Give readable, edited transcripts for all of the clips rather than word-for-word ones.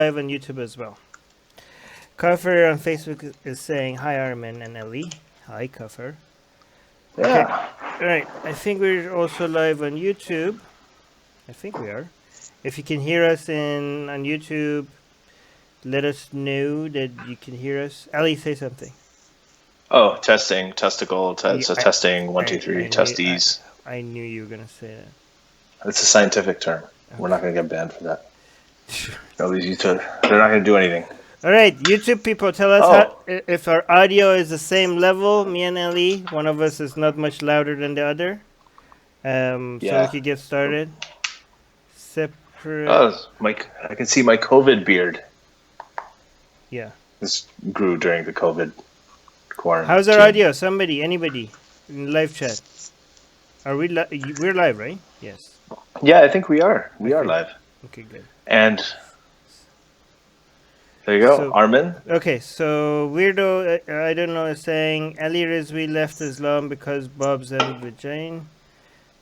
live on YouTube as well. Kuffer on Facebook is saying hi, Armin and Ellie. Hi, Kuffer. Okay. Yeah. All right. I think we're also live on YouTube. I think we are. If you can hear us on YouTube, let us know that you can hear us. Ellie, say something. Oh, testing, testicle, Yeah, so testing, one, two, three, testes. I knew you were gonna say It's a scientific term. that. We're not going to get banned for that. Okay. Nobody's used to it. They're not going to do anything. All right, YouTube people, tell us Oh, if our audio is the same level. Me and Ellie, one of us is not much louder than the other. So we yeah. could get started. Separate. Oh, I can see my COVID beard. Yeah. This grew during the COVID quarantine. How's our audio? Anybody in live chat? Are we we're live, right? Yes. Yeah, I think we are. We are live. Okay, good. And there you go, So- Armin. Okay, so Weirdo, I don't know, is saying Ali Rizvi left Islam because Bob's ended with Jane.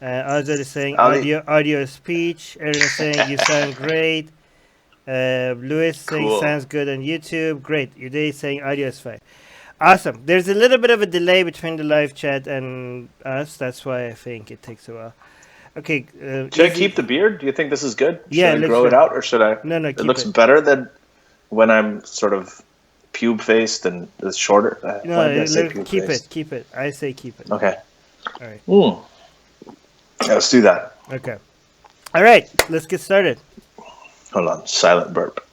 Azad is saying Ali- audio is speech. Aaron is saying you sound great. Louis saying Cool. sounds good on YouTube. Great. Uday is saying audio is fine. Awesome. There's a little bit of a delay between the live chat and us. That's why I think it takes a while. Okay. Should I keep the beard? Do you think this is good? Yeah, Should I looks grow it good. out, or should I? No, It keep looks it. better than when I'm sort of pube-faced and it's shorter. No, Why did I say keep pube-faced? it. Keep it. I say keep it. Okay. All right. Yeah, let's do that. Okay. All right. Let's get started. Hold on. Silent burp.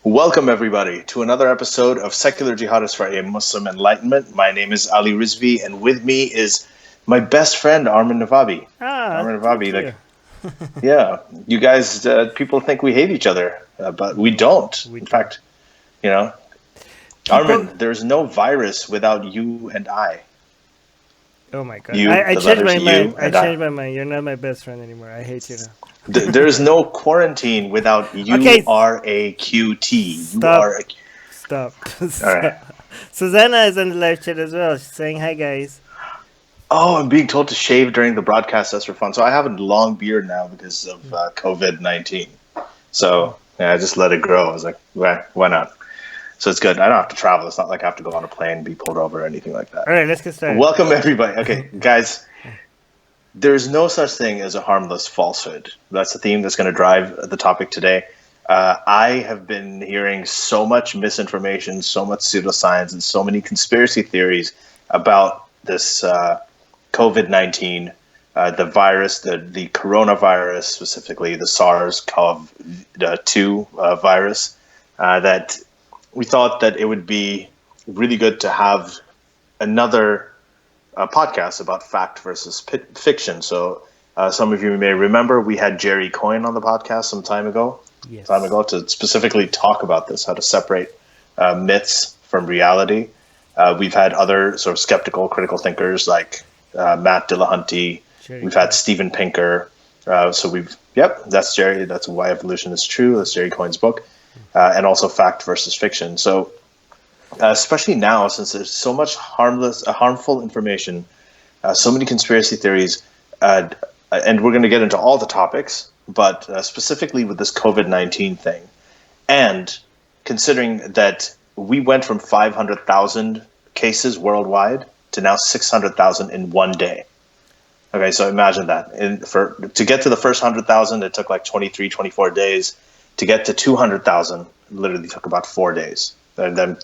Welcome, everybody, to another episode of Secular Jihadists for a Muslim Enlightenment. My name is Ali Rizvi, and with me is my best friend, Armin Navabi. Armin Navabi, thank yeah, you guys, people think we hate each other, but we don't. In fact, Armin, there's no virus without you and I. Oh my god! You, I the changed my letters mind. U I and I. changed my mind. You're not my best friend anymore. I hate you now. There's no quarantine without you. Okay. R-A-Q-T. You Stop. are. Stop. All right. Susanna is on the live chat as well. She's saying hi, guys. Oh, I'm being told to shave during the broadcast. That's for fun. So I have a long beard now because of COVID-19. So yeah, I just let it grow. I was like, why not? So it's good. I don't have to travel. It's not like I have to go on a plane, be pulled over, or anything like that. All right, let's get started. Welcome, everybody. Okay, guys, there's no such thing as a harmless falsehood. That's the theme that's going to drive the topic today. I have been hearing so much misinformation, so much pseudoscience, and so many conspiracy theories about this COVID-19, the virus, the coronavirus, specifically the SARS-CoV-2 virus, that we thought that it would be really good to have another podcast about fact versus fiction. So some of you may remember we had Jerry Coyne on the podcast some time ago. Yes. To specifically talk about this, how to separate myths from reality. We've had other sort of skeptical, critical thinkers like Matt Dillahunty. We've had Steven Pinker. That's Jerry. That's Why Evolution is True. That's Jerry Coyne's book. And also fact versus fiction. So especially now, since there's so much harmful information, so many conspiracy theories, and we're going to get into all the topics, but specifically with this COVID-19 thing. And considering that we went from 500,000 cases worldwide to now 600,000 in one day. Okay, so imagine that. To get to the first 100,000, it took like 23, 24 days. To get to 200,000, literally took about 4 days, and then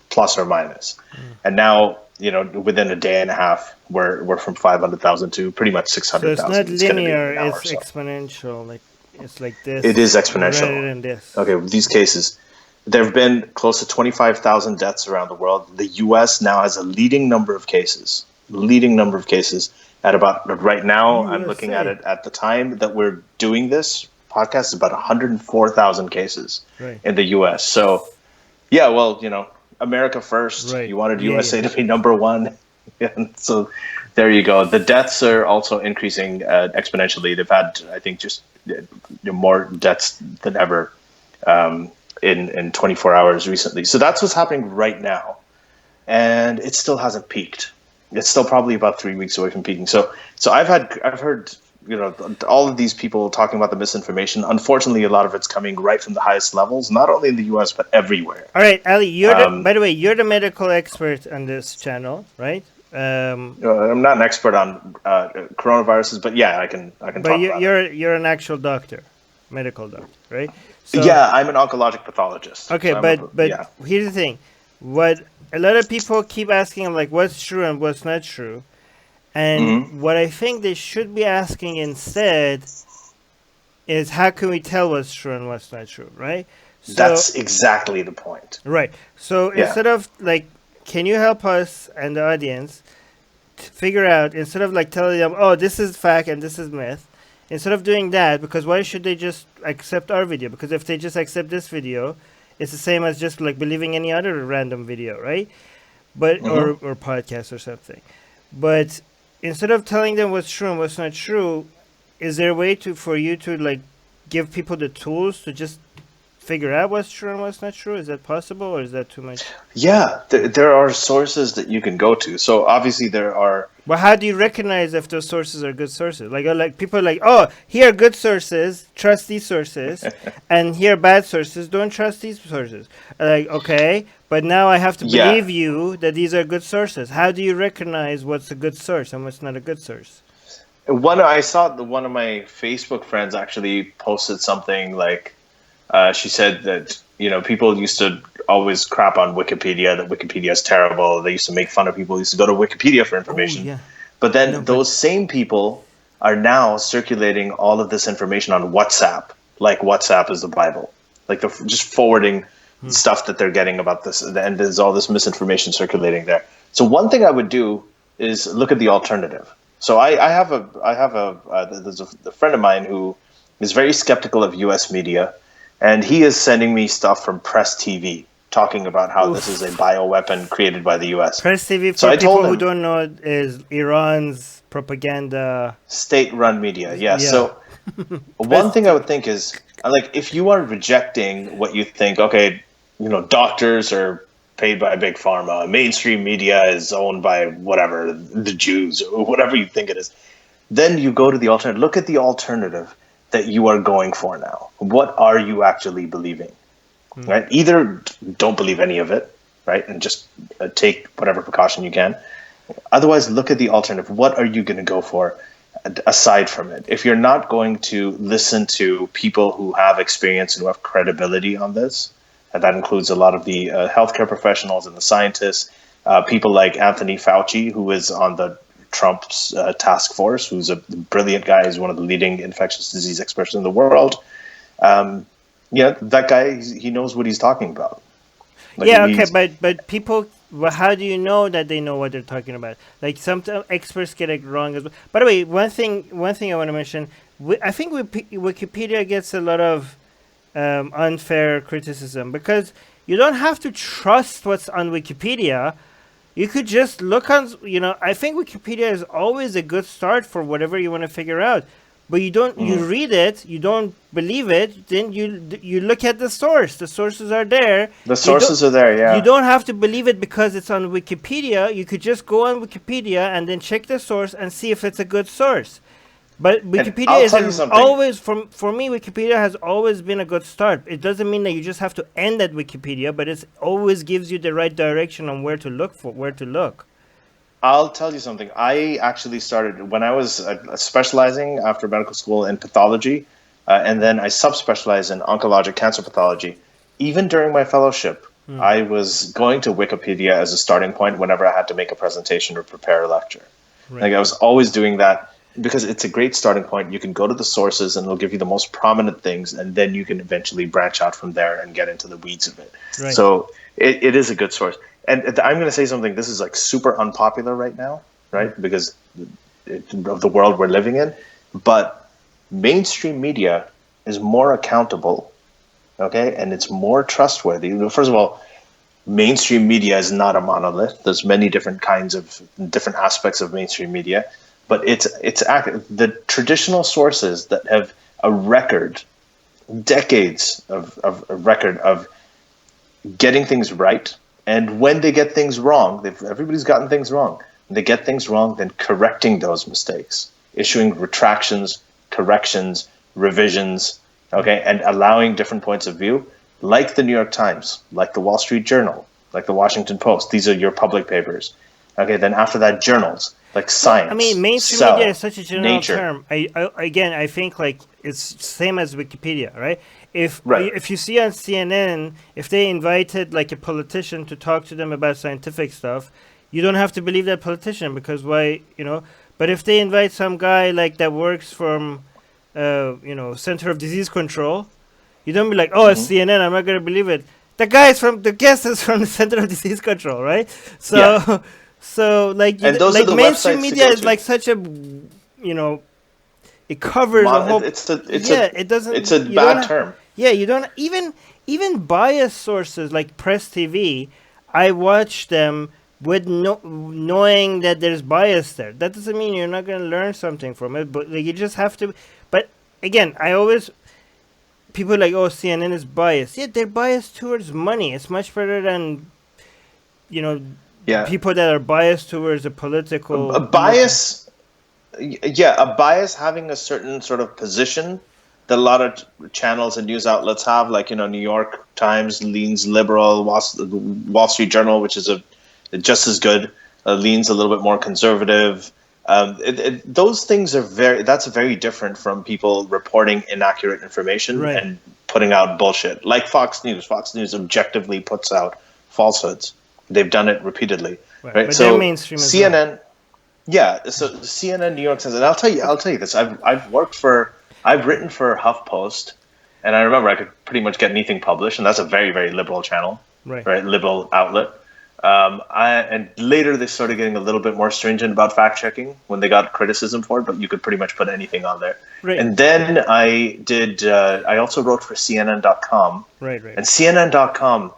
plus or minus. And now, within a day and a half, we're from 500,000 to pretty much 600,000. So it's not linear, it's so. exponential. Like it's like this. It is exponential. Rather than this. Okay, with these cases, there have been close to 25,000 deaths around the world. The U.S. now has a leading number of cases. At about, right now, I'm looking at it at the time that we're doing this podcast, is about 104,000 cases in the U.S. So, yeah, well, America first. Right. You wanted USA to be number one. And so there you go. The deaths are also increasing exponentially. They've had, I think, just more deaths than ever in 24 hours recently. So that's what's happening right now. And it still hasn't peaked. It's still probably about 3 weeks away from peaking. So I've heard all of these people talking about the misinformation. Unfortunately, a lot of it's coming right from the highest levels, not only in the U.S. but everywhere. All right, Ali, you're by the way, you're the medical expert on this channel, right? I'm not an expert on coronaviruses, but yeah, I can But talk about it. you're an actual doctor, medical doctor, right? So Yeah, I'm an oncologic pathologist. okay, So but yeah. here's the thing: what a lot of people keep asking, like, what's true and what's not true, and Hmm. what I think they should be asking instead is, how can we tell what's true and what's not true, right? So That's exactly the point. right. So Yeah. instead of like, can you help us and the audience figure out, instead of like telling them, oh, this is fact and this is myth, instead of doing that, because why should they just accept our video? Because if they just accept this video, it's the same as just like believing any other random video, right? But Hmm. or podcast or something. But instead of telling them what's true and what's not true, is there a way to for you to like give people the tools to just figure out what's true and what's not true? Is that possible, or is that too much? Yeah, there are sources that you can go to. So obviously there are. Well, how do you recognize if those sources are good sources? Like people are like, oh, here are good sources, trust these sources, and here are bad sources, don't trust these sources. Like, okay, but now I have to Yeah. believe you that these are good sources. How do you recognize what's a good source and what's not a good source? I saw one of my Facebook friends actually posted something like she said that people used to always crap on Wikipedia, that Wikipedia is terrible. They used to make fun of people who used to go to Wikipedia for Oh information. yeah, But no, then but those same people are now circulating all of this information on WhatsApp, like WhatsApp is the Bible, like they're just forwarding hmm, stuff that they're getting about this, and there's all this misinformation circulating there. So one thing I would do is look at the alternative. So there's a friend of mine who is very skeptical of U.S. media, and he is sending me stuff from Press TV talking about how this is a oof. bioweapon created by the U.S. Press TV, So for I people told who him, don't know, is Iran's propaganda. state-run media, yes. Yeah, So one Press thing I TV. would think is, like, if you are rejecting what you think, okay, doctors are paid by big pharma, mainstream media is owned by whatever, the Jews, or whatever you think it is, then you go to the alternative. Look at the alternative that you are going for now. What are you actually believing? Hmm. Right? Either don't believe any of it, right, and just take whatever precaution you can. Otherwise, look at the alternative. What are you going to go for aside from it? If you're not going to listen to people who have experience and who have credibility on this, and that includes a lot of the healthcare professionals and the scientists, people like Anthony Fauci, who is on the Trump's task force, who's a brilliant guy, he's one of the leading infectious disease experts in the world. Um, that guy, he knows what he's talking about. Like Yeah, okay, he's but people, well, how do you know that they know what they're talking about? Like sometimes experts get it wrong as well. By the way, one thing I want to mention, I think Wikipedia gets a lot of unfair criticism because you don't have to trust what's on Wikipedia. You could just look on, I think Wikipedia is always a good start for whatever you want to figure out. But you mhm. read it, you don't believe it, then you look at the source. The sources are there. The You don't sources are there, you yeah. don't have to believe it because it's on Wikipedia. You could just go on Wikipedia and then check the source and see if it's a good source. But And Wikipedia I'll is tell you something. always, for me, Wikipedia has always been a good start. It doesn't mean that you just have to end at Wikipedia, but it always gives you the right direction on where to look. I'll tell you something. I actually started when I was specializing after medical school in pathology, and then I subspecialized in oncologic cancer pathology. Even during my fellowship, Hmm. I was going to Wikipedia as a starting point whenever I had to make a presentation or prepare a lecture. Right. Like I was always doing that because it's a great starting point. You can go to the sources and it'll give you the most prominent things, and then you can eventually branch out from there and get into the weeds of it. Right. So it is a good source. And I'm going to say something. This is like super unpopular right now, Hmm. right? Because of the world we're living in. But mainstream media is more accountable, okay, and it's more trustworthy. First of all, mainstream media is not a monolith. There's many different kinds of different aspects of mainstream media, but the traditional sources that have a record, decades of a record of getting things right, and when they get things wrong, everybody's gotten things wrong. When they get things wrong, then correcting those mistakes. issuing retractions, corrections, revisions, okay, and allowing different points of view, like the New York Times, like the Wall Street Journal, like the Washington Post. These are your public papers. Okay, then after that, journals like Well, I mean, Science, mainstream media is Cell, such a general Nature. term. Again, I think like it's same as Wikipedia, right? Right. If you see on CNN, if they invited like a politician to talk to them about scientific stuff, you don't have to believe that politician because why, you know? But if they invite some guy like that works from, Center of Disease Control, you don't be like, oh, it's Hmm. CNN. I'm not gonna believe it. The guest is from the Center of Disease Control, right? Yeah. So, so like And those are like the mainstream websites to media go is to. like such a, you know, it covers a whole. Yeah, it It's doesn't. a You don't. bad term. Yeah, you don't even biased sources like Press TV. I watch them with knowing that there's bias there. That doesn't mean you're not going to learn something from it, but like, you just have to. But again, I always people are like, oh, CNN is biased. Yeah, they're biased towards money. It's much better than you know Yeah. people that are biased towards a A political bias, yeah, a bias having a certain sort of position that a lot of channels and news outlets have, like, New York Times leans liberal, Wall Street Journal, which is just as good, leans a little bit more conservative. Those things are that's very different from people reporting inaccurate information right, and putting out bullshit. Like Fox News. Fox News objectively puts out falsehoods. They've done it repeatedly, right. right? But they're So mainstream as well. CNN, yeah. So CNN, New York Times, and I'll Okay, tell you this. I've written for HuffPost, and I remember I could pretty much get anything published, and that's a very, very liberal channel, right, right? Liberal outlet. And later they started getting a little bit more stringent about fact checking when they got criticism for it, but you could pretty much put anything on there. right, And then I did. I also wrote for CNN.com, right, right. and CNN.com.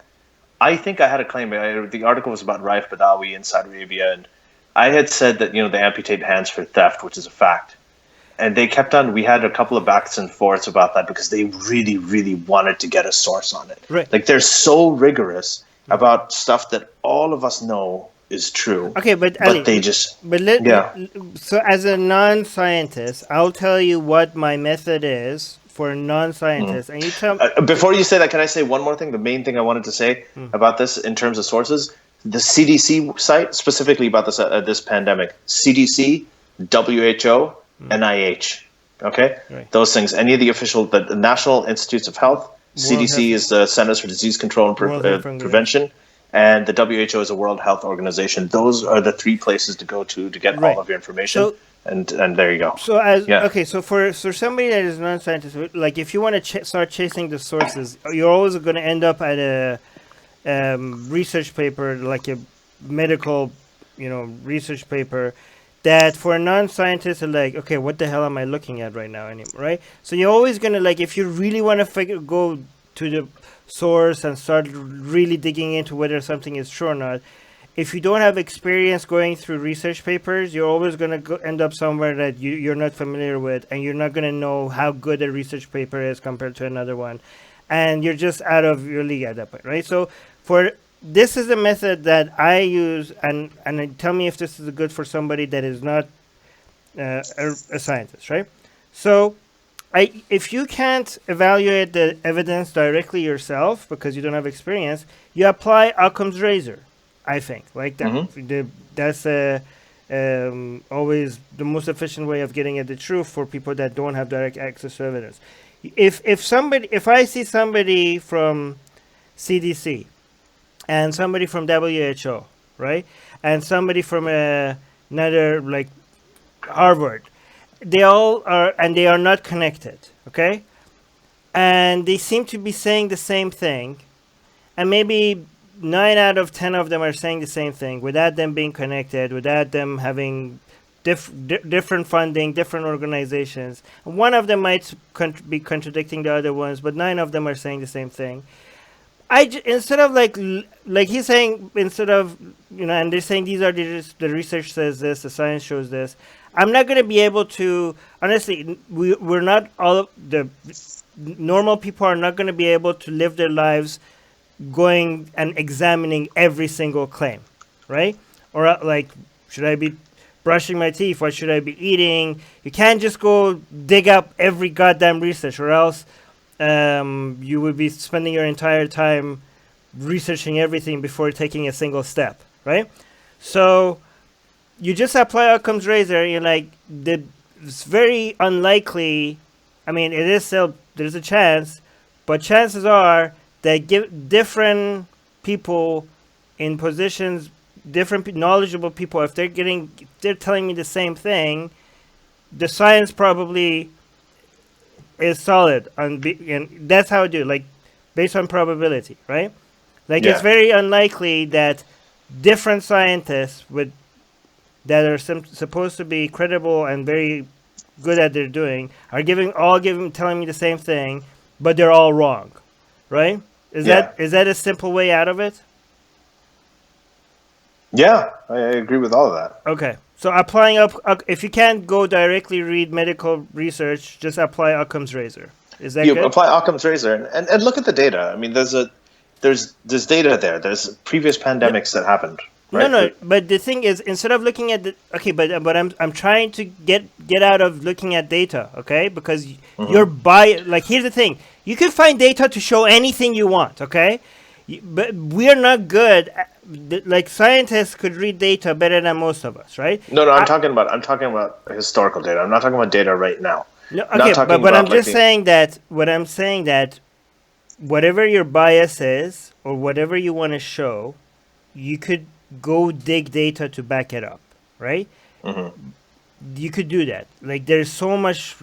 I think I had a claim. The article was about Raif Badawi in Saudi Arabia, and I had said that they amputate hands for theft, which is a fact. And they kept on. We had a couple of backs and forths about that because they really, really wanted to get a source on it. Right. Like they're so rigorous about stuff that all of us know is true, Okay, but but Ali, they just but yeah. so as a non-scientist, I'll tell you what my method is for a Mhm. non-scientist, and you tell. Before you say that, can I say one more thing? The main thing I wanted to say Mm, about this in terms of sources, the CDC site specifically about this pandemic, CDC, WHO, mm, NIH. Okay, right. those things. Any of the official, the National Institutes of Health, World CDC Health is the Centers for Disease Control and World Health Organization. Prevention, and the WHO is a World Health Organization. Those are the three places to go to get all Right. of your information. So And there you go. so as Yeah. okay, so for somebody that is non-scientist, like if you want to start chasing the sources, you're always going to end up at a research paper, like a medical, research paper. That for a non-scientist, are like, okay, what the hell am I looking at right now anymore, right? So you're always gonna like, if you really want to go to the source and start really digging into whether something is true or not. If you don't have experience going through research papers, you're always gonna end up somewhere that you're not familiar with, and you're not gonna know how good a research paper is compared to another one, and you're just out of your league at that point, right? So for this is a method that I use, and tell me if this is good for somebody that is not a scientist, right? So, if you can't evaluate the evidence directly yourself because you don't have experience, you apply Occam's razor. I think like that. Hmm. That's always the most efficient way of getting at the truth for people that don't have direct access to evidence. If I see somebody from CDC and somebody from WHO, right, and somebody from another like Harvard, they all are, and they are not connected, okay, and they seem to be saying the same thing, and maybe 9 out of 10 of them are saying the same thing without them being connected, without them having different funding, different organizations. One of them might be contradicting the other ones, but 9 of them are saying the same thing. Instead of like he's saying, instead of and they're saying these are the research says this, the science shows this. I'm not going to be able to, honestly. We're not all of the normal people are not going to be able to live their lives going and examining every single claim, right? Or like, should I be brushing my teeth? What should I be eating? You can't just go dig up every goddamn research, or else you would be spending your entire time researching everything before taking a single step, right? So you just apply Occam's razor. You're like, it's very unlikely. I mean, it is still, there's a chance, but chances are that different people in positions, different knowledgeable people, if they're telling me the same thing, the science probably is solid, and that's how I do, like, based on probability, right? Like, it's Yeah. very unlikely that different scientists that are supposed to be credible and very good at their doing are telling me the same thing, but they're all wrong, right? Is Yeah. that a simple way out of it? Yeah, I agree with all of that. Okay, so applying if you can't go directly read medical research, just apply Occam's razor. Is that You good? apply Occam's razor and look at the data. I mean, there's data there. There's previous No, pandemics that happened, no, right? no. But the thing is, instead of looking at but I'm trying to get out of looking at data, okay? Because you're like, here's the thing: you can find data to show anything you want, okay? But we're not good. Like, scientists could read data better than most of us, right? No, I'm talking about historical data. I'm not talking about data right now. No, I'm not okay, talking but I'm about like just saying that whatever your bias is or whatever you want to show, you could go dig data to back it up, right? You could do that. Like, there's so much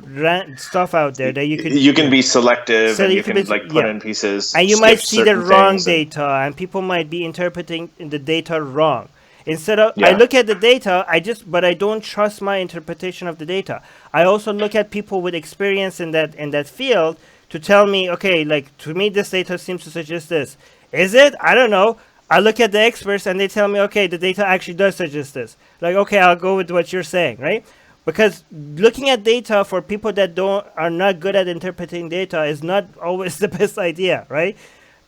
stuff out there that you can be selective so and you you could can be, like put in pieces, and you skip might see the certain wrong things, and data, and people might be interpreting the data wrong. Instead of, I yeah, look at the data, but I don't trust my interpretation of the data. I also look at people with experience in that field to tell me, okay, like, to me this data seems to suggest this. Is it? I don't know. I look at the experts and they tell me, okay, the data actually does suggest this. Like, okay, I'll go with what you're saying, right? Because looking at data for people that are not good at interpreting data is not always the best idea, right?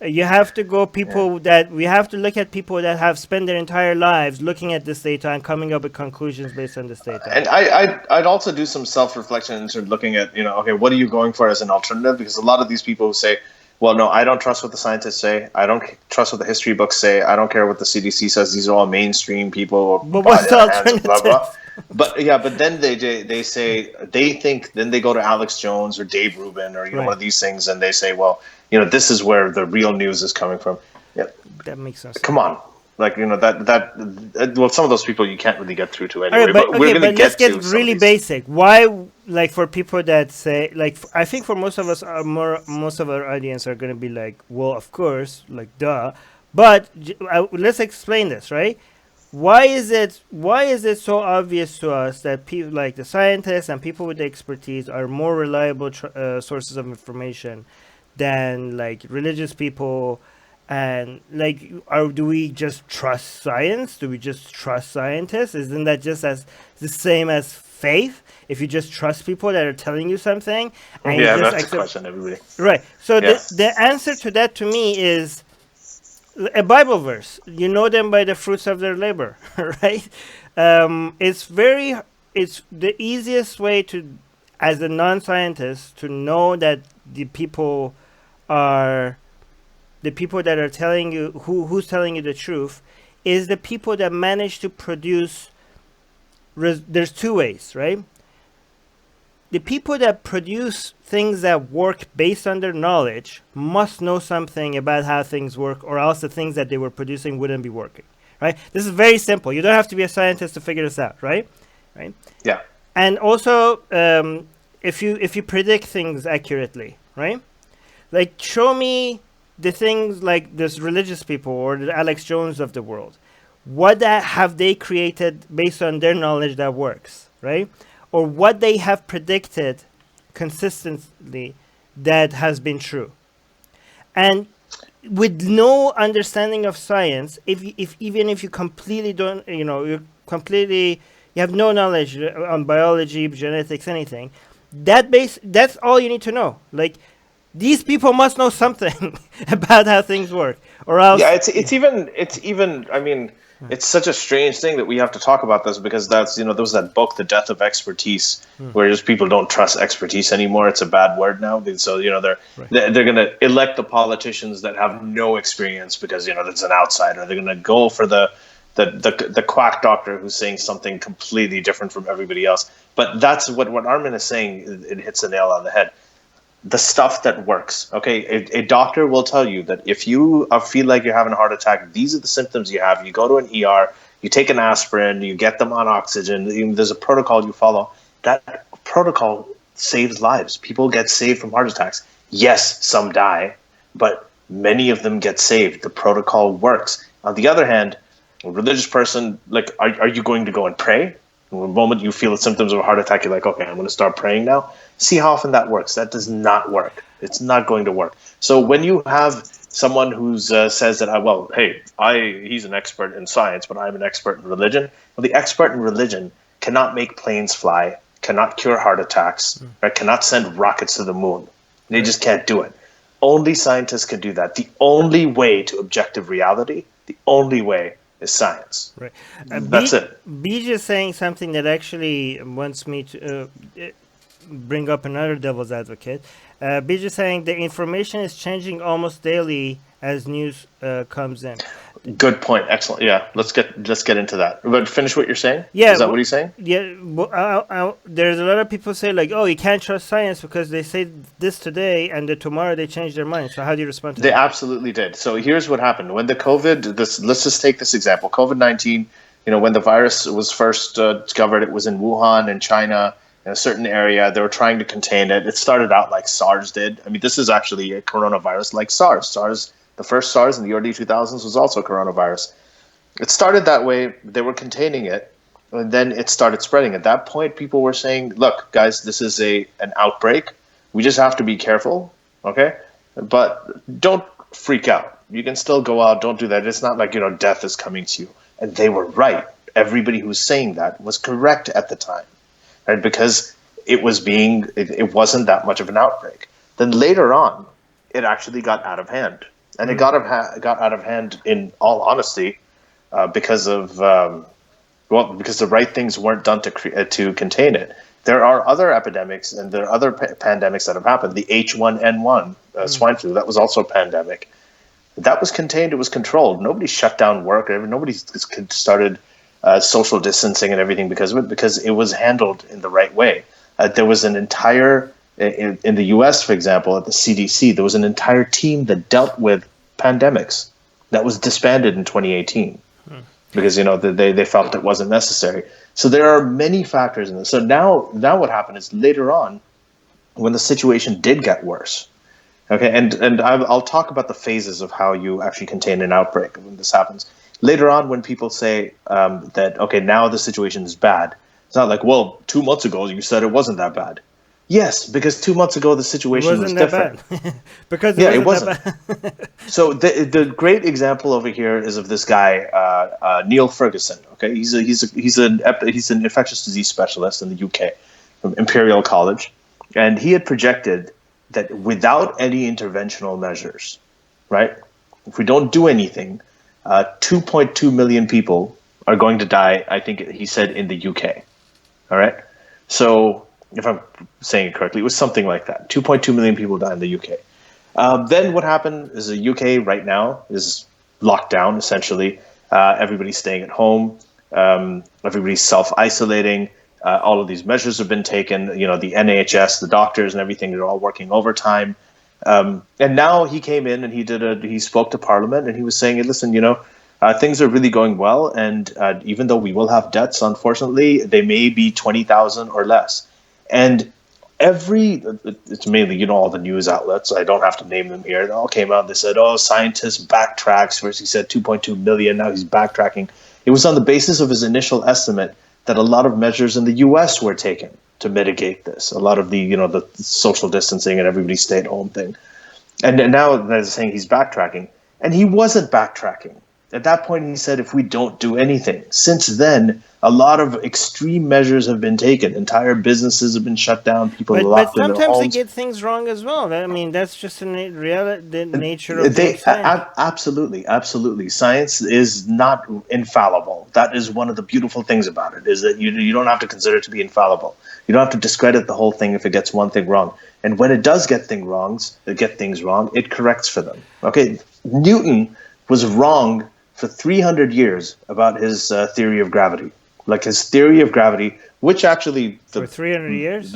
You have to go yeah. we have to look at people that have spent their entire lives looking at this data and coming up with conclusions based on this data. And I'd also do some self reflection and sort of looking at, okay, what are you going for as an alternative? Because a lot of these people who say, well, no, I don't trust what the scientists say. I don't trust what the history books say. I don't care what the CDC says. These are all mainstream people or But by what's the their hands and blah blah. alternative? But yeah, but then they say they think, then they go to Alex Jones or Dave Rubin or one Right. of these things and they say, well, this is where the real news is coming from. Yeah, That makes no sense. come on. Like, well, some of those people you can't really get through to All right, anyway. But we're going to let's get get to some of really these. basic. Why, like, for people that say, like, I think for most of us, most of our audience are going to be like, well, of course, like, duh. But let's explain this, right? Why is it so obvious to us that people like the scientists and people with the expertise are more reliable sources of information than, like, religious people? And, like, do we just trust science? Do we just trust scientists? Isn't that just as the same as faith? If you just trust people that are telling you something and you Yeah, just that's a accept, question, everybody. right? So Yeah. the answer to that to me is a Bible verse. You know them by the fruits of their labor, right? It's the easiest way to, as a non-scientist, to know that are the people that are telling you who's telling you the truth is the people that manage to produce. There's two ways, right? The people that produce things that work based on their knowledge must know something about how things work, or else the things that they were producing wouldn't be working, right? This is very simple. You don't have to be a scientist to figure this out, right? Right. Yeah. And also, if you predict things accurately, right? Like, show me the things like this religious people or the Alex Jones of the world. What that have they created based on their knowledge that works, right? Or what they have predicted consistently that has been true. And with no understanding of science, even if you completely don't, you have no knowledge on biology, genetics, anything, that's all you need to know. Like, these people must know something about how things work, or else. Yeah, it's even. I mean, it's such a strange thing that we have to talk about this, because that's, there was that book, The Death of Expertise, where just people don't trust expertise anymore. It's a bad word now. So, they're going to elect the politicians that have no experience because, that's an outsider. They're going to go for the quack doctor who's saying something completely different from everybody else. But that's what Armin is saying. It hits the nail on the head. The stuff that works. Okay, a doctor will tell you that if you feel like you're having a heart attack, these are the symptoms you have. You go to an ER, you take an aspirin, you get them on oxygen. There's a protocol you follow. That protocol saves lives. People get saved from heart attacks. Yes, some die, but many of them get saved. The protocol works. On the other hand, a religious person, like, are you going to go and pray? The moment you feel the symptoms of a heart attack, you're like, okay, I'm going to start praying now. See how often that works. That does not work. It's not going to work. So when you have someone who says that, he's an expert in science, but I'm an expert in religion. Well, the expert in religion cannot make planes fly, cannot cure heart attacks, right? Cannot send rockets to the moon. They just can't do it. Only scientists can do that. The only way to objective reality, the only way is science. Right. That's it. Beej is saying something that actually wants me to bring up another devil's advocate. Beej is saying the information is changing almost daily as news comes in. Good point. Excellent. Yeah, let's get into that. But finish what you're saying. Yeah, is that what he's saying? Yeah. There's a lot of people say like, "Oh, you can't trust science because they say this today and then tomorrow they change their mind." So how do you respond to that? They absolutely did. So here's what happened when let's just take this example. COVID-19. When the virus was first discovered, it was in Wuhan in China, in a certain area. They were trying to contain it. It started out like SARS did. I mean, this is actually a coronavirus like SARS. The first SARS in the early 2000s was also coronavirus. It started that way. They were containing it, and then it started spreading. At that point, people were saying, look, guys, this is an outbreak. We just have to be careful, okay? But don't freak out. You can still go out. Don't do that. It's not like, death is coming to you. And they were right. Everybody who was saying that was correct at the time, right? Because it wasn't that much of an outbreak. Then later on, it actually got out of hand. And it got out of hand, in all honesty, because the right things weren't done to contain it. There are other epidemics and there are other pandemics that have happened. The H1N1 swine flu, that was also a pandemic. That was contained. It was controlled. Nobody shut down work. Nobody started social distancing and everything because of it, because it was handled in the right way. There was an entire in the US, for example, at the CDC, there was an entire team that dealt with pandemics that was disbanded in 2018 because they felt it wasn't necessary. So there are many factors in this. So now what happened is later on, when the situation did get worse, okay, and I'll talk about the phases of how you actually contain an outbreak when this happens. Later on, when people say that, okay, now the situation is bad, it's not like, well, 2 months ago you said it wasn't that bad. Yes, because 2 months ago the situation was different. Because it wasn't. That bad. So the great example over here is of this guy Neil Ferguson. Okay, he's an infectious disease specialist in the UK from Imperial College, and he had projected that without any interventional measures, right, if we don't do anything, 2.2 million people are going to die. I think he said in the UK. All right, so. If I'm saying it correctly, it was something like that. 2.2 million people die in the UK. Then what happened is the UK right now is locked down, essentially. Everybody's staying at home. Everybody's self-isolating. All of these measures have been taken. The NHS, the doctors and everything, they're all working overtime. And now he came in and he spoke to Parliament and he was saying, listen, things are really going well. And even though we will have deaths, unfortunately, they may be 20,000 or less. And it's mainly, all the news outlets, I don't have to name them here, they all came out and they said, scientists backtracks. First he said 2.2 million, now he's backtracking. It was on the basis of his initial estimate that a lot of measures in the US were taken to mitigate this. A lot of the, the social distancing and everybody stay at home thing. And now they're saying he's backtracking. And he wasn't backtracking. At that point, he said, if we don't do anything. Since then, a lot of extreme measures have been taken. Entire businesses have been shut down. People are But locked in their sometimes they homes. get things wrong as well. I mean, that's just the nature of being They science. absolutely. Science is not infallible. That is one of the beautiful things about it. Is that you don't have to consider it to be infallible. You don't have to discredit the whole thing if it gets one thing wrong. And when it does get things wrong, it corrects for them. Okay, Newton was wrong for 300 years about his theory of gravity. Like his theory of gravity, which actually For 300 years?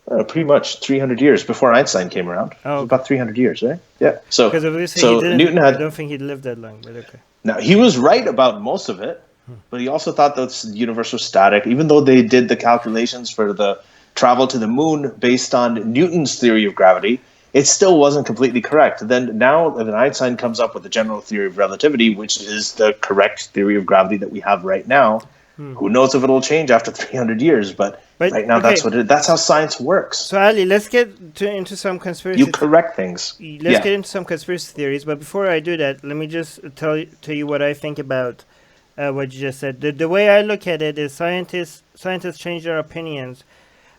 Pretty much 300 years before Einstein came around. Oh, it was about 300 years, right? Yeah. So, because obviously so he didn't. Newton I had. don't think he lived that long, but okay. Now he was right about most of it, but he also thought that the universe was static. Even though they did the calculations for the travel to the moon based on Newton's theory of gravity, it still wasn't completely correct. Then now, when Einstein comes up with the general theory of relativity, which is the correct theory of gravity that we have right now. Who knows if it'll change after 300 years? But right now, okay. that's how science works. So Ali, let's get into some conspiracy. You correct things. Let's get into some conspiracy theories. But before I do that, let me just tell you what I think about what you just said. The way I look at it is scientists change their opinions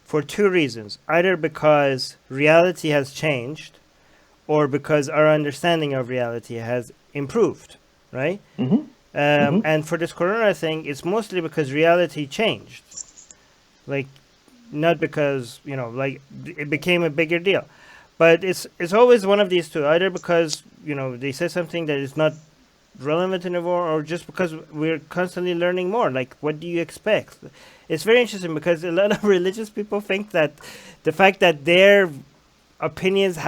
for two reasons: either because reality has changed, or because our understanding of reality has improved. Right? Mm-hmm. And for this corona thing, it's mostly because reality changed. Like, not because, like, it became a bigger deal. But it's always one of these two. Either because, they say something that is not relevant anymore, or just because we're constantly learning more. Like, what do you expect? It's very interesting because a lot of religious people think that the fact that their opinions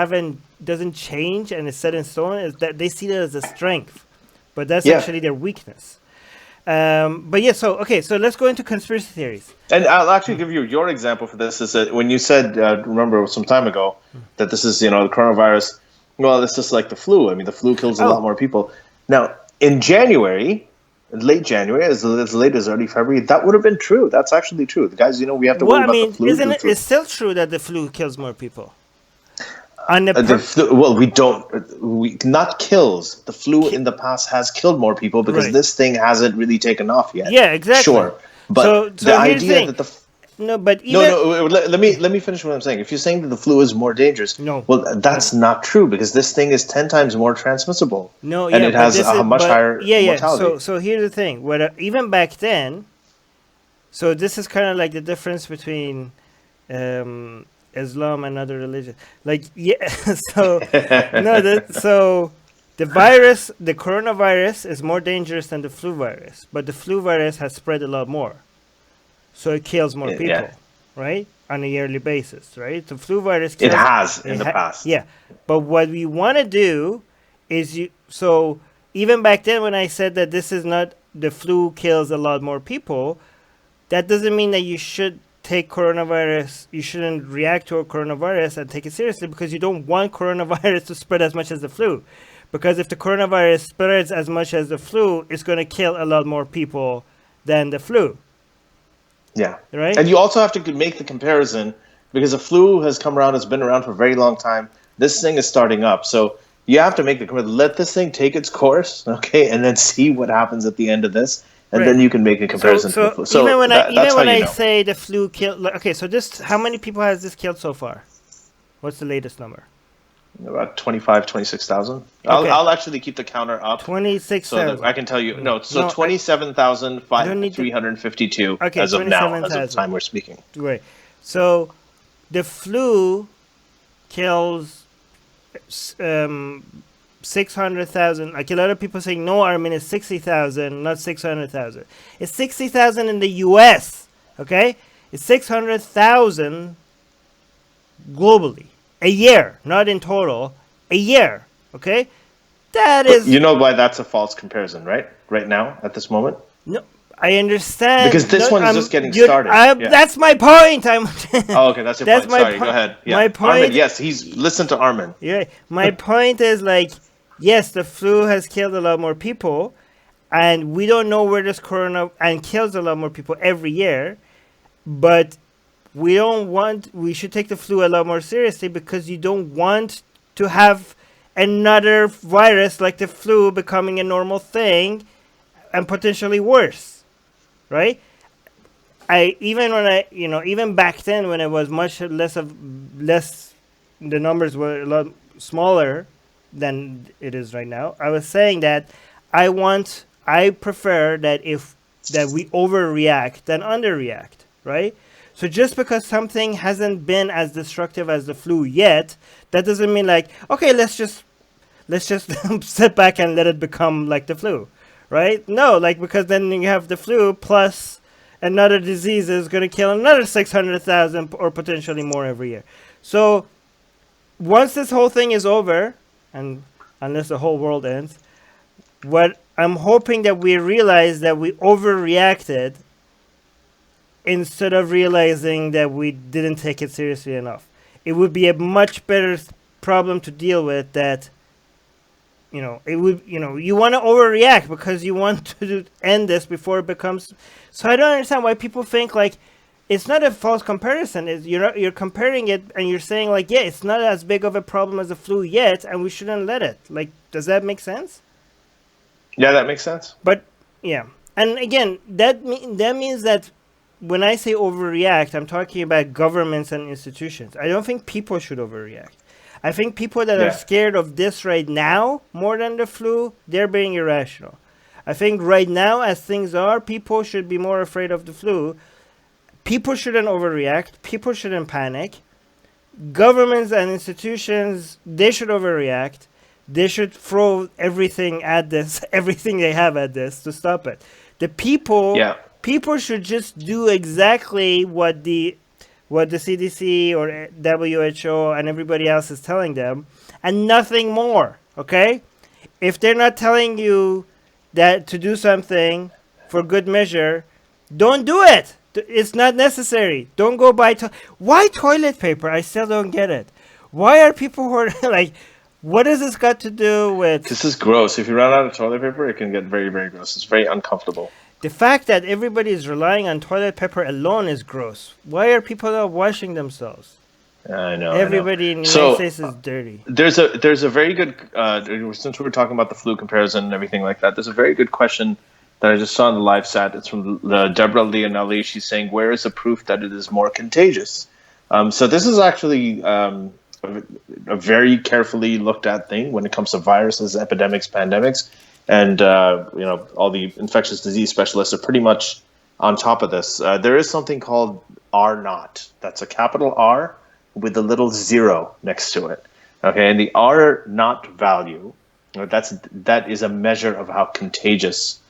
doesn't change and is set in stone is that they see that as a strength. But that's actually their weakness. But yeah, so let's go into conspiracy theories. And I'll actually give you your example for this. Is that when you said, remember some time ago, that this is, the coronavirus, well, it's just like the flu. I mean, the flu kills a lot more people. Now, in January, late January, as late as early February, that would have been true. That's actually true. The guys, we have to worry about the flu. Isn't it? It's still true that the flu kills more people. Not kills. The flu in the past has killed more people because this thing hasn't really taken off yet. Yeah, exactly. Sure, but so the idea that let me finish what I'm saying. If you're saying that the flu is more dangerous, that's not true because this thing is 10 times more transmissible. And it has a much higher mortality. So here's the thing. Even back then, so this is kind of like the difference between Islam and other religions. So the coronavirus is more dangerous than the flu virus, but the flu virus has spread a lot more, so it kills more people, right, on a yearly basis, right? The flu virus kills, in the past, but what we want to do is so even back then when I said that this is not the flu kills a lot more people, that doesn't mean that you should take coronavirus, you shouldn't react to a coronavirus and take it seriously because you don't want coronavirus to spread as much as the flu. Because if the coronavirus spreads as much as the flu, it's going to kill a lot more people than the flu. Yeah. Right? And you also have to make the comparison because the flu has come around, it's been around for a very long time. This thing is starting up. So you have to make the comparison. Let this thing take its course, okay, and then see what happens at the end of this. And then you can make a comparison to the flu. So even when I say the flu killed, how many people has this killed so far? What's the latest number? About 26,000. I'll actually keep the counter up. 26,000. So I can tell you. 27,352 as of now, as of the time we're speaking. Right. So the flu kills 600,000. Like a lot of people saying, no, Armin, it's 60,000, not 600,000. It's 60,000 in the U.S., okay? It's 600,000 globally. A year, not in total. A year, okay? That is... why that's a false comparison, right? Right now, at this moment? No, I understand. Because this one is just getting started. That's my point. Okay, that's your point. Sorry, go ahead. Yeah. My point... Armin, yes, listen to Armin. Yeah, my point is yes, the flu has killed a lot more people, and we don't know where this corona and kills a lot more people every year, but we should take the flu a lot more seriously because you don't want to have another virus like the flu becoming a normal thing and potentially worse, right? Even back then when it was much less, the numbers were a lot smaller than it is right now. I was saying that I prefer that we overreact than underreact, right? So just because something hasn't been as destructive as the flu yet, that doesn't mean like, okay, let's just sit back and let it become like the flu, right? No, like, because then you have the flu plus another disease is going to kill another 600,000 or potentially more every year. So once this whole thing is over, and unless the whole world ends, what I'm hoping that we realize that we overreacted instead of realizing that we didn't take it seriously enough. It would be a much better problem to deal with that, you want to overreact because you want to end this before it becomes. So I don't understand why people think like it's not a false comparison. You're comparing it and you're saying like, yeah, it's not as big of a problem as the flu yet, and we shouldn't let it. Like, does that make sense? Yeah, that makes sense. But yeah, and again, that means that when I say overreact, I'm talking about governments and institutions. I don't think people should overreact. I think people that are scared of this right now more than the flu, they're being irrational. I think right now, as things are, people should be more afraid of the flu. People shouldn't overreact. People shouldn't panic. Governments and institutions, they should overreact. They should throw everything at this, everything they have at this to stop it. The people should just do exactly what the CDC or WHO and everybody else is telling them, and nothing more, okay? If they're not telling you that to do something for good measure, don't do it. It's not necessary. Don't go buy why toilet paper? I still don't get it. Why are people who are like, what has this got to do with... This is gross. If you run out of toilet paper, it can get very, very gross. It's very uncomfortable. The fact that everybody is relying on toilet paper alone is gross. Why are people not washing themselves? I know. Everybody in the United States is dirty. There's a very good, since we were talking about the flu comparison and everything like that, there's a very good question that I just saw in the live chat. It's from Deborah Leonelli. She's saying, where is the proof that it is more contagious? So this is actually a very carefully looked at thing when it comes to viruses, epidemics, pandemics. And, all the infectious disease specialists are pretty much on top of this. There is something called R0. That's a capital R with a little 0 next to it. Okay, and the R0 value, that is a measure of how contagious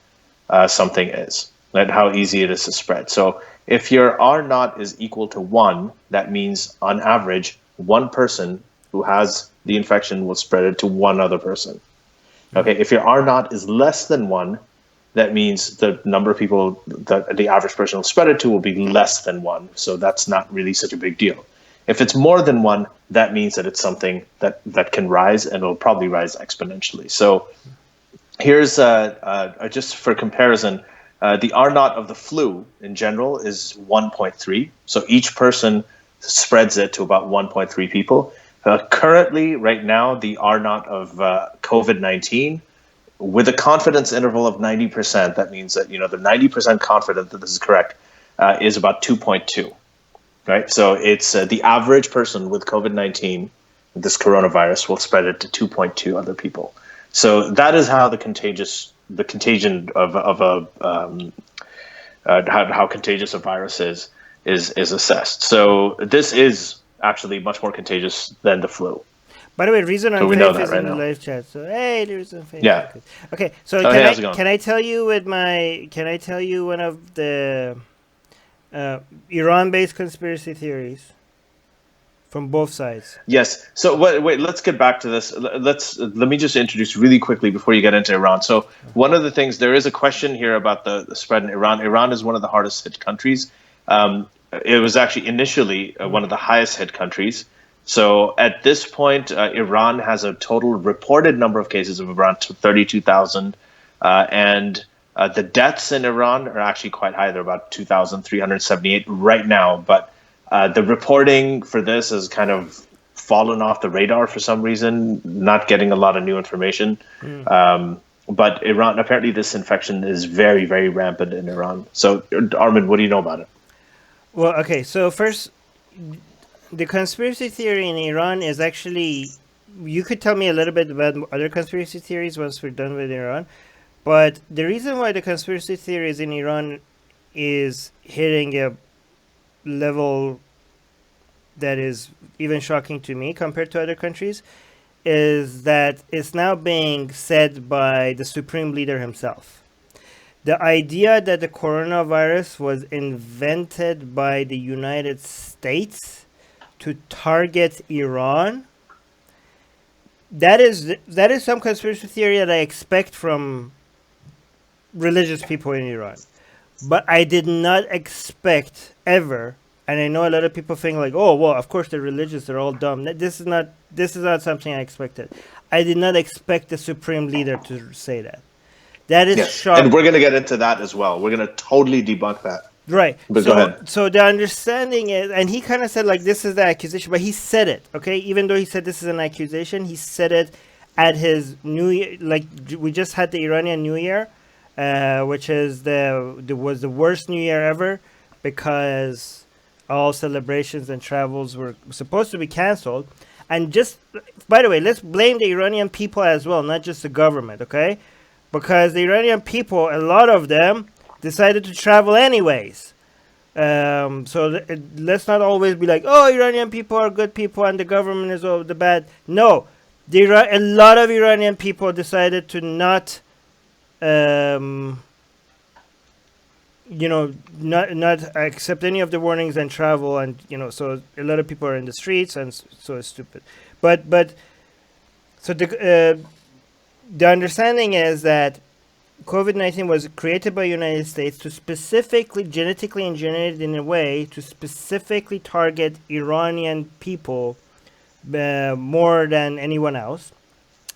something is, right? How easy it is to spread. So if your R0 is equal to 1, that means on average, one person who has the infection will spread it to one other person. Okay, if your R0 is less than 1, that means the number of people that the average person will spread it to will be less than 1. So that's not really such a big deal. If it's more than 1, that means that it's something that can rise, and it'll probably rise exponentially. So here's just for comparison, the R0 of the flu in general is 1.3. So each person spreads it to about 1.3 people. Currently, right now, the R0 of COVID-19, with a confidence interval of 90%, that means that they're 90% confident that this is correct, is about 2.2, right? So it's the average person with COVID-19, this coronavirus, will spread it to 2.2 other people. So that is how the contagion of how contagious a virus is assessed. So this is actually much more contagious than the flu. By the way, Reason on Faith is in the live chat. So hey, there's a Faith. Yeah. Okay. So can I tell you one of the Iran-based conspiracy theories from both sides? Yes. So wait. Let's get back to this. Let me just introduce really quickly before you get into Iran. So one of the things, there is a question here about the spread in Iran. Iran is one of the hardest hit countries. It was actually initially one of the highest hit countries. So at this point, Iran has a total reported number of cases of around 32,000. And the deaths in Iran are actually quite high. They're about 2,378 right now. But the reporting for this is kind of fallen off the radar for some reason, not getting a lot of new information. But Iran, apparently this infection is very, very rampant in Iran. So, Armin, what do you know about it? Well, okay. So first, the conspiracy theory in Iran is actually. You could tell me a little bit about other conspiracy theories once we're done with Iran. But the reason why the conspiracy theories in Iran is hitting a level that is even shocking to me compared to other countries is that it's now being said by the supreme leader himself. The idea that the coronavirus was invented by the United States to target Iran, that is some conspiracy theory that I expect from religious people in Iran. But I did not expect ever, and I know a lot of people think like, oh well, of course they're religious, they're all dumb. This is not something I expected. I did not expect the supreme leader to say that. That is Yes, and shocking. we're going to get into that as well. We're going to totally debunk that. Right. But go So ahead. so the understanding is, and he kind of said like this is the accusation, but he said it. Okay, even though he said this is an accusation, he said it at his New Year. Like we just had the Iranian New Year, which is was the worst New Year ever because all celebrations and travels were supposed to be canceled. And just by the way, let's blame the Iranian people as well, not just the government. Okay, because the Iranian people, a lot of them decided to travel anyways. Let's not always be like, oh, Iranian people are good people and the government is all the bad. No, a lot of Iranian people decided to not, not accept any of the warnings and travel, and so a lot of people are in the streets, and so it's stupid. But so the understanding is that COVID-19 was created by the United States to specifically genetically engineer it in a way to specifically target Iranian people more than anyone else.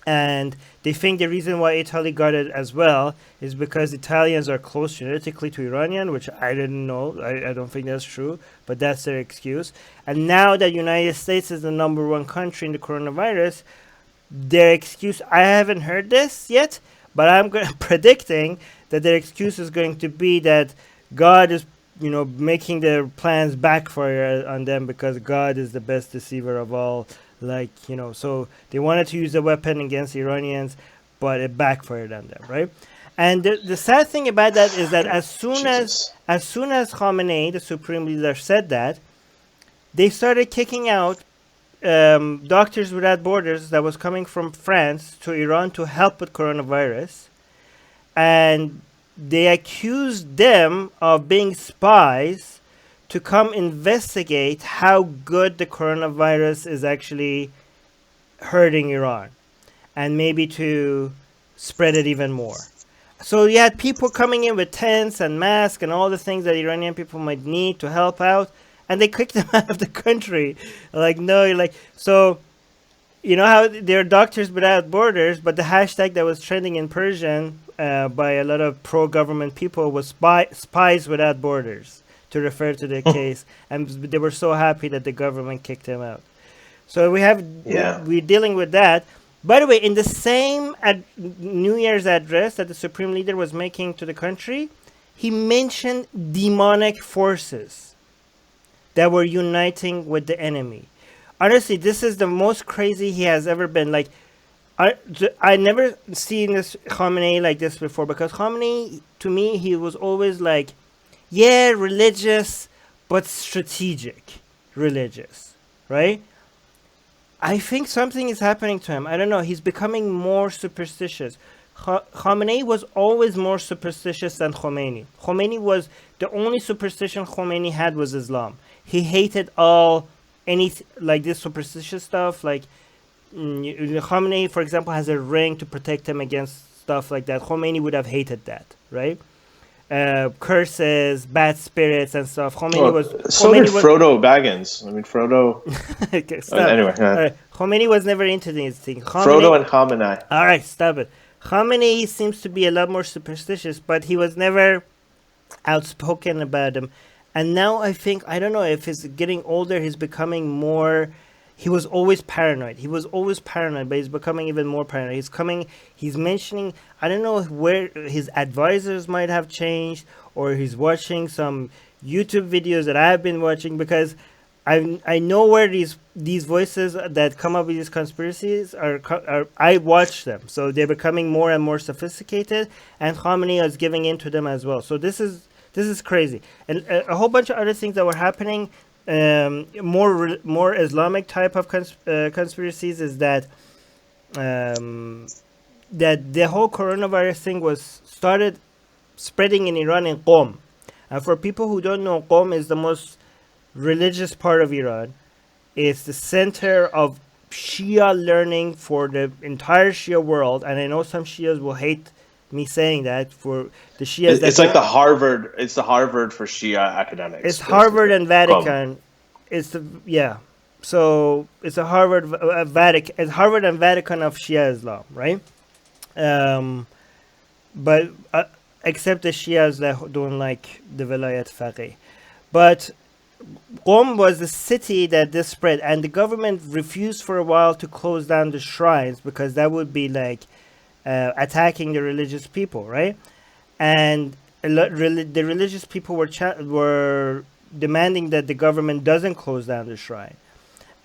And they think the reason why Italy got it as well is because Italians are close genetically to Iranian, which I didn't know. I don't think that's true, but that's their excuse. And now that United States is the number one country in the coronavirus, their excuse, I haven't heard this yet, but I'm predicting that their excuse is going to be that God is, making their plans backfire on them because God is the best deceiver of all. So they wanted to use the weapon against the Iranians, but it backfired on them, right? And the sad thing about that is that as soon as Khamenei, the supreme leader, said that, they started kicking out Doctors Without Borders that was coming from France to Iran to help with coronavirus, and they accused them of being spies to come investigate how good the coronavirus is actually hurting Iran, and maybe to spread it even more. So you had people coming in with tents and masks and all the things that Iranian people might need to help out, and they kicked them out of the country. Like, no, so you know how there are Doctors Without Borders, but the hashtag that was trending in Persian by a lot of pro-government people was Spies Without Borders, to refer to the case, and they were so happy that the government kicked him out. So we're dealing with that. By the way, in the same New Year's address that the Supreme Leader was making to the country, he mentioned demonic forces that were uniting with the enemy. Honestly, this is the most crazy he has ever been. Like, I never seen this Khamenei like this before, because Khamenei, to me, he was always like, yeah, religious, but strategic religious, right? I think something is happening to him. I don't know. He's becoming more superstitious. Khamenei was always more superstitious than Khomeini. Khomeini was the only superstition Khomeini had was Islam. He hated any like this superstitious stuff. Like Khamenei, for example, has a ring to protect him against stuff like that. Khomeini would have hated that, right? Curses, bad spirits, and stuff. So did Frodo Baggins. I mean, Frodo. Okay, anyway, all right. Khomeini was never into these things. Frodo and Khamenei. All right, stop it. Khamenei seems to be a lot more superstitious, but he was never outspoken about them. And now I think, I don't know, if he's getting older, he's becoming more he was always paranoid. He was always paranoid, but he's becoming even more paranoid. He's mentioning, I don't know where his advisors might have changed, or he's watching some YouTube videos that I've been watching, because I know where these voices that come up with these conspiracies are. I watch them, so they're becoming more and more sophisticated, and Khamenei is giving in to them as well. So this is crazy, and a whole bunch of other things that were happening. More Islamic type of conspiracies is that that the whole coronavirus thing was started spreading in Iran in Qom. And for people who don't know, Qom is the most religious part of Iran. It's the center of Shia learning for the entire Shia world. And I know some Shias will hate me saying that. For the Shias, it's like the Harvard. It's the Harvard for Shia academics. It's basically. Harvard and Vatican. Qom. It's the So it's a Harvard, Vatican. It's Harvard and Vatican of Shia Islam, right? But except the Shias that don't like the Vilayat Faqih. But Qom was the city that this spread, and the government refused for a while to close down the shrines because that would be like attacking the religious people, right? And the religious people were demanding that the government doesn't close down the shrine.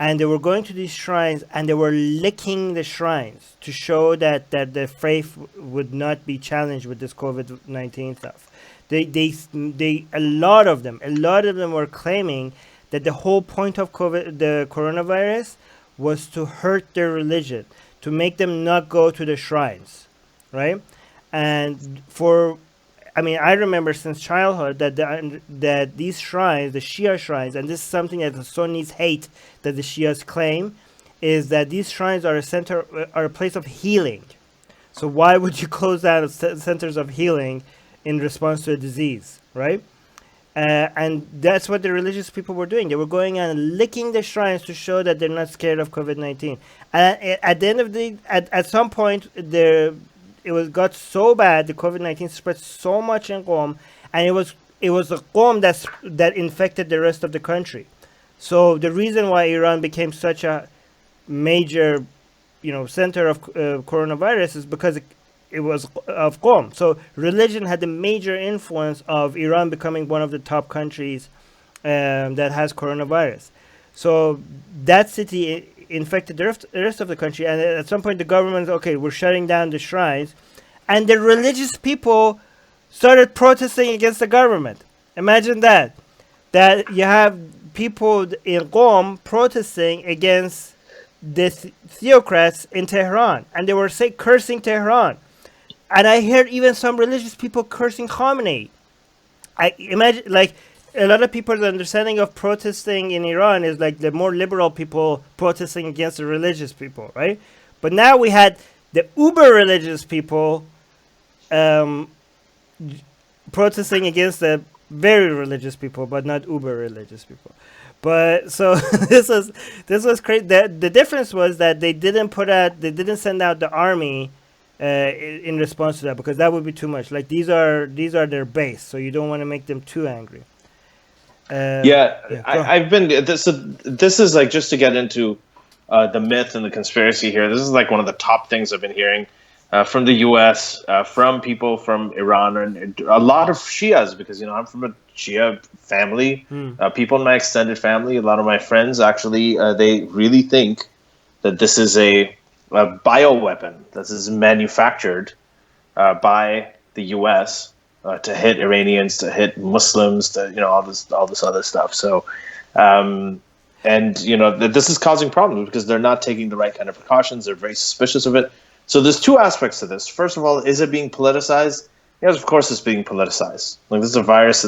And they were going to these shrines and they were licking the shrines to show that the faith would not be challenged with this COVID-19 stuff. A lot of them were claiming that the whole point of the coronavirus was to hurt their religion, to make them not go to the shrines, right? And I remember since childhood that these shrines, the Shia shrines, and this is something that the Sunnis hate that the Shias claim, is that these shrines are a place of healing. So why would you close down centers of healing in response to a disease, right? And that's what the religious people were doing. They were going and licking the shrines to show that they're not scared of COVID-19. And at the end of the day, at some point, got so bad, the COVID-19 spread so much in Qom, and it was the Qom that infected the rest of the country. So the reason why Iran became such a major, center of coronavirus is because it was of Qom. So religion had a major influence of Iran becoming one of the top countries that has coronavirus. So that city infected the rest of the country, and at some point the government, okay, we're shutting down the shrines, and the religious people started protesting against the government. Imagine that you have people in Qom protesting against the theocrats in Tehran, and they were cursing Tehran. And I heard even some religious people cursing Khamenei. I imagine, like, a lot of people's understanding of protesting in Iran is like the more liberal people protesting against the religious people, right? But now we had the uber religious people protesting against the very religious people, but not uber religious people. But so this was crazy. The difference was that they didn't send out the army in response to that, because that would be too much. Like, these are their base, so you don't want to make them too angry. I've been this is like, just to get into the myth and the conspiracy here. This is like one of the top things I've been hearing from the U.S., from people from Iran, and a lot of Shias, because I'm from a Shia family. People in my extended family, a lot of my friends, actually, they really think that this is a bioweapon that is manufactured by the U.S. To hit Iranians, to hit Muslims, to all this other stuff. So, this is causing problems because they're not taking the right kind of precautions. They're very suspicious of it. So there's two aspects to this. First of all, is it being politicized? Yes, of course it's being politicized. Like, this is a virus.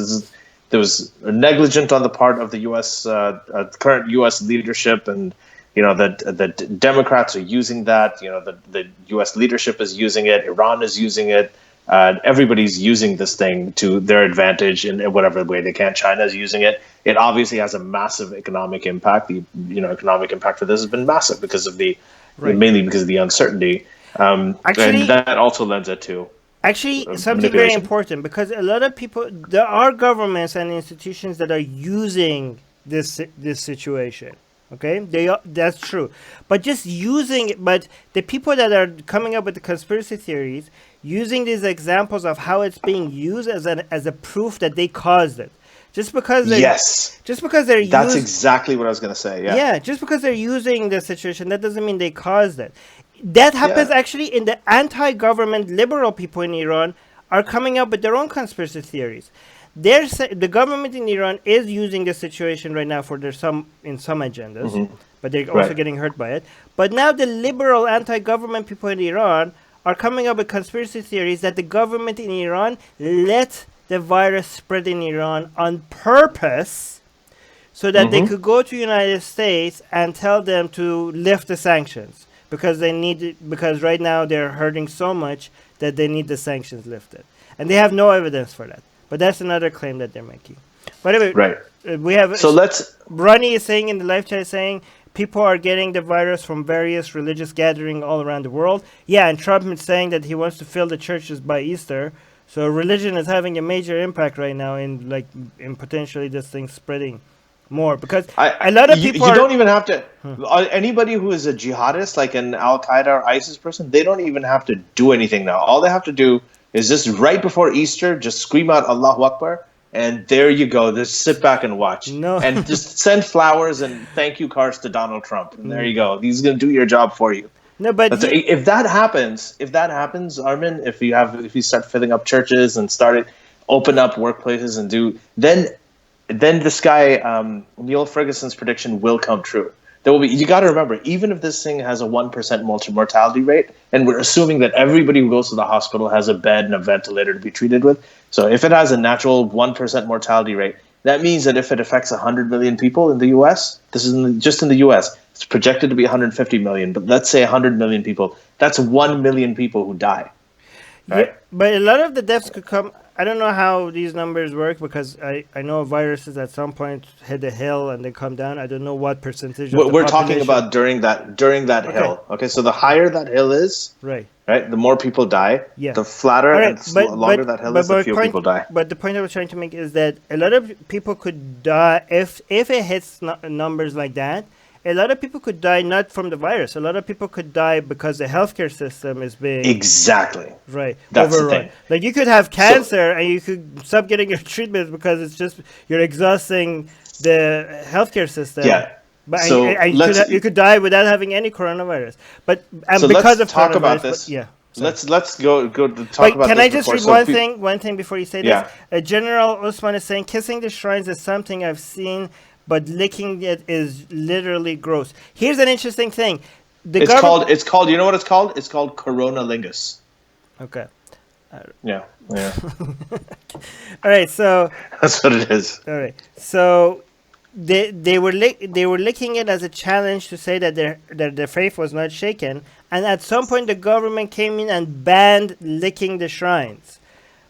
There was negligent on the part of the U.S. Current U.S. leadership, and the Democrats are using that. The U.S. leadership is using it. Iran is using it. Everybody's using this thing to their advantage in whatever way they can. China is using it. It obviously has a massive economic impact. The economic impact for this has been massive because of mainly because of the uncertainty. Actually, and that also lends it to something very important, because a lot of people, there are governments and institutions that are using this situation, Okay, that's true. But but the people that are coming up with the conspiracy theories using these examples of how it's being used as a proof that they caused it. Just because they're Yes, just because they're that's used exactly what I was going to say. Yeah, yeah, just because they're using the situation, that doesn't mean they caused it. That happens yeah. actually in the anti-government liberal people in Iran are coming up with their own conspiracy theories. The government in Iran is using the situation right now for in some agendas, Hmm. but they're also Right. getting hurt by it. But now the liberal anti-government people in Iran are coming up with conspiracy theories that the government in Iran let the virus spread in Iran on purpose so that they Hmm. could go to United States and tell them to lift the sanctions because because right now they're hurting so much that they need the sanctions lifted, and they have no evidence for that. But that's another claim that they're making. But anyway, Right. we have So let's. Ronnie is saying in the live chat saying people are getting the virus from various religious gatherings all around the world. Yeah, and Trump is saying that he wants to fill the churches by Easter. So religion is having a major impact right now in potentially this thing spreading more because a lot of people You are. don't even have to. Anybody who is a jihadist, like an Al Qaeda or ISIS person, they don't even have to do anything now. All they have to do is just right before Easter, just scream out Allahu Akbar, and there you go. Just sit back and watch, No. and just send flowers and thank you cards to Donald Trump, and there you go. He's gonna do your job for you. No, but That's if that happens. If that happens, Armin, if you start filling up churches and open up workplaces and then this guy Neil Ferguson's prediction will come true. There will be. You got to remember, even if this thing has a 1% mortality rate, and we're assuming that everybody who goes to the hospital has a bed and a ventilator to be treated with. So if it has a natural 1% mortality rate, that means that if it affects 100 million people in the U.S., this is just in the U.S. It's projected to be 150 million, but let's say 100 million people. That's 1 million people who die, yeah, right? but a lot of the deaths could come. I don't know how these numbers work because I know viruses at some point hit a hill and they come down. I don't know what percentage of the We're talking population. about during that Okay, hill. Okay, so the higher that hill is, right. right, the more people die. Yeah. The flatter All and right, longer that hill is, the my fewer point, people die. but the point I was trying to make is that a lot of people could die if it hits numbers like that. A lot of people could die not from the virus. A lot of people could die because the healthcare system is being Exactly. right That's the overrun. thing. Like you could have So cancer and you could stop getting your treatment because it's just you're exhausting the healthcare system. yeah. But So you could die without having any coronavirus. But and so because let's of talk about coronavirus. But this. yeah, sorry. Let's go to talk But about can this I just before. read So one thing before you say this? yeah, General Usman is saying kissing the shrines is something I've seen, but licking it is literally gross. Here's an interesting thing: the it's government. called it's called. You know what it's called? It's called coronalingus. Okay. Yeah, yeah. All right. So That's what it is. all right. So they were licking it as a challenge to say that their faith was not shaken, and at some point the government came in and banned licking the shrines,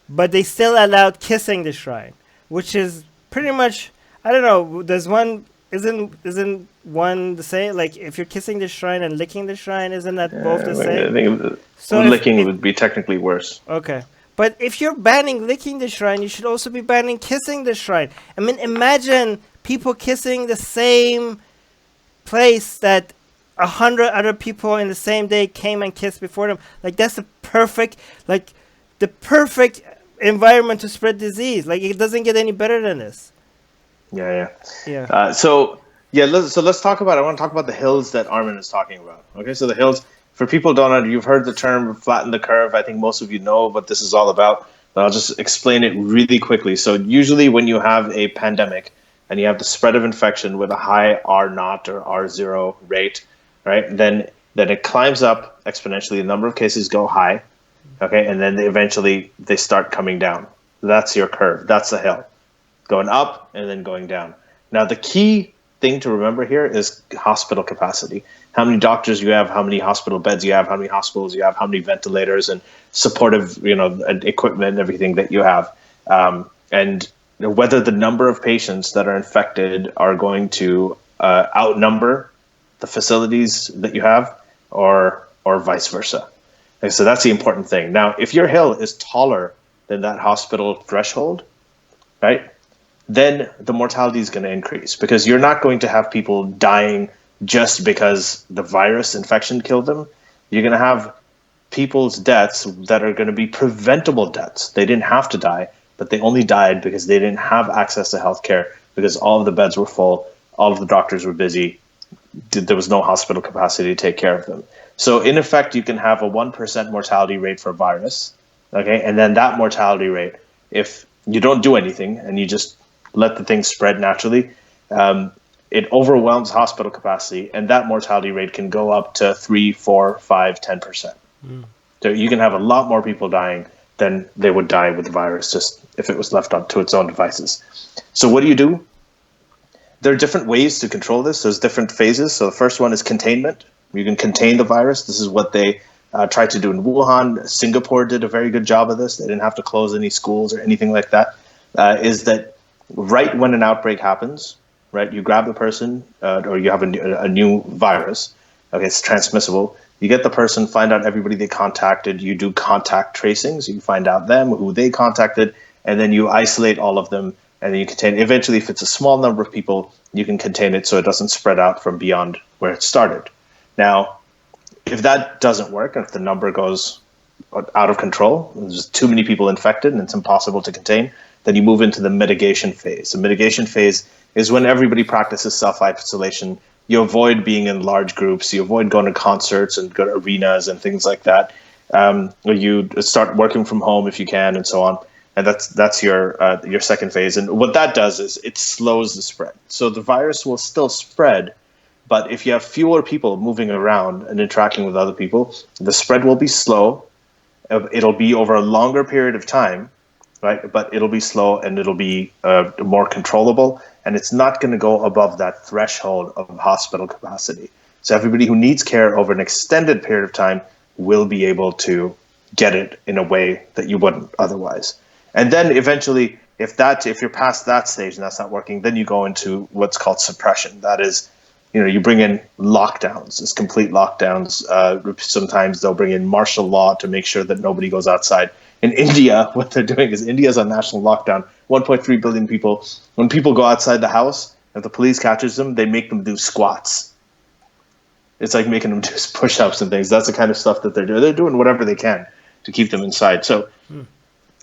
but they still allowed kissing the shrine, which is pretty much I don't know. There's one isn't one the same? Like if you're kissing the shrine and licking the shrine, isn't that both the I same? think So licking if would be technically worse. okay. But if you're banning licking the shrine, you should also be banning kissing the shrine. I mean, imagine people kissing the same place that 100 other people in the same day came and kissed before them. Like that's the perfect environment to spread disease. Like it doesn't get any better than this. Yeah, Yeah. yeah. Let's talk about. I want to talk about the hills that Armin is talking about. Okay, so the hills. For people who don't know, you've heard the term "flatten the curve." I think most of you know what this is all about. But I'll just explain it really quickly. So usually, when you have a pandemic and you have the spread of infection with a high R naught or R0 rate, right? Then it climbs up exponentially. The number of cases go high, okay, and then they start coming down. That's your curve. That's the hill, going up and then going down. Now, the key thing to remember here is hospital capacity. How many doctors you have, how many hospital beds you have, how many hospitals you have, how many ventilators and supportive, equipment and everything that you have, and whether the number of patients that are infected are going to outnumber the facilities that you have, or vice versa. And so that's the important thing. Now, if your hill is taller than that hospital threshold, right? then the mortality is going to increase, because you're not going to have people dying just because the virus infection killed them. You're going to have people's deaths that are going to be preventable deaths. They didn't have to die, but they only died because they didn't have access to healthcare, because all of the beds were full, all of the doctors were busy, there was no hospital capacity to take care of them. So in effect, you can have a 1% mortality rate for a virus, okay? And then that mortality rate, if you don't do anything and you just let the thing spread naturally, it overwhelms hospital capacity, and that mortality rate can go up to 3, 4, 5, 10%. So you can have a lot more people dying than they would die with the virus, just if it was left up to its own devices. So what do? There are different ways to control this. There's different phases. So the first one is containment. You can contain the virus. This is what they tried to do in Wuhan. Singapore did a very good job of this. They didn't have to close any schools or anything like that. Is that right when an outbreak happens, right? You grab the person, or you have a new virus. Okay, it's transmissible. You get the person, find out everybody they contacted. You do contact tracing, so you find out them, who they contacted, and then you isolate all of them. And then you contain, eventually, if it's a small number of people, you can contain it so it doesn't spread out from beyond where it started. Now, if that doesn't work, if the number goes out of control, there's too many people infected and it's impossible to contain, then you move into the mitigation phase. The mitigation phase is when everybody practices self-isolation. You avoid being in large groups. You avoid going to concerts and go to arenas and things like that. You start working from home if you can, and so on. And that's your second phase. And what that does is it slows the spread. So the virus will still spread, but if you have fewer people moving around and interacting with other people, the spread will be slow. It'll be over a longer period of time, right? But it'll be slow and it'll be more controllable. And it's not going to go above that threshold of hospital capacity. So everybody who needs care over an extended period of time will be able to get it in a way that you wouldn't otherwise. And then eventually, if you're past that stage and that's not working, then you go into what's called suppression. That is, you bring in lockdowns, it's complete lockdowns. Sometimes they'll bring in martial law to make sure that nobody goes outside. In India, what they're doing is India's on national lockdown, 1.3 billion people. When people go outside the house, if the police catches them, they make them do squats. It's like making them do push-ups and things. That's the kind of stuff that they're doing. They're doing whatever they can to keep them inside. So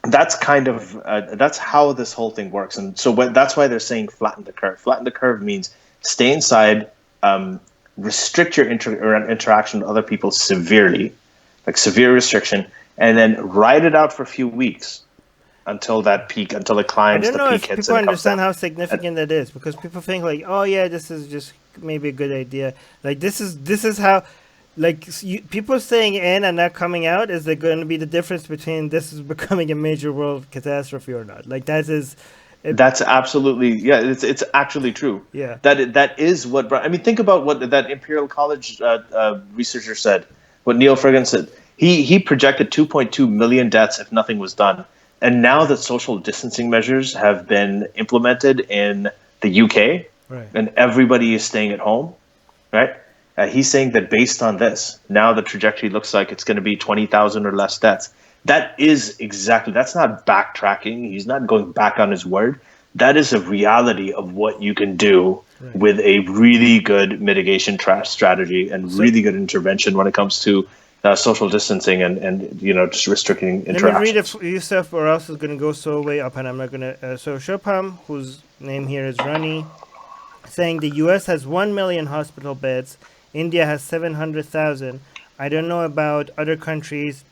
that's kind of that's how this whole thing works. And so that's why they're saying flatten the curve. Flatten the curve means stay inside, restrict your interaction with other people severely, like severe restriction, and then ride it out for a few weeks until that peak, until it climbs the peak. I don't know if hits people and comes understand down. how significant that is, because people think like, oh yeah, this is just maybe a good idea. Like this is how, like people staying in and not coming out is going to be the difference between this is becoming a major world catastrophe or not. Like that is. That's absolutely, yeah. It's actually true. Yeah. That is what. I mean, think about what that Imperial College researcher said. What Neil Friggin said. He projected 2.2 million deaths if nothing was done. And now that social distancing measures have been implemented in the UK, right, and everybody is staying at home, right? He's saying that based on this, now the trajectory looks like it's going to be 20,000 or less deaths. That is exactly, that's not backtracking. He's not going back on his word. That is a reality of what you can do with a really good mitigation strategy and really good intervention when it comes to social distancing and just restricting interactions. Let me read a few stuff or else it's going to go so way up and I'm not going to... so Shopam, whose name here is Rani, saying the US has 1 million hospital beds. India has 700,000. I don't know about other countries,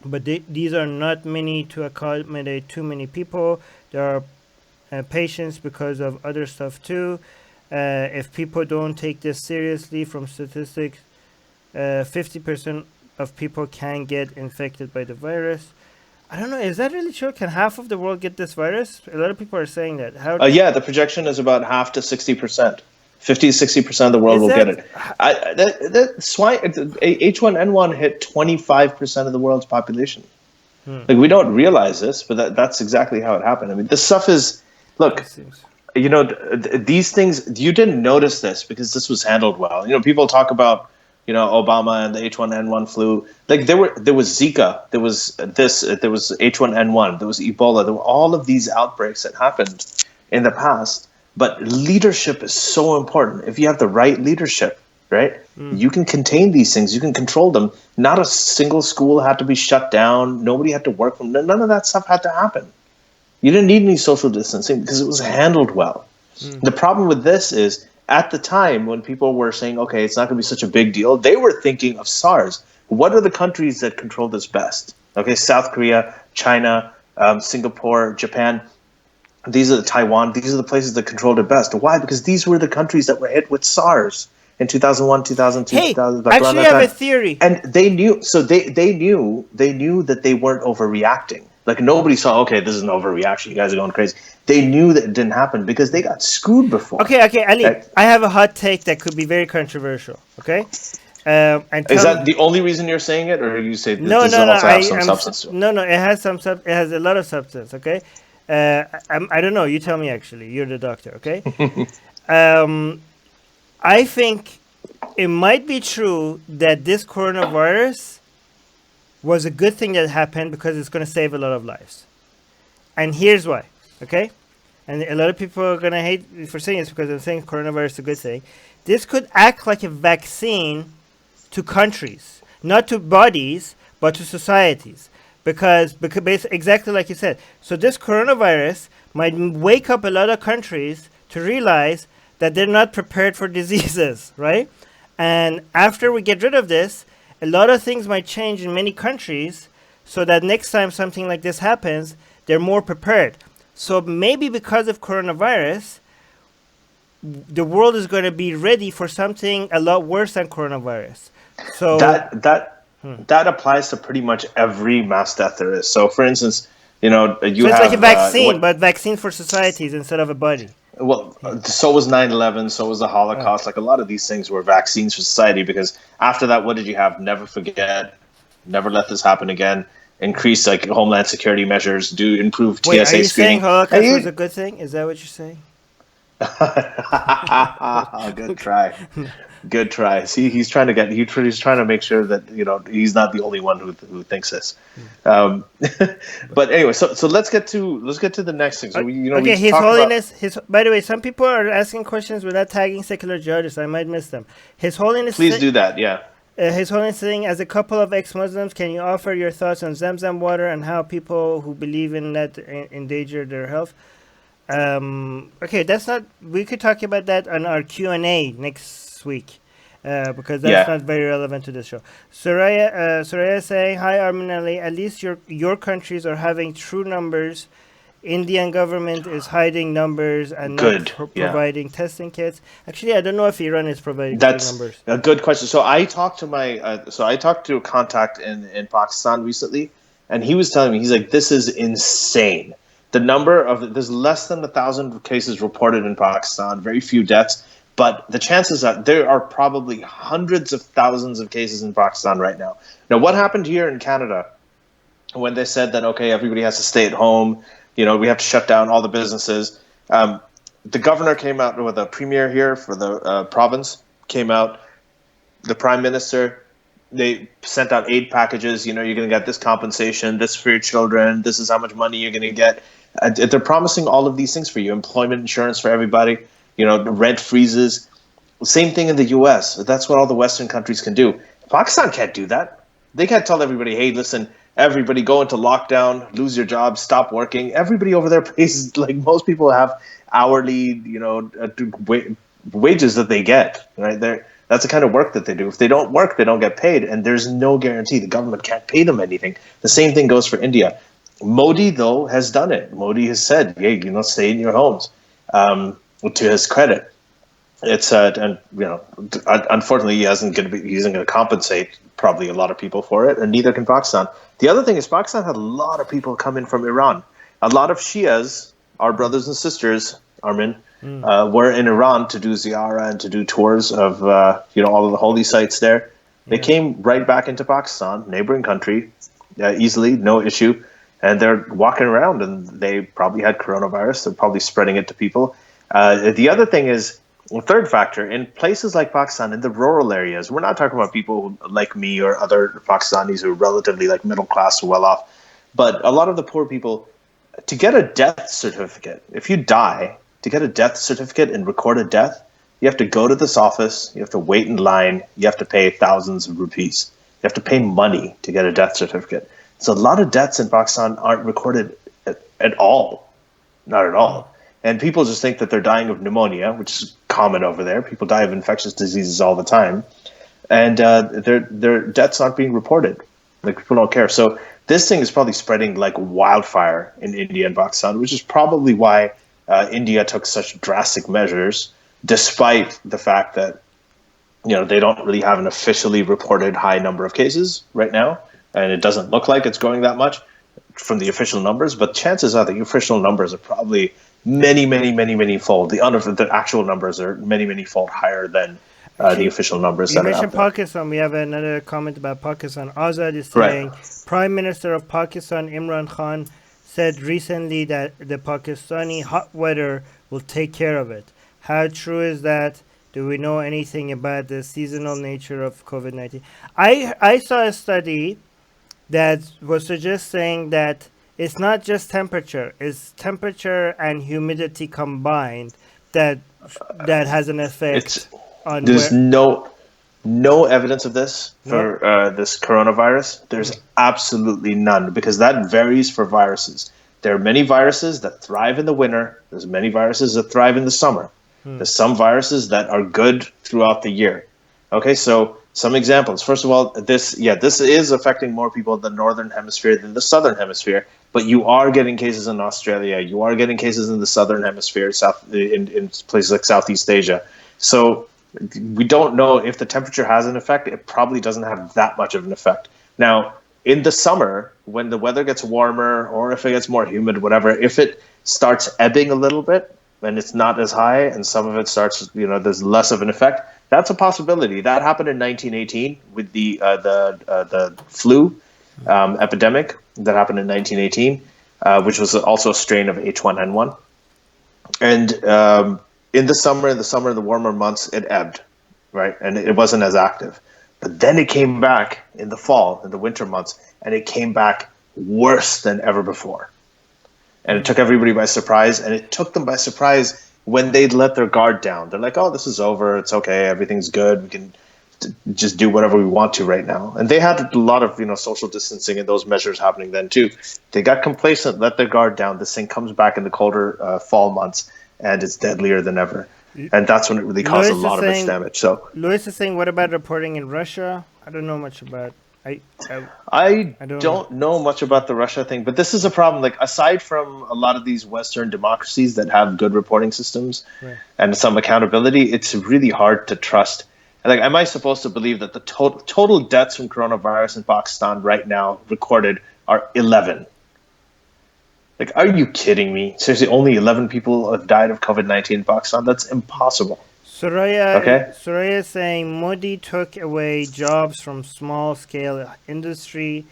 but these are not many to accommodate too many people. There are patients because of other stuff too. If people don't take this seriously, from statistics, 50% of people can get infected by the virus. I don't know, is that really true? Can half of the world get this virus? A lot of people are saying that. Yeah, the projection is about half to 60%. 50 to 60% of the world will get it. H1N1 hit 25% of the world's population. Like, we don't realize this, but that's exactly how it happened. I mean, this stuff is, look, these things, you didn't notice this because this was handled well. People talk about, Obama and the H1N1 flu. Like, there was Zika, there was H1N1, there was Ebola, there were all of these outbreaks that happened in the past. But leadership is so important. If you have the right leadership, right, you can contain these things. You can control them. Not a single school had to be shut down. Nobody had to work from. None of that stuff had to happen. You didn't need any social distancing because it was handled well. The problem with this is at the time when people were saying, okay, it's not going to be such a big deal, they were thinking of SARS. What are the countries that control this best? Okay, South Korea, China, Singapore, Japan. These are Taiwan. These are the places that controlled it best. Why? Because these were the countries that were hit with SARS in 2001, 2002, Hey, 2000, like around actually, that I have a time. theory. And they knew, so they knew that they weren't overreacting. Like nobody saw, okay, this is an overreaction. You guys are going crazy. They knew that it didn't happen because they got screwed before. Okay, Ali, Right? I have a hot take that could be very controversial. Okay, and Is tell me. that the only reason you're saying it, or you say No, this no, no. also I have some am substance to it? no, no. It has some it has a lot of substance. Okay. I don't know. You tell me. Actually, you're the doctor. Okay. um, I think it might be true that this coronavirus was a good thing that happened because it's going to save a lot of lives. And here's why. Okay. And a lot of people are going to hate me for saying this because I'm saying coronavirus is a good thing. This could act like a vaccine to countries, not to bodies, but to societies. Because exactly like you said. So this coronavirus might wake up a lot of countries to realize that they're not prepared for diseases, right? And after we get rid of this, a lot of things might change in many countries so that next time something like this happens, they're more prepared. So maybe because of coronavirus, the world is going to be ready for something a lot worse than coronavirus. So That applies to pretty much every mass death there is. So, for instance, you so it's like a have vaccine, but vaccine for societies instead of a body. well, so was 9/11, so was the Oh. Holocaust. Like a lot of these things were vaccines for society because after that, what did you have? Never forget, never let this happen again. Increase like homeland security measures, do improve Wait, are TSA you saying screening. Holocaust was a good thing? Is that what you're saying? Good try. Good try. See, he's trying to he's trying to make sure that he's not the only one who thinks this. Um, but anyway, so let's get to the next thing. So we Okay, His talked about. Holiness. By the way, some people are asking questions without tagging secular judges. I might miss them. His Holiness. Please do that. Yeah. His Holiness saying, as a couple of ex-Muslims, can you offer your thoughts on Zamzam water and how people who believe in that endanger their health? Okay, that's not. We could talk about that on our Q&A next week, because that's Yeah. not very relevant to this show. Soraya saying, hi Armin Ali. At least your countries are having true numbers. Indian government is hiding numbers and not Good. Yeah. providing testing kits. Actually, I don't know if Iran is providing true That's numbers. a good question. So I talked to a contact in Pakistan recently, and he was telling me, he's like, this is insane. There's less than 1,000 cases reported in Pakistan, very few deaths, but the chances are there are probably hundreds of thousands of cases in Pakistan right now. Now, what happened here in Canada when they said that, okay, everybody has to stay at home, we have to shut down all the businesses. The governor came out with a premier here for the province, came out, the prime minister, they sent out aid packages. You're going to get this compensation, this for your children, this is how much money you're going to get. They're promising all of these things for you, employment insurance for everybody, the rent freezes. Same thing in the U.S. That's what all the Western countries can do. Pakistan can't do that. They can't tell everybody, hey, listen, everybody go into lockdown, lose your job, stop working. Everybody over there pays, like most people have hourly, wages that they get, right? That's the kind of work that they do. If they don't work, they don't get paid, and there's no guarantee. The government can't pay them anything. The same thing goes for India. Modi, though, has done it. Modi has said, hey, stay in your homes, to his credit. It's and unfortunately he isn't going to compensate probably a lot of people for it, and neither can Pakistan. The other thing is Pakistan had a lot of people come in from Iran. A lot of Shias, our brothers and sisters, Armin, were in Iran to do ziyarah and to do tours of all of the holy sites there. They came right back into Pakistan, neighboring country, easily, no issue, and they're walking around and they probably had coronavirus. They're probably spreading it to people. The other thing is, the third factor, in places like Pakistan, in the rural areas, we're not talking about people like me or other Pakistanis who are relatively like middle class or well off, but a lot of the poor people, to get a death certificate, if you die, to get a death certificate and record a death, you have to go to this office, you have to wait in line, you have to pay thousands of rupees. You have to pay money to get a death certificate. So a lot of deaths in Pakistan aren't recorded at all, not at all. And people just think that they're dying of pneumonia, which is common over there. People die of infectious diseases all the time, and their deaths aren't being reported. Like, people don't care. So this thing is probably spreading like wildfire in India and Pakistan, which is probably why India took such drastic measures, despite the fact that they don't really have an officially reported high number of cases right now, and it doesn't look like it's growing that much from the official numbers. But chances are the official numbers are probably many, many, many, many fold. The actual numbers are many, many fold higher than the official numbers You that are out mentioned there. Pakistan. We have another comment about Pakistan. Azad is Right. saying Prime Minister of Pakistan Imran Khan said recently that the Pakistani hot weather will take care of it. How true is that? Do we know anything about the seasonal nature of COVID-19? I saw a study that was suggesting that it's not just temperature; it's temperature and humidity combined that has an effect It's on There's where. no evidence of this No. for this coronavirus. There's absolutely none, because that varies for viruses. There are many viruses that thrive in the winter. There's many viruses that thrive in the summer. There's some viruses that are good throughout the year. Okay, so some examples. First of all, this is affecting more people in the northern hemisphere than the southern hemisphere. But you are getting cases in Australia. You are getting cases in the southern hemisphere, in places like Southeast Asia. So we don't know if the temperature has an effect. It probably doesn't have that much of an effect. Now, in the summer, when the weather gets warmer, or if it gets more humid, whatever, if it starts ebbing a little bit and it's not as high, and some of it starts, there's less of an effect. That's a possibility. That happened in 1918 with the flu epidemic that happened in 1918, which was also a strain of H1N1. And in the summer, the warmer months, it ebbed, right? And it wasn't as active. But then it came back in the fall, in the winter months, and it came back worse than ever before. And it took everybody by surprise, and it took them by surprise when they'd let their guard down. They're like, oh, this is over. It's okay. Everything's good. We can just do whatever we want to right now. And they had a lot of, social distancing and those measures happening then too. They got complacent, let their guard down. This thing comes back in the colder fall months, and it's deadlier than ever. And that's when it really caused a lot of its damage. So Louis is saying, what about reporting in Russia? I don't know much about. I I I don't know. don't know much about the Russia thing, but this is a problem. Like, aside from a lot of these Western democracies that have good reporting systems Right. and some accountability, it's really hard to trust. Like, am I supposed to believe that the total deaths from coronavirus in Pakistan right now recorded are 11? Like, are you kidding me? Seriously, only 11 people have died of COVID-19 in Pakistan? That's impossible. Okay? Soraya is saying Modi took away jobs from small scale industry,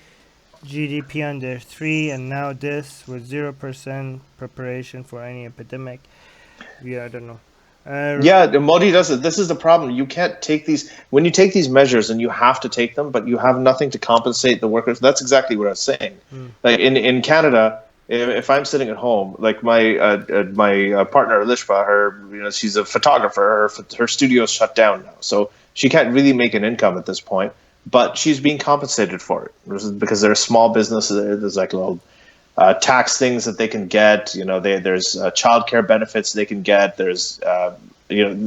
GDP under 3, and now this with 0% preparation for any epidemic. Yeah, I don't know. Yeah, Modi does it. This is the problem. You can't take these, when you take these measures, and you have to take them, but you have nothing to compensate the workers. That's exactly what I was saying. Like, in Canada, if I'm sitting at home, like my partner Lishpa, she's a photographer. Her studio's shut down now, so she can't really make an income at this point. But she's being compensated for it. This is because there are small businesses. There's like little tax things that they can get. There's childcare benefits they can get. There's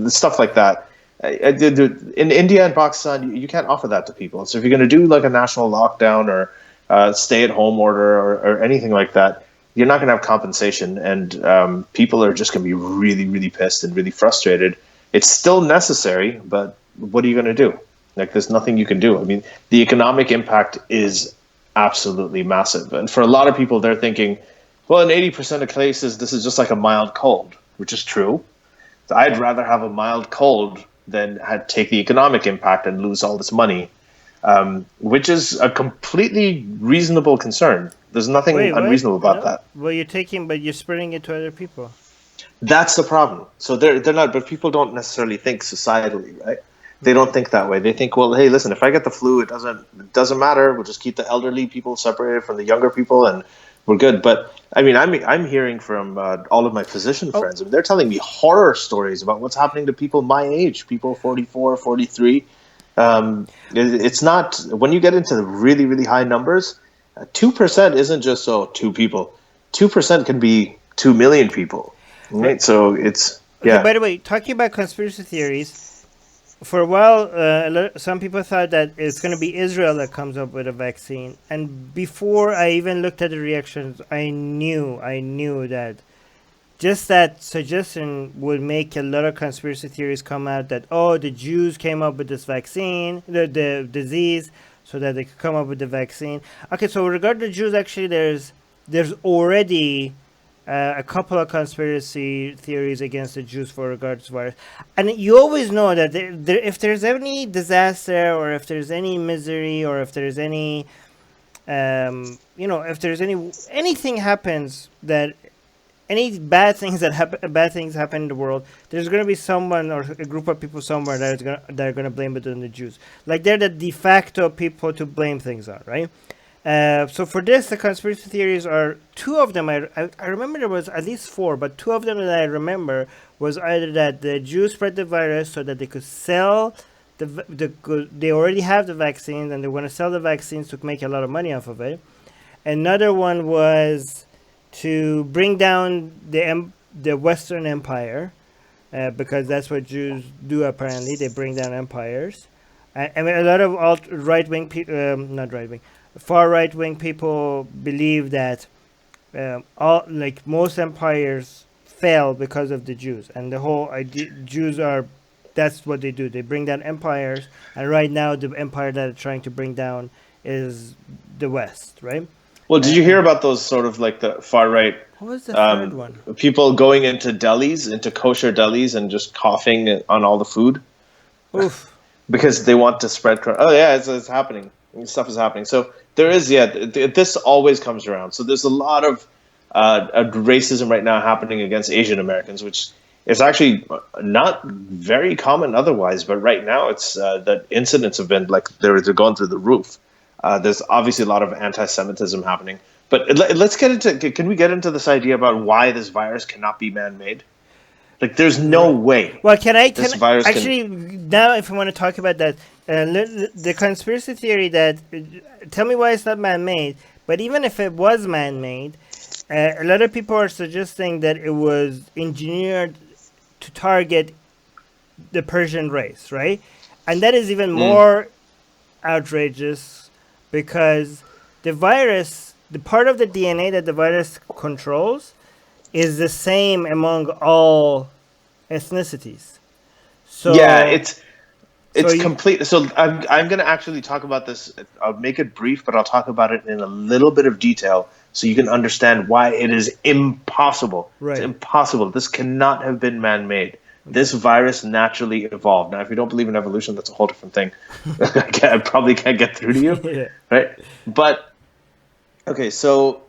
stuff like that. In India and Pakistan, you can't offer that to people. So if you're going to do like a national lockdown or stay-at-home order, or anything like that, you're not going to have compensation, and people are just going to be really, really pissed and really frustrated. It's still necessary, but what are you going to do? Like, there's nothing you can do. I mean, the economic impact is absolutely massive. And for a lot of people, they're thinking, well, in 80% of cases, this is just like a mild cold, which is true. So I'd rather have a mild cold than take the economic impact and lose all this money, which is a completely reasonable concern. There's nothing Wait, what? unreasonable about No. that. Well, you're taking, but you're spreading it to other people. That's the problem. So they're not, but people don't necessarily think societally, right? They don't think that way. They think, well, hey, listen, if I get the flu, it doesn't matter. We'll just keep the elderly people separated from the younger people, and we're good. But I mean, I'm hearing from all of my physician Oh, friends. I mean, they're telling me horror stories about what's happening to people my age, people 44, 43. It's not when you get into the really, really high numbers. 2% isn't just two people. 2% can be 2 million people, right. right? So it's Okay, by yeah. the way, talking about conspiracy theories, for a while, some people thought that it's going to be Israel that comes up with a vaccine. And before I even looked at the reactions, I knew that just that suggestion would make a lot of conspiracy theories come out that, oh, the Jews came up with this vaccine, the disease, so that they could come up with the vaccine. Okay, so regarding the Jews, actually, there's already a couple of conspiracy theories against the Jews for regards to virus, and you always know that if there's any disaster or if there's any misery or if there's any, if there's anything happens that any bad things happen in the world, there's going to be someone or a group of people somewhere that are going to blame it on the Jews. Like they're the de facto people to blame things on, right? So for this, the conspiracy theories are two of them. I remember there was at least four, but two of them that I remember was either that the Jews spread the virus so that they could sell they already have the vaccines and they want to sell the vaccines to make a lot of money off of it. Another one was to bring down the Western Empire, because that's what Jews do. Apparently, they bring down empires. I mean, a lot of alt right wing people, not right wing, far right wing people believe that all like most empires fail because of the Jews, and the whole idea Jews are that's what they do. They bring down empires, and right now the empire that they're trying to bring down is the West, right? Well, did you hear And about those sort of like the far right what was the third one? people going into delis, into kosher delis, and just coughing on all the food Oof. because they want to spread. Oh yeah, it's happening. Stuff is happening. So there is this always comes around. So there's a lot of racism right now happening against Asian Americans, which is actually not very common otherwise. But right now, it's the incidents have been like they're going through the roof. There's obviously a lot of anti-Semitism happening. But let's get into. Can we get into this idea about why this virus cannot be man-made? Like, there's no Right. way Well, can I this can virus can. actually now if I want to talk about that, the conspiracy theory that tell me why it's not man-made. But even if it was man-made, a lot of people are suggesting that it was engineered to target the Persian race, right? And that is even Mm. more outrageous because the virus, the part of the DNA that the virus controls, is the same among all ethnicities. Yeah, So, so it's you complete. So I'm going to actually talk about this. I'll make it brief, but I'll talk about it in a little bit of detail so you can understand why it is impossible. It's right? impossible. This cannot have been man-made. This Okay. virus naturally evolved. Now, if you don't believe in evolution, that's a whole different thing. I probably can't get through to you, Yeah. right? But okay, so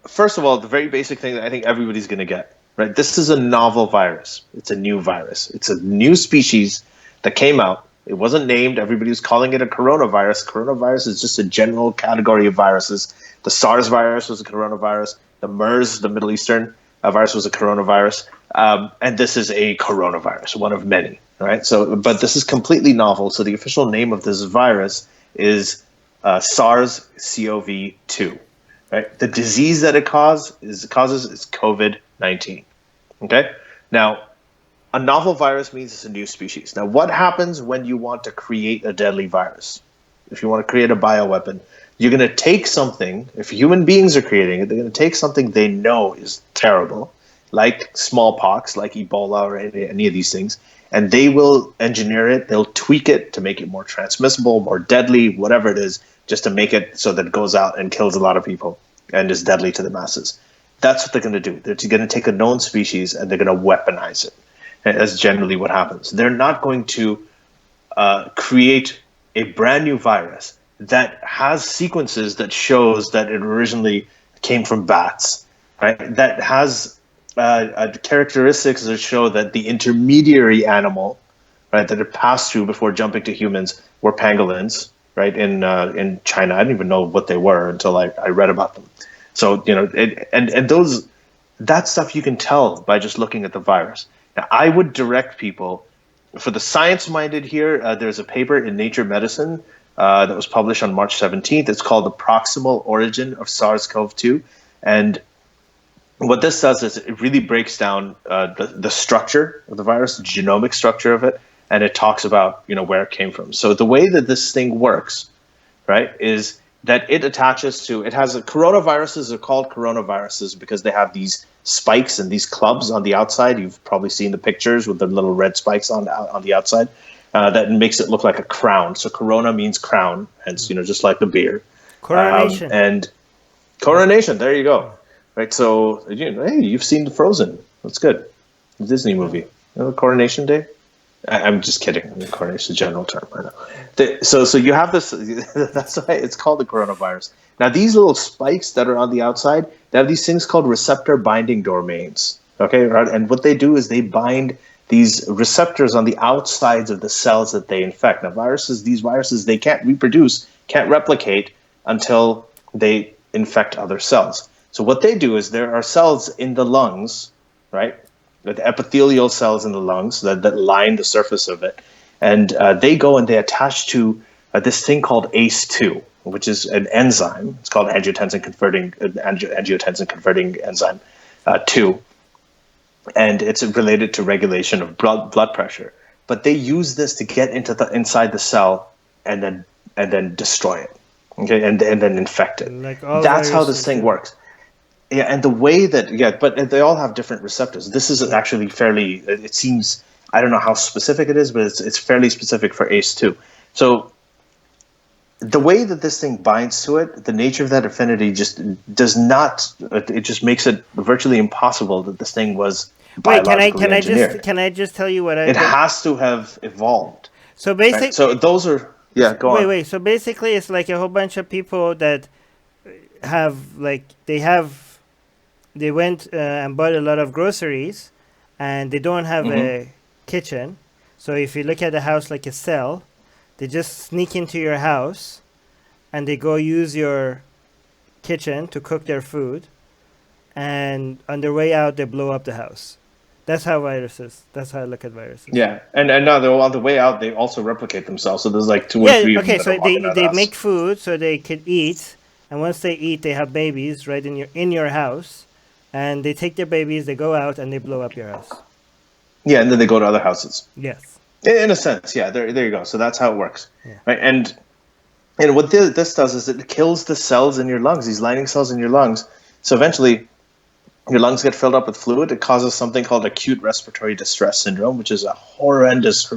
first of all, the very basic thing that I think everybody's going to get, right? This is a novel virus. It's a new virus. It's a new species that came out. It wasn't named. Everybody was calling it a coronavirus. Coronavirus is just a general category of viruses. The SARS virus was a coronavirus. The MERS, the Middle Eastern virus, was a coronavirus. And this is a coronavirus, one of many, right? So, but this is completely novel. So the official name of this virus is SARS-CoV-2. Right? The disease that it causes is COVID-19. Okay? Now, a novel virus means it's a new species. Now, what happens when you want to create a deadly virus? If you want to create a bioweapon, you're going to take something, if human beings are creating it, they're going to take something they know is terrible, like smallpox, like Ebola, or any of these things, and they will engineer it, they'll tweak it to make it more transmissible, more deadly, whatever it is, just to make it so that it goes out and kills a lot of people and is deadly to the masses. That's what they're going to do. They're going to take a known species and they're going to weaponize it. And that's generally what happens. They're not going to create a brand new virus that has sequences that shows that it originally came from bats, right? That has characteristics that show that the intermediary animal, right, that it passed through before jumping to humans were pangolins, right, in China. I didn't even know what they were until I read about them. So and those that stuff you can tell by just looking at the virus. Now, I would direct people for the science-minded here. There's a paper in Nature Medicine that was published on March 17th. It's called "The Proximal Origin of SARS-CoV-2," and what this does is it really breaks down the structure of the virus, the genomic structure of it, and it talks about where it came from. So the way that this thing works, right, is that it attaches to it has coronaviruses are called coronaviruses because they have these spikes and these clubs on the outside. You've probably seen the pictures with the little red spikes on the outside. That makes it look like a crown. So corona means crown, hence just like the beer. Coronation. And coronation. There you go. Right. So hey, you've seen Frozen. That's good. The Disney movie. Coronation Day. I'm just kidding. Coronation is a general term. I know. So you have this. That's why it's called the coronavirus. Now these little spikes that are on the outside, they have these things called receptor binding domains. Okay, right? And what they do is they bind these receptors on the outsides of the cells that they infect. Now these viruses, they can't reproduce, can't replicate until they infect other cells. So what they do is there are cells in the lungs, right? The epithelial cells in the lungs that line the surface of it. And they go and they attach to this thing called ACE2, which is an enzyme. It's called angiotensin converting enzyme 2. And it's related to regulation of blood pressure. But they use this to get inside the cell and then destroy it. Okay, and then infect it. Like all That's how this viruses thing do. works. Yeah, and the way that but they all have different receptors. This is actually fairly. It seems I don't know how specific it is, but it's fairly specific for ACE2. So the way that this thing binds to it, the nature of that affinity just does not. It just makes it virtually impossible that this thing was Wait, biologically engineered. can I just tell you what I've It been? has to have evolved. So Right? So basically, those are go on. wait. So basically, it's like a whole bunch of people that they went and bought a lot of groceries, and they don't have Mm-hmm. a kitchen. So if you look at the house like a cell, they just sneak into your house, and they go use your kitchen to cook their food, and on their way out, they blow up the house. That's how viruses. That's how I look at viruses. Yeah, and now they're on the way out. They also replicate themselves. So there's like two or Yeah. three of them Okay. that are So walking out of the they house. make food so they could eat, and once they eat, they have babies right in your house, and they take their babies, they go out, and they blow up your house. Yeah, and then they go to other houses. Yes. In a sense, yeah. There you go. So that's how it works, Yeah. right? And what this does is it kills the cells in your lungs, these lining cells in your lungs. So eventually, your lungs get filled up with fluid. It causes something called acute respiratory distress syndrome, which is a horrendous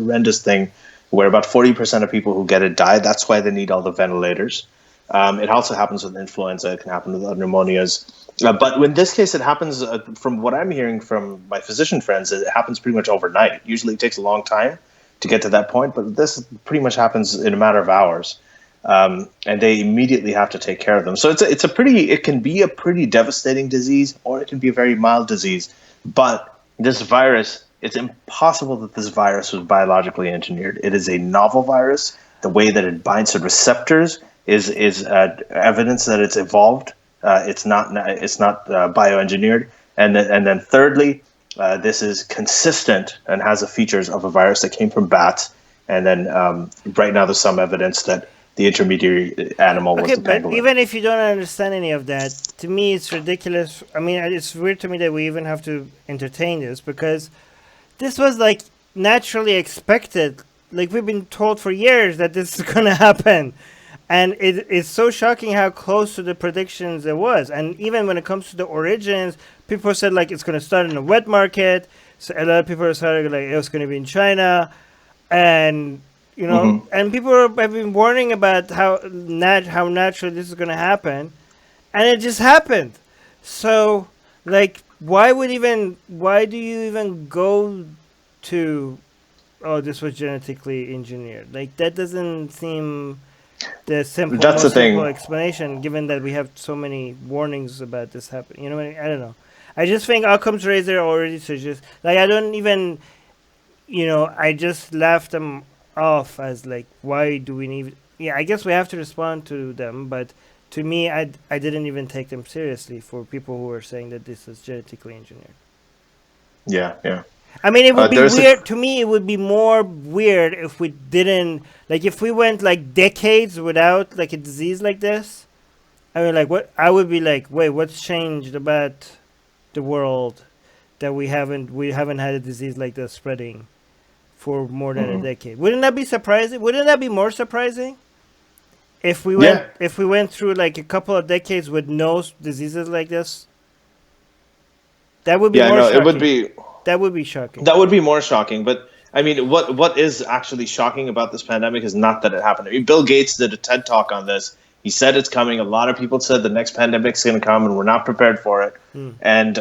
thing where about 40% of people who get it die. That's why they need all the ventilators. It also happens with influenza. It can happen with other pneumonias. But in this case, it happens, from what I'm hearing from my physician friends, it happens pretty much overnight. Usually it takes a long time to get to that point, but this pretty much happens in a matter of hours. And they immediately have to take care of them. So it can be a pretty devastating disease, or it can be a very mild disease. But this virus, it's impossible that this virus was biologically engineered. It is a novel virus. The way that it binds to receptors is evidence that it's evolved. It's not bioengineered. And then thirdly, this is consistent and has the features of a virus that came from bats. And then right now there's some evidence that the intermediary animal was Okay, the but pangolin. even if you don't understand any of that, to me it's ridiculous. I mean, it's weird to me that we even have to entertain this because this was like naturally expected. Like we've been told for years that this is gonna happen, and it's so shocking how close to the predictions it was. And even when it comes to the origins, people said like it's gonna start in a wet market. So a lot of people started like it was gonna be in China, and Mm-hmm. and people have been warning about how naturally this is going to happen, and it just happened. So, like, why do you even go to, oh, this was genetically engineered? Like, that doesn't seem the That's the most simple thing. explanation, given that we have so many warnings about this happening. You know what I mean? I don't know. I just think Occam's razor already suggests, like, I don't even, I just laughed them off as like, why do we need? Yeah, I guess we have to respond to them, but to me, I didn't even take them seriously for people who were saying that this is genetically engineered. Yeah, yeah. I mean, it would be There's a weird to me. It would be more weird if we didn't, like, if we went like decades without like a disease like this. I mean, like, what I would be like, wait, what's changed about the world that we haven't had a disease like this spreading for more than a Mhm. decade? Wouldn't that be surprising? Wouldn't that be more surprising if we went Yeah, if we went through like a couple of decades with no diseases like this? That would be yeah. more No, it would shocking. be That would be shocking. that would be more shocking. But I mean, what is actually shocking about this pandemic is not that it happened. I mean, Bill Gates did a TED talk on this. He said it's coming. A lot of people said the next pandemic's going to come, and we're not prepared for it. Hmm. And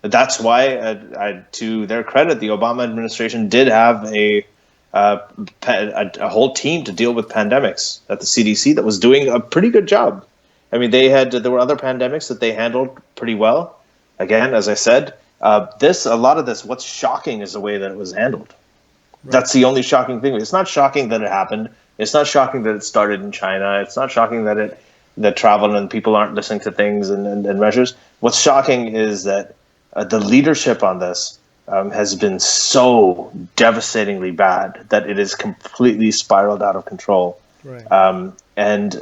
that's why, to their credit, the Obama administration did have uh, a whole team to deal with pandemics at the CDC that was doing a pretty good job. I mean, there were other pandemics that they handled pretty well. Again, as I said, a lot of this, what's shocking is the way that it was handled. Right. That's the only shocking thing. It's not shocking that it happened. It's not shocking that it started in China. It's not shocking that traveled and people aren't listening to things and measures. What's shocking is that the leadership on this has been so devastatingly bad that it is completely spiraled out of control. Right. And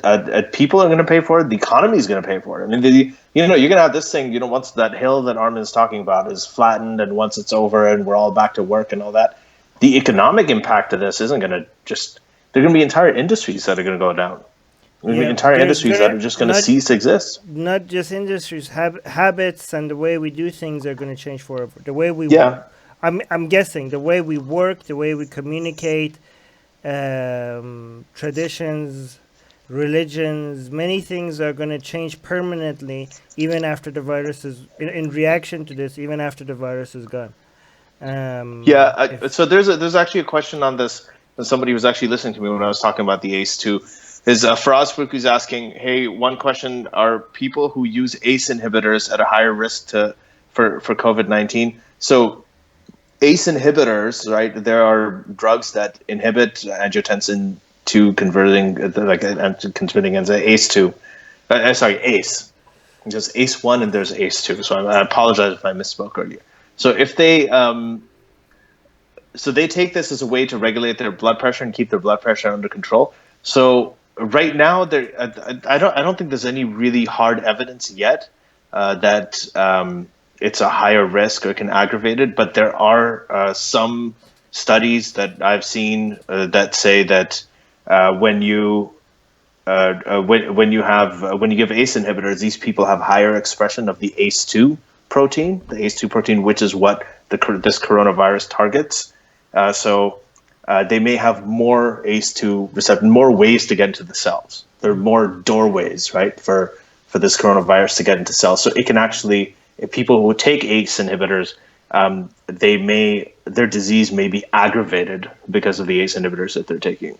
people are going to pay for it. The economy is going to pay for it. I mean, you're going to have this thing. Once that hill that Armin's talking about is flattened, and once it's over, and we're all back to work and all that, the economic impact of this isn't going to just. There are going to be entire industries that are going to go down. There are going to be Yeah, entire there's industries that gonna are just going to cease to exist. not just industries, habits and the way we do things are going to change forever. The way we, Yeah, I'm guessing, the way we work, the way we communicate, traditions, religions, many things are going to change permanently, even after the virus is in reaction to this, even after the virus is gone. yeah. If So there's actually a question on this. And somebody was actually listening to me when I was talking about the ACE2. Is Faraz Fuku's asking, hey, one question: are people who use ACE inhibitors at a higher risk for COVID-19? So ACE inhibitors, right? There are drugs that inhibit angiotensin two converting, like converting enzyme ACE2. Sorry, ACE. There's ACE1 and there's ACE2. So I apologize if I misspoke earlier. So if they take this as a way to regulate their blood pressure and keep their blood pressure under control. So right now, I don't think there's any really hard evidence yet that it's a higher risk or can aggravate it. But there are some studies that I've seen that say that when you when you give ACE inhibitors, these people have higher expression of the ACE2 protein, which is what this coronavirus targets. So they may have more ACE2 receptor, more ways to get into the cells. There are more doorways, right, for this coronavirus to get into cells. So it can actually, if people who take ACE inhibitors, their disease may be aggravated because of the ACE inhibitors that they're taking.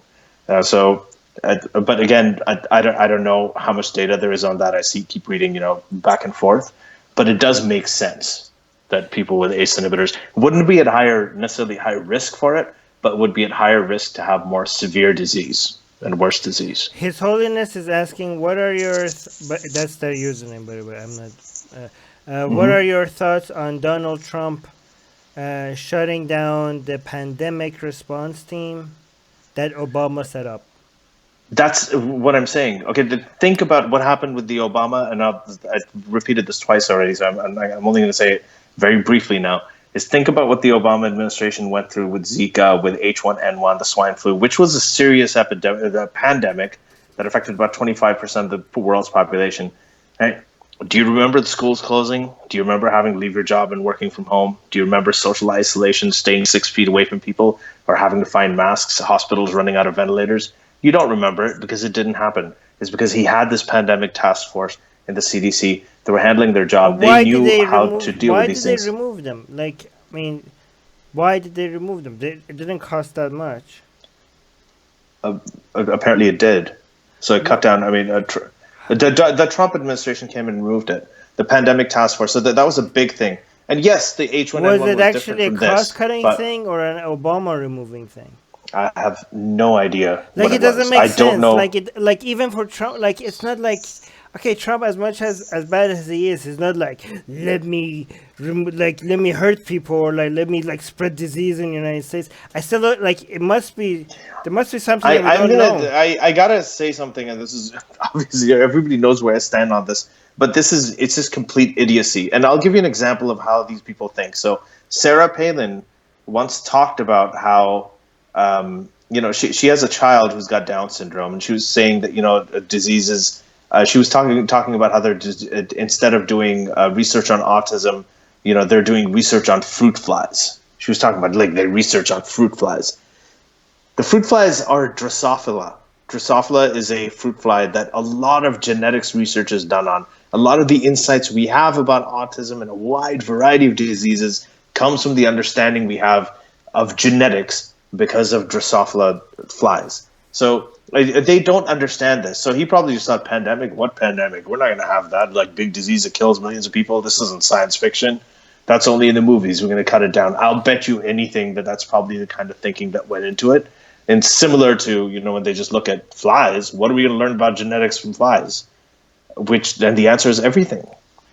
But again, I don't know how much data there is on that. Keep reading, back and forth, but it does make sense that people with ACE inhibitors wouldn't be at necessarily high risk for it, but would be at higher risk to have more severe disease and worse disease. His Holiness is asking, what are your but that's their username, by the way. I'm not. What are your thoughts on Donald Trump shutting down the pandemic response team that Obama set up? That's what I'm saying. Okay, think about what happened with the Obama, and I've repeated this twice already, so I'm only going to say it very briefly now. Is think about what the Obama administration went through with Zika, with H1N1, the swine flu, which was a serious pandemic that affected about 25% of the world's population. Right? Do you remember the schools closing? Do you remember having to leave your job and working from home? Do you remember social isolation, staying 6 feet away from people, or having to find masks, hospitals running out of ventilators? You don't remember it because it didn't happen. It's because he had this pandemic task force in the CDC. They were handling their job. They knew how to deal with Why these did they things. remove them? Like, I mean, why did they remove them? It didn't cost that much. Apparently, it did. So it cut down. I mean, the Trump administration came and removed it. The pandemic task force. So that was a big thing. And yes, the H1N1 Was it was different actually a from this. cost-cutting But thing or an Obama removing thing? I have no idea Like what it it doesn't was. make I don't sense. know. Like even for Trump, like it's not like okay, Trump as much as bad as he is not like let me hurt people or like let me like spread disease in the United States. I still don't, like it must be there must be something that we I'm don't gonna know. I gotta say something, and this is obviously everybody knows where I stand on this, but it's just complete idiocy. And I'll give you an example of how these people think. So Sarah Palin once talked about how she has a child who's got Down syndrome, and she was saying that diseases. She was talking about how instead of doing research on autism, they're doing research on fruit flies. She was talking about like they research on fruit flies. The fruit flies are Drosophila. Drosophila is a fruit fly that a lot of genetics research is done on. A lot of the insights we have about autism and a wide variety of diseases comes from the understanding we have of genetics because of Drosophila flies. So they don't understand this. So he probably just thought, pandemic? What pandemic? We're not going to have that, like big disease that kills millions of people. This isn't science fiction. That's only in the movies. We're going to cut it down. I'll bet you anything that that's probably the kind of thinking that went into it. And similar to, when they just look at flies, what are we going to learn about genetics from flies? Which then the answer is everything,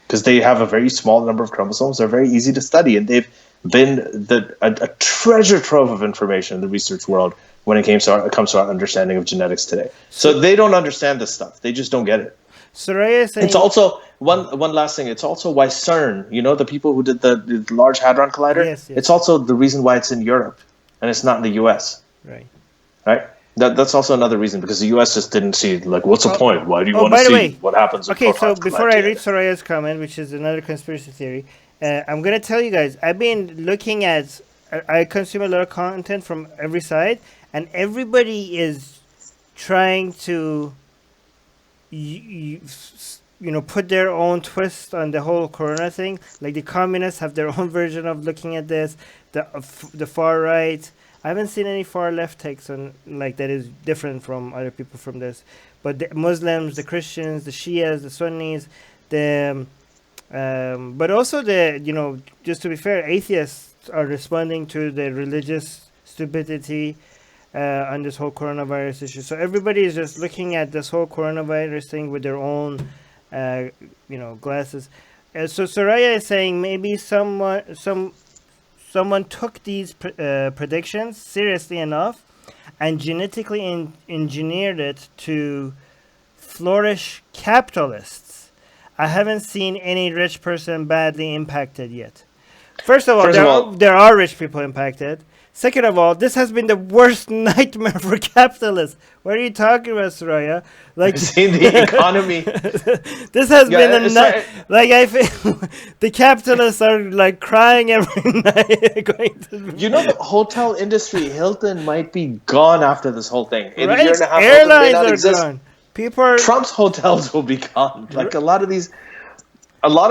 because they have a very small number of chromosomes. They're very easy to study, and they've been a treasure trove of information in the research world when it comes to our understanding of genetics today. So So they don't understand this stuff. They just don't get it. Soraya is It's saying also one last thing. It's also why CERN, the people who did the Large Hadron Collider, yes, it's yes, also the reason why it's in Europe and it's not in the U.S. right. Right? That's also another reason, because the U.S. just didn't see, like, what's the Oh, point? Why do you oh, want to by the see way, what happens if okay, so protons before collide I read together? Soraya's comment, which is another conspiracy theory, I'm gonna tell you guys. I've been looking at. I consume a lot of content from every side, and everybody is trying to, put their own twist on the whole Corona thing. Like the communists have their own version of looking at this. The far right. I haven't seen any far left takes on like that is different from other people from this. But the Muslims, the Christians, the Shias, the Sunnis, the but also just to be fair, atheists are responding to the religious stupidity on this whole coronavirus issue. So everybody is just looking at this whole coronavirus thing with their own, glasses. So Soraya is saying maybe someone took these predictions seriously enough and genetically engineered it to flourish capitalists. I haven't seen any rich person badly impacted yet. First of all, First of all, there are rich people impacted. Second of all, this has been the worst nightmare for capitalists. What are you talking about, Soraya? Like, seeing the economy, this has yeah, been a night. sorry, Like I feel, the capitalists are like crying every night, going to the hotel industry, Hilton might be gone after this whole thing. In a year right. and a half, Hilton may Airlines not are exist. gone. People are. Trump's hotels will be gone. Like a lot of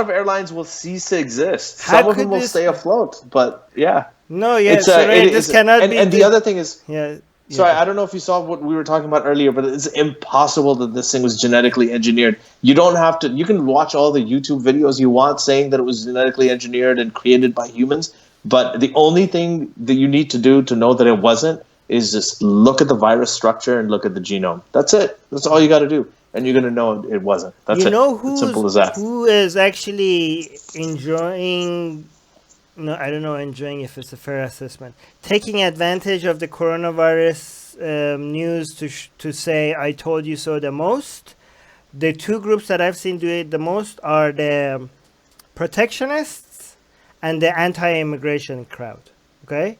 airlines will cease to exist. How Some of them could will this? stay afloat, but yeah, No, yeah, it's it Soraya, this is, cannot be. and the other thing is, Yeah, yeah. sorry, I don't know if you saw what we were talking about earlier, but it's impossible that this thing was genetically engineered. You don't have to. You can watch all the YouTube videos you want saying that it was genetically engineered and created by humans, but the only thing that you need to do to know that it wasn't is just look at the virus structure and look at the genome. That's it. That's all you got to do, and you're gonna know it wasn't. That's You it. know It's simple as that. who is actually enjoying? No, I don't know. Enjoying if it's a fair assessment. Taking advantage of the coronavirus news to say "I told you so" the most. The two groups that I've seen do it the most are the protectionists and the anti-immigration crowd. Okay,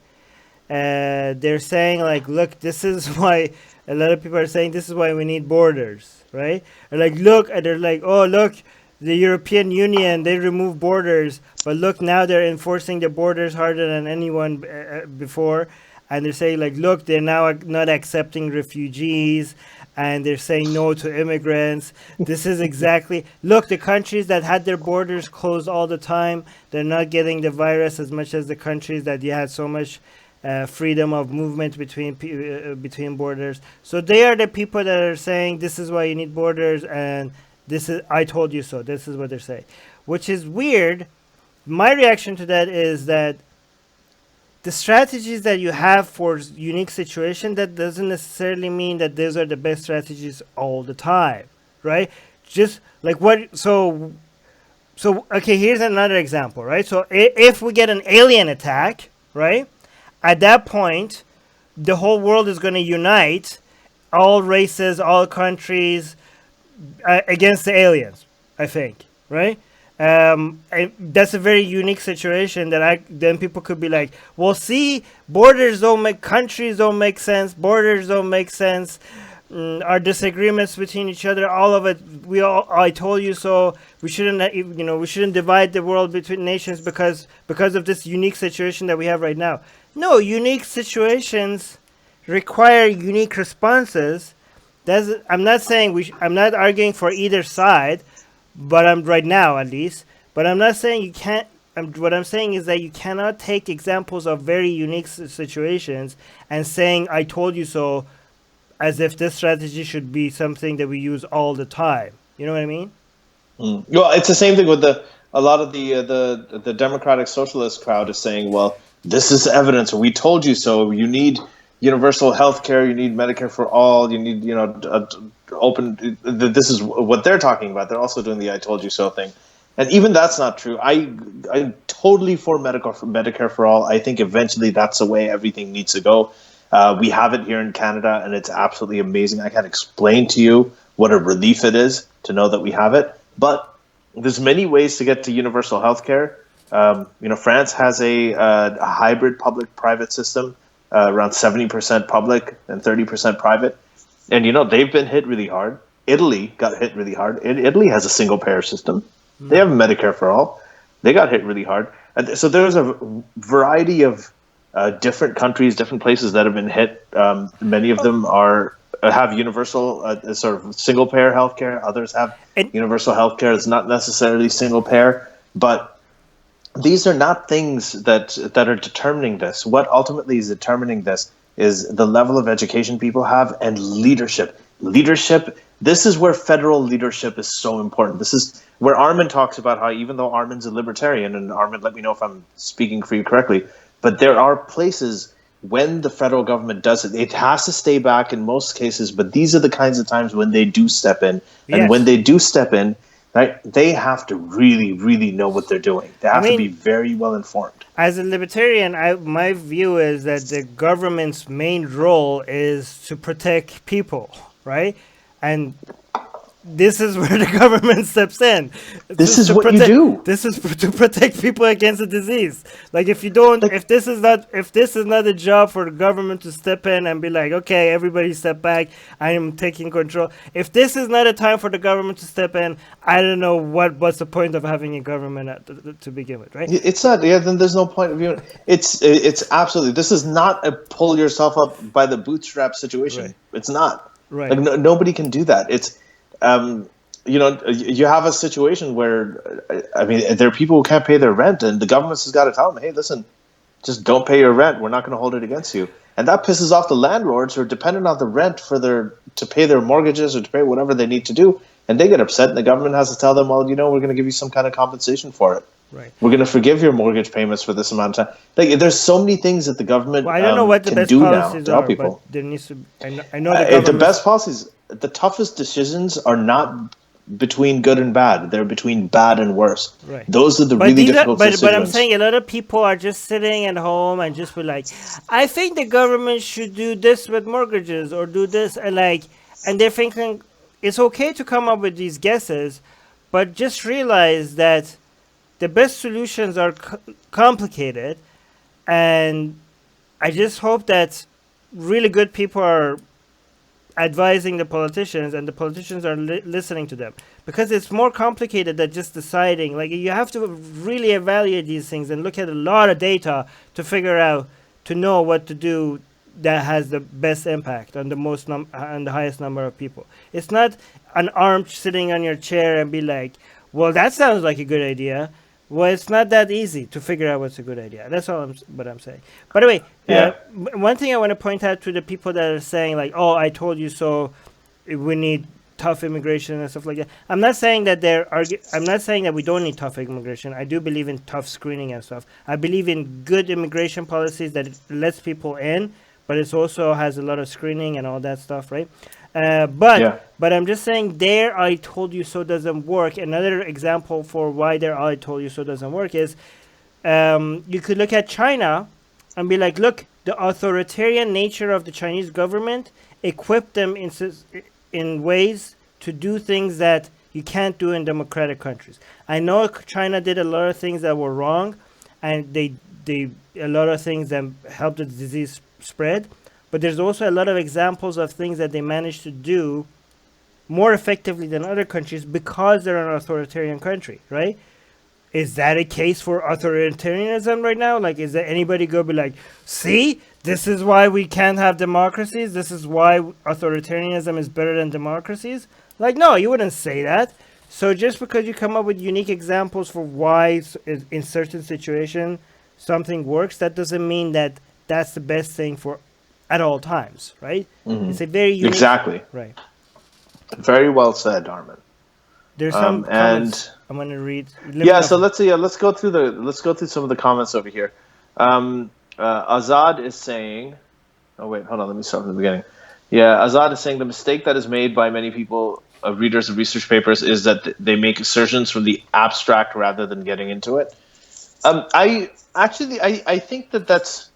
they're saying like, look, this is why a lot of people are saying this is why we need borders, right? Or like, look, and they're like, oh, look, the European Union, they remove borders, but look, now they're enforcing the borders harder than anyone before. And they're saying like, look, they're now not accepting refugees, and they're saying no to immigrants. This is exactly, look, the countries that had their borders closed all the time, they're not getting the virus as much as the countries that you had so much freedom of movement between borders. So they are the people that are saying this is why you need borders, and this is I told you so. This is what they're saying, which is weird. My reaction to that is that the strategies that you have for unique situation, that doesn't necessarily mean that those are the best strategies all the time, right? Just like what, so okay, here's another example, right? So if we get an alien attack, right, at that point the whole world is going to unite, all races, all countries, against the aliens, I think, right? And that's a very unique situation that then people could be like, well, see, borders don't make, countries don't make sense, borders don't make sense, our disagreements between each other, all of it, I told you so. We shouldn't, we shouldn't divide the world between nations because of this unique situation that we have right now. No, unique situations require unique responses. I'm not saying I'm not arguing for either side, but I'm right now at least. But I'm not saying you can't. What I'm saying is that you cannot take examples of very unique situations and saying "I told you so," as if this strategy should be something that we use all the time. You know what I mean? Well, it's the same thing with a lot of the democratic socialist crowd is saying, well, this is evidence. We told you so. You need universal health care. You need Medicare for all. You need, open. This is what they're talking about. They're also doing the "I told you so" thing, and even that's not true. I'm totally for Medicare for all. I think eventually that's the way everything needs to go. We have it here in Canada, and it's absolutely amazing. I can't explain to you what a relief it is to know that we have it. But there's many ways to get to universal healthcare. France has a hybrid public-private system, around 70% public and 30% private. And, they've been hit really hard. Italy got hit really hard. Italy has a single-payer system. They have Medicare for all. They got hit really hard. And so there's a variety of different countries, different places that have been hit. Many of them have universal sort of single payer healthcare. Others have universal healthcare. It's not necessarily single payer, but these are not things that are determining this. What ultimately is determining this is the level of education people have and leadership. Leadership. This is where federal leadership is so important. This is where Armin talks about how, even though Armin's a libertarian, and Armin, let me know if I'm speaking for you correctly, but there are places when the federal government does it, it has to stay back in most cases, but these are the kinds of times when they do step in. And when they do step in, right, they have to really, really know what they're doing. They have to be very well informed. As a libertarian, my view is that the government's main role is to protect people, right? And this is where the government steps in. This is what you do. This is to protect people against a disease. Like, if you don't, if this is not a job for the government to step in and be like, okay, everybody step back, I am taking control. If this is not a time for the government to step in, I don't know what's the point of having a government to begin with, right? It's not. Yeah, then there's no point of view. It's absolutely. This is not a pull yourself up by the bootstrap situation. Right. It's not. Right. Like nobody can do that. It's. You have a situation where, there are people who can't pay their rent, and the government has got to tell them, hey, listen, just don't pay your rent. We're not going to hold it against you. And that pisses off the landlords who are dependent on the rent to pay their mortgages or to pay whatever they need to do. And they get upset, and the government has to tell them, well, we're going to give you some kind of compensation for it. Right. We're going to forgive your mortgage payments for this amount of time. Like, there's so many things that the government I don't know what the can best do policies now to help people. But there needs to. I know the government. The best policies, the toughest decisions are not between good and bad. They're between bad and worse. Right. Those are the really difficult decisions. But I'm saying a lot of people are just sitting at home and just be like, I think the government should do this with mortgages or do this, and they're thinking it's okay to come up with these guesses, but just realize that the best solutions are complicated, and I just hope that really good people are advising the politicians, and the politicians are listening to them, because it's more complicated than just deciding. Like, you have to really evaluate these things and look at a lot of data to figure out, to know what to do that has the best impact on the highest number of people. It's not an arm sitting on your chair and be like, well, that sounds like a good idea. Well, it's not that easy to figure out what's a good idea. That's what I'm saying. By the way, one thing I want to point out to the people that are saying like, "Oh, I told you so," we need tough immigration and stuff like that. I'm not saying that I'm not saying that we don't need tough immigration. I do believe in tough screening and stuff. I believe in good immigration policies that lets people in, but it also has a lot of screening and all that stuff, right? Yeah. But I'm just saying their "I told you so" doesn't work. Another example for why their "I told you so" doesn't work is you could look at China and be like, look, the authoritarian nature of the Chinese government equipped them in ways to do things that you can't do in democratic countries. I know China did a lot of things that were wrong, and they a lot of things that helped the disease spread. But there's also a lot of examples of things that they managed to do more effectively than other countries because they're an authoritarian country, right? Is that a case for authoritarianism right now? Like, is there anybody go be like, see, this is why we can't have democracies. This is why authoritarianism is better than democracies. Like, no, you wouldn't say that. So just because you come up with unique examples for why in certain situation something works, that doesn't mean that that's the best thing for at all times, right? Mm-hmm. It's a very unique. Exactly. Right. Very well said, Armin. There's some comments I'm going to read. So let's go through some of the comments over here. Azad is saying, oh wait, hold on, let me start from the beginning. Yeah, Azad is saying the mistake that is made by many people, readers of research papers, is that they make assertions from the abstract rather than getting into it. I think that that's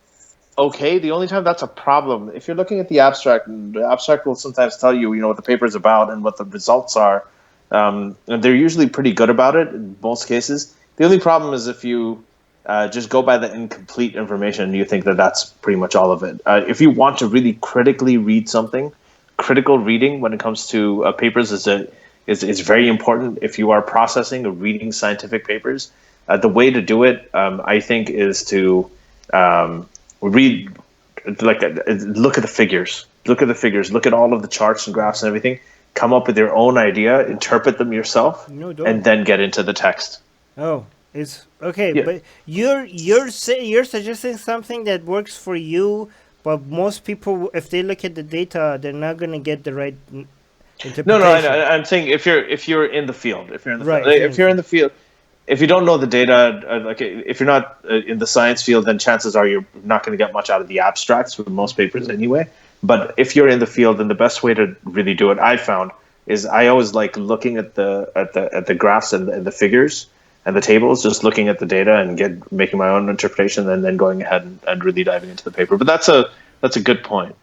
okay. The only time that's a problem, if you're looking at the abstract will sometimes tell you, what the paper is about and what the results are. And they're usually pretty good about it in most cases. The only problem is if you just go by the incomplete information, you think that that's pretty much all of it. If you want to really critically read something, critical reading when it comes to papers is very important. If you are processing or reading scientific papers, the way to do it, I think, is to read, look at the figures, look at all of the charts and graphs and everything. Come up with your own idea, interpret them yourself, and then get into the text. Oh, it's okay, yeah. But you're suggesting something that works for you, but most people, if they look at the data, they're not going to get the right interpretation. No, I'm saying if you're in the field, if you're in the field, if you don't know the data, if you're not in the science field, then chances are you're not going to get much out of the abstracts with most papers anyway. But if you're in the field, then the best way to really do it, I found, is I always like looking at the graphs and the figures and the tables, just looking at the data and making my own interpretation, and then going ahead and really diving into the paper. But that's a good point.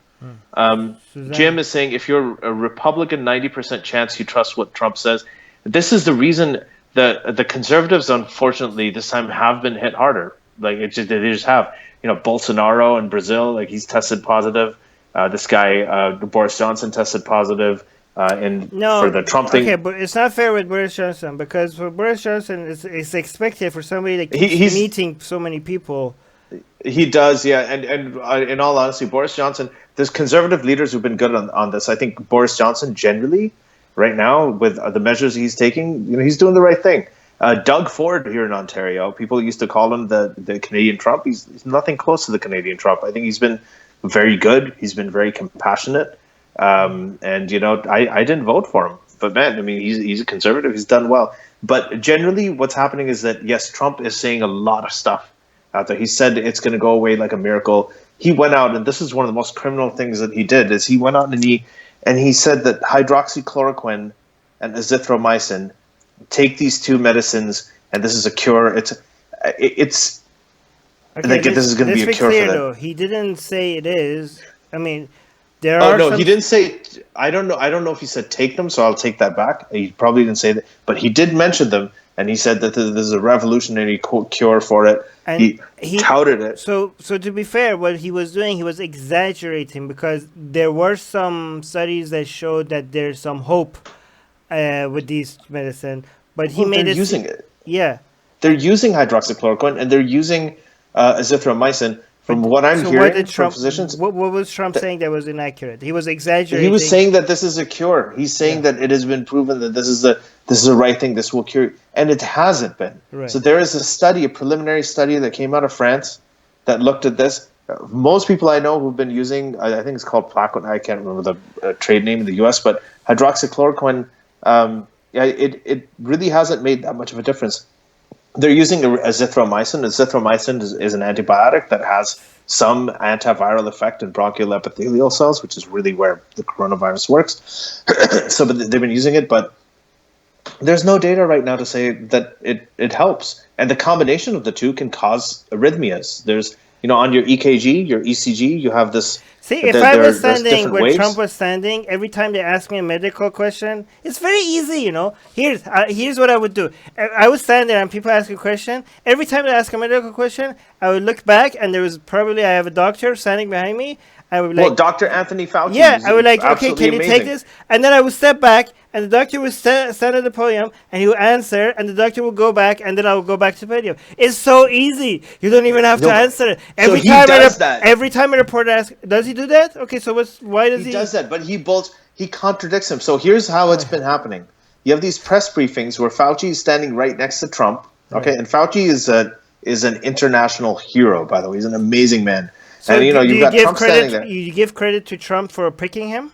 Jim is saying, if you're a Republican, 90% chance you trust what Trump says. This is the reason that the conservatives, unfortunately, this time have been hit harder. Like they just have. Bolsonaro in Brazil, like he's tested positive. This guy, Boris Johnson, tested positive for the Trump thing. Okay, but it's not fair with Boris Johnson, because for Boris Johnson, it's expected for somebody that keeps meeting so many people. He does, yeah. And in all honesty, Boris Johnson, there's conservative leaders who've been good on this. I think Boris Johnson generally, right now, with the measures he's taking, he's doing the right thing. Doug Ford here in Ontario, people used to call him the Canadian Trump. He's nothing close to the Canadian Trump. I think he's been very good. He's been very compassionate. And, I didn't vote for him. But, man, I mean, he's a conservative. He's done well. But generally what's happening is that, yes, Trump is saying a lot of stuff out there. He said it's going to go away like a miracle. He went out, and this is one of the most criminal things that he did, is he went out and he said that hydroxychloroquine and azithromycin, take these two medicines, and this is a cure. It's okay, like this is going to be a cure for them. Though. He didn't say it is. I mean, there are. No, he didn't say. I don't know if he said take them, so I'll take that back. He probably didn't say that, but he did mention them, and he said that this is a revolutionary cure for it. And he touted it. So to be fair, what he was doing, he was exaggerating, because there were some studies that showed that there's some hope with these medicine, but he made it. Using it. Yeah. They're using hydroxychloroquine, and they're using azithromycin. From what I'm hearing from physicians, what was Trump saying that was inaccurate? He was exaggerating. He was saying that this is a cure. He's saying that it has been proven that this is the right thing. This will cure, and it hasn't been. Right. So there is a preliminary study that came out of France that looked at this. most people I know who've been using, I think it's called Plaquenil. I can't remember the trade name in the U.S., but hydroxychloroquine, yeah, it really hasn't made that much of a difference. They're using azithromycin. Azithromycin is an antibiotic that has some antiviral effect in bronchial epithelial cells, which is really where the coronavirus works. So, but they've been using it, but there's no data right now to say that it helps. And the combination of the two can cause arrhythmias. There's, on your EKG, your ECG, you have this. See, if I was There's standing different where Trump waves. was standing, every time they ask me a medical question, it's very easy. Here's what I would do. I would stand there and people ask a question. Every time they ask a medical question, I would look back and there was probably I have a doctor standing behind me. I would be Well, like, Dr. Anthony Fauci yeah, is I would like, okay, absolutely can you take amazing. this? And then I would step back, and the doctor would stand at the podium, and he would answer, and the doctor would go back, and then I would go back to the podium. It's so easy. You don't even have to No, answer it. so he does that. Every time a reporter asks, does he do that? Okay, so why does He he? does that, but he contradicts him. So here's how it's been happening. You have these press briefings where Fauci is standing right next to Trump. Okay, Right. and Fauci is an international hero, by the way. He's an amazing man. So And do you've you got give Trump standing credit? there. You give credit to Trump for picking him?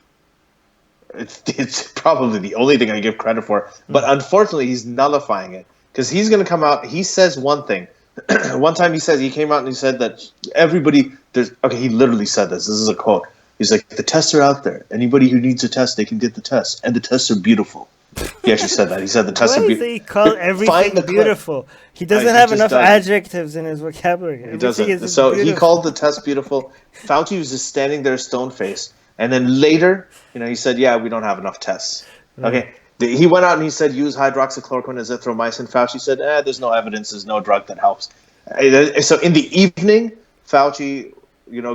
It's probably the only thing I give credit for. But unfortunately, he's nullifying it because he's going to come out. He says one thing. One time he came out and he said that everybody there's okay. He literally said this. This is a quote. He's like, the tests are out there. Anybody who needs a test, they can get the test, and the tests are beautiful. He actually said that. He said the tests Why are is beautiful. he call everything beautiful? He doesn't have enough adjectives in his vocabulary. He doesn't. So he called the test beautiful. Fauci was just standing there stone faced. And then later, he said, yeah, we don't have enough tests. Okay. He went out and he said, use hydroxychloroquine, azithromycin. Fauci said, there's no evidence. There's no drug that helps. So in the evening, Fauci,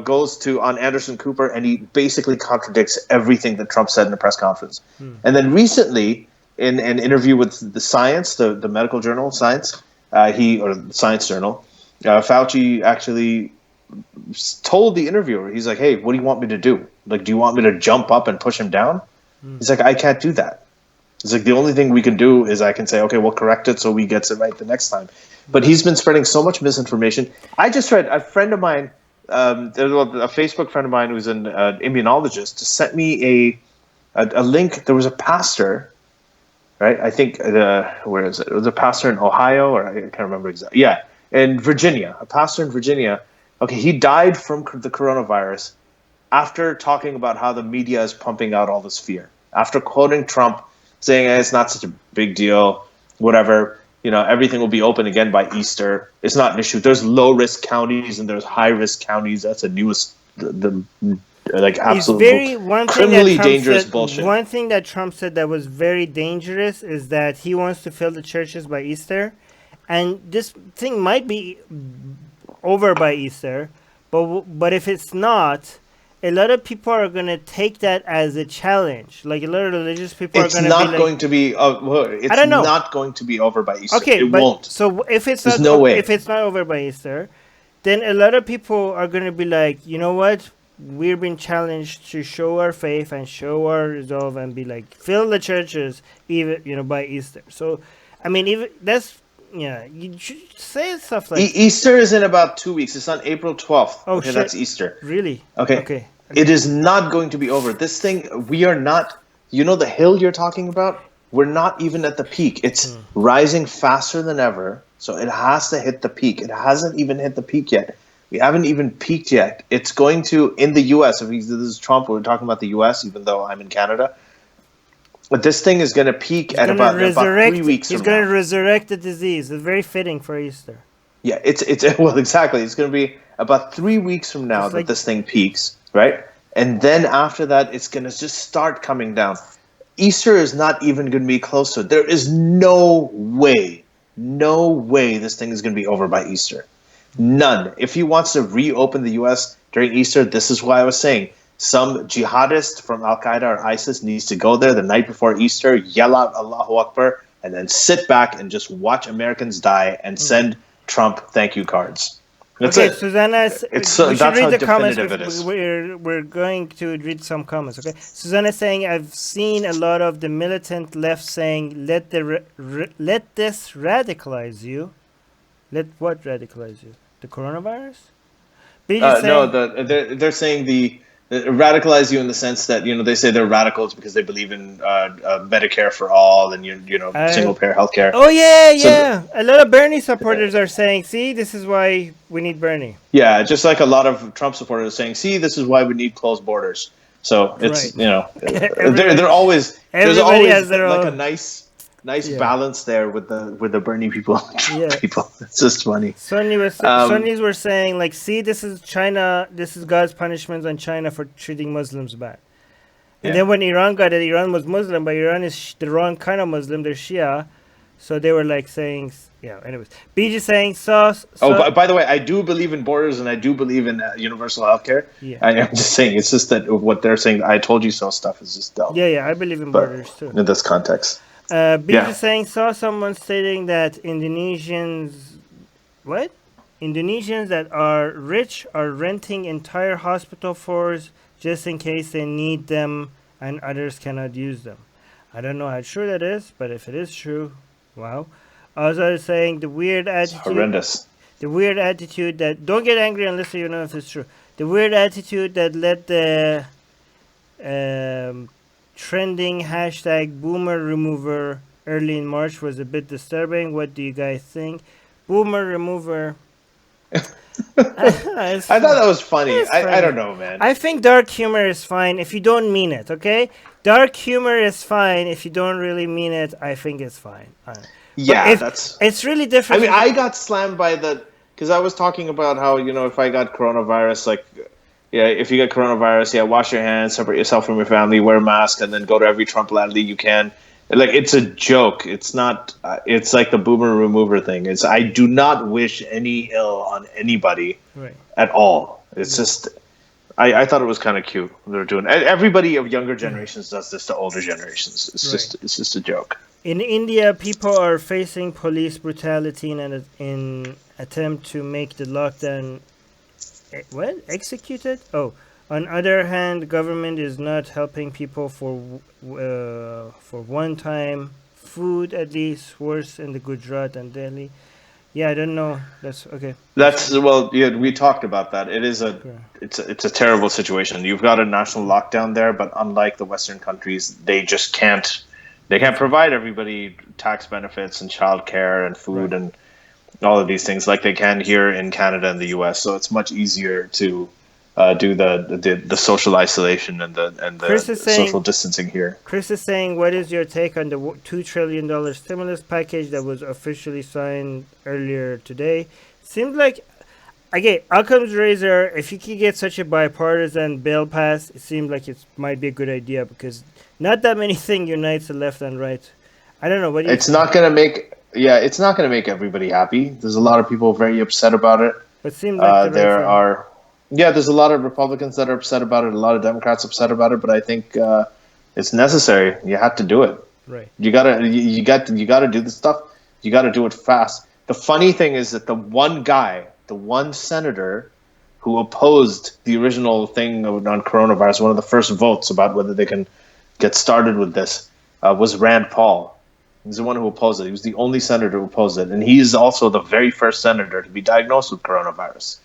goes on Anderson Cooper and he basically contradicts everything that Trump said in a press conference. And then recently, in an interview with the Science, the medical journal Science, or the Science Journal, Fauci actually told the interviewer, he's like, hey, what do you want me to do? Like, do you want me to jump up and push him down? He's like, I can't do that. He's like, the only thing we can do is I can say, okay, we'll correct it so he gets it right the next time. But he's been spreading so much misinformation. I just read a friend of mine, a Facebook friend of mine who's an immunologist, sent me a link. There was a pastor, right? I think, where is it? It was a pastor in Ohio, or I can't remember exactly. Yeah, in Virginia, a pastor in Virginia. Okay, he died from the coronavirus after talking about how the media is pumping out all this fear. After quoting Trump, saying it's not such a big deal, whatever, everything will be open again by Easter. It's not an issue. There's low-risk counties and there's high-risk counties. That's the newest, absolute criminally dangerous bullshit. One thing that Trump said that was very dangerous is that he wants to fill the churches by Easter. And this thing might be over by Easter, but if it's not, a lot of people are going to take that as a challenge. Like a lot of religious people are going to be like... It's not going to be over by Easter. Okay, it won't. So if it's There's not no way. If it's not over by Easter, then a lot of people are going to be like, you know what? We're being challenged to show our faith and show our resolve and be like, fill the churches even by Easter. So, I mean, even that's... Yeah, you should say stuff like... Easter is in about 2 weeks. It's on April 12th. Oh, okay, shit. that's Easter. Really? Okay. It is not going to be over. This thing, we are not... the hill you're talking about? We're not even at the peak. It's rising faster than ever, so it has to hit the peak. It hasn't even hit the peak yet. We haven't even peaked yet. It's going to, in the U.S., this is Trump, we're talking about the U.S., even though I'm in Canada, but this thing is going to peak at about 3 weeks from now. He's going to resurrect the disease. It's very fitting for Easter. Yeah, it's well, exactly. It's going to be about 3 weeks from now that this thing peaks, right? And then after that, it's going to just start coming down. Easter is not even going to be close to it. There is no way this thing is going to be over by Easter. None. If he wants to reopen the U.S. during Easter, this is why I was saying some jihadist from Al-Qaeda or ISIS needs to go there the night before Easter, yell out Allahu Akbar, and then sit back and just watch Americans die and send Trump thank you cards. That's it. Susanna, we should read the comments. We're going to read some comments, okay? Susanna is saying, I've seen a lot of the militant left saying, let this radicalize you. Let what radicalize you? The coronavirus? BJ No, saying, they're saying radicalize you in the sense that they say they're radicals because they believe in Medicare for all and uh, single payer healthcare. oh yeah, So yeah. A lot of Bernie supporters are saying, "See, this is why we need Bernie." yeah, just like a lot of Trump supporters are saying, see, this is why we need closed borders. So it's Right. they're everybody, always there's everybody always has their like a own. nice Yeah, balance there with the Bernie people and Trump yeah. people. It's just funny. Um, Sunnis were saying like, "See, this is China. This is God's punishment on China for treating Muslims bad." And yeah. then when Iran got it, Iran was Muslim, but Iran is the wrong kind of Muslim. They're Shia, so they were like saying, yeah. Anyways, BJ saying, Oh, by the way, I do believe in borders and I do believe in universal healthcare. yeah, I am just saying, it's just that what they're saying, I told you so stuff is just dumb. yeah, yeah. I believe in But borders too. in this context, BJ yeah. saying saw someone stating that Indonesians, what? Indonesians that are rich are renting entire hospital floors just in case they need them and others cannot use them. I don't know how true that is, but if it is true, wow. Also saying It's horrendous. the weird attitude that don't get angry unless you know if it's true. The weird attitude that led the um, trending hashtag boomer remover early in March was a bit disturbing. What do you guys think? Boomer remover. It's I thought fun. that was funny. It's I don't funny. know, man. I think dark humor is fine if you don't mean it, okay? Dark humor is fine if you don't really mean it. I think it's fine. But Yeah, if that's. it's really I different, mean, I got slammed by because I was talking about how if I got coronavirus, like, yeah, if you get coronavirus, yeah, wash your hands, separate yourself from your family, wear a mask, and then go to every Trump rally you can. Like, it's a joke. It's not. It's like the boomer remover thing. It's I do not wish any ill on anybody right? at all. It's just. I thought it was kind of cute. They're doing. Everybody of younger generations does this to older generations. Right. It's just a joke. In India, people are facing police brutality in attempt to make the lockdown what executed. Oh, on other hand, government is not helping people for one time food at least. Worse in the Gujarat and Delhi. Yeah, I don't know. That's okay. That's That's well, yeah, we talked about that. okay. It's a terrible situation. You've got a national lockdown there, but unlike the Western countries, they can't provide everybody tax benefits and childcare and Right. food and all of these things like they can here in Canada and the U.S. So it's much easier to do the social isolation and Chris the is social saying. distancing here. Chris is saying, what is your take on the $2 trillion stimulus package that was officially signed earlier today? Seems like, again, Occam's razor, if you could get such a bipartisan bill passed, it seems like it might be a good idea because not that many things unites the left and right. I don't know. What do you It's think? not going to make it's not going to make everybody happy. There's a lot of people very upset about it. But it seems like the right There thing. are, yeah, there's a lot of Republicans that are upset about it, a lot of Democrats upset about it, but I think it's necessary. You have to do it. Right. You gotta do the stuff. You gotta do it fast. The funny thing is that the one senator who opposed the original thing on coronavirus, one of the first votes about whether they can get started with this, was Rand Paul. He's the one who opposed it. He was the only senator who opposed it, and he's also the very first senator to be diagnosed with coronavirus.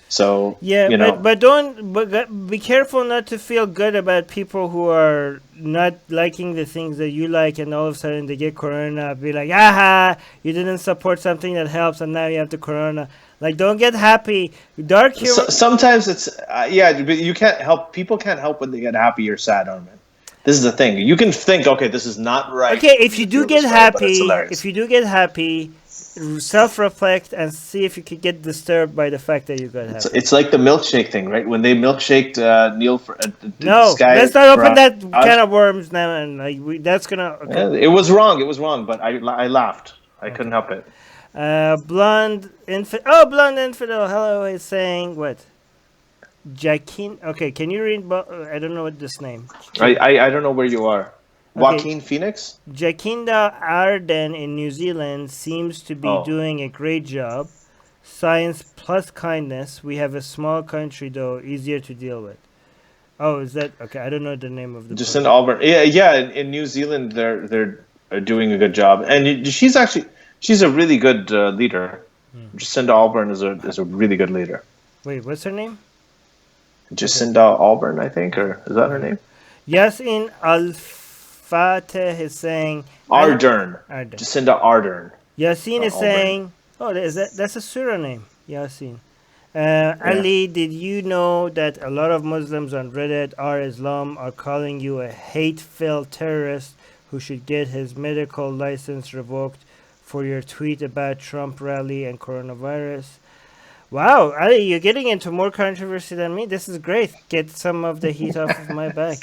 So Yeah, but don't be careful not to feel good about people who are not liking the things that you like, and all of a sudden they get corona. Be like, aha, you didn't support something that helps, and now you have the corona. Like, don't get happy. Dark humor. sometimes it's yeah, but you can't help. People can't help when they get happy or sad, Armin. This is the thing. You can think, okay, this is not right. Okay, For if me you to do feel get this way, but it's happy, hilarious. self-reflect and see if you could get disturbed by the fact that you got happy. It's like the milkshake thing, right? When they milkshaked Neil for this No, guy let's not open that Raj, can of worms now, and like that's gonna okay. it was wrong. It was wrong, but I laughed. I couldn't Okay. help it. Blonde infidel. Oh, blonde infidel. Hello is saying what? Jaquin. Okay, can you read? I don't know what this name. I don't know where you are. Okay, Joaquin Phoenix? Jacinda Ardern in New Zealand seems to be Oh, doing a great job. Science plus kindness. We have a small country though, easier to deal with. Oh, is that okay? I don't know the name of the just in person. Auburn. Yeah, yeah. In New Zealand, they're doing a good job, and she's a really good leader. Hmm. Jacinda Alburn is a really good leader. Wait, what's her name? Okay. Jacinda Auburn, I think, or is that her Okay. name? Yasin Al-Fateh is saying Ardern. Arden. Jacinda Ardern, Yasin not is Auburn. saying, oh, that's a surah name. Yasin. Yeah. Ali, did you know that a lot of Muslims on Reddit are Islam are calling you a hate-filled terrorist who should get his medical license revoked for your tweet about Trump rally and coronavirus? Wow, Ali, you're getting into more controversy than me. This is great. Get some of the heat off of my back.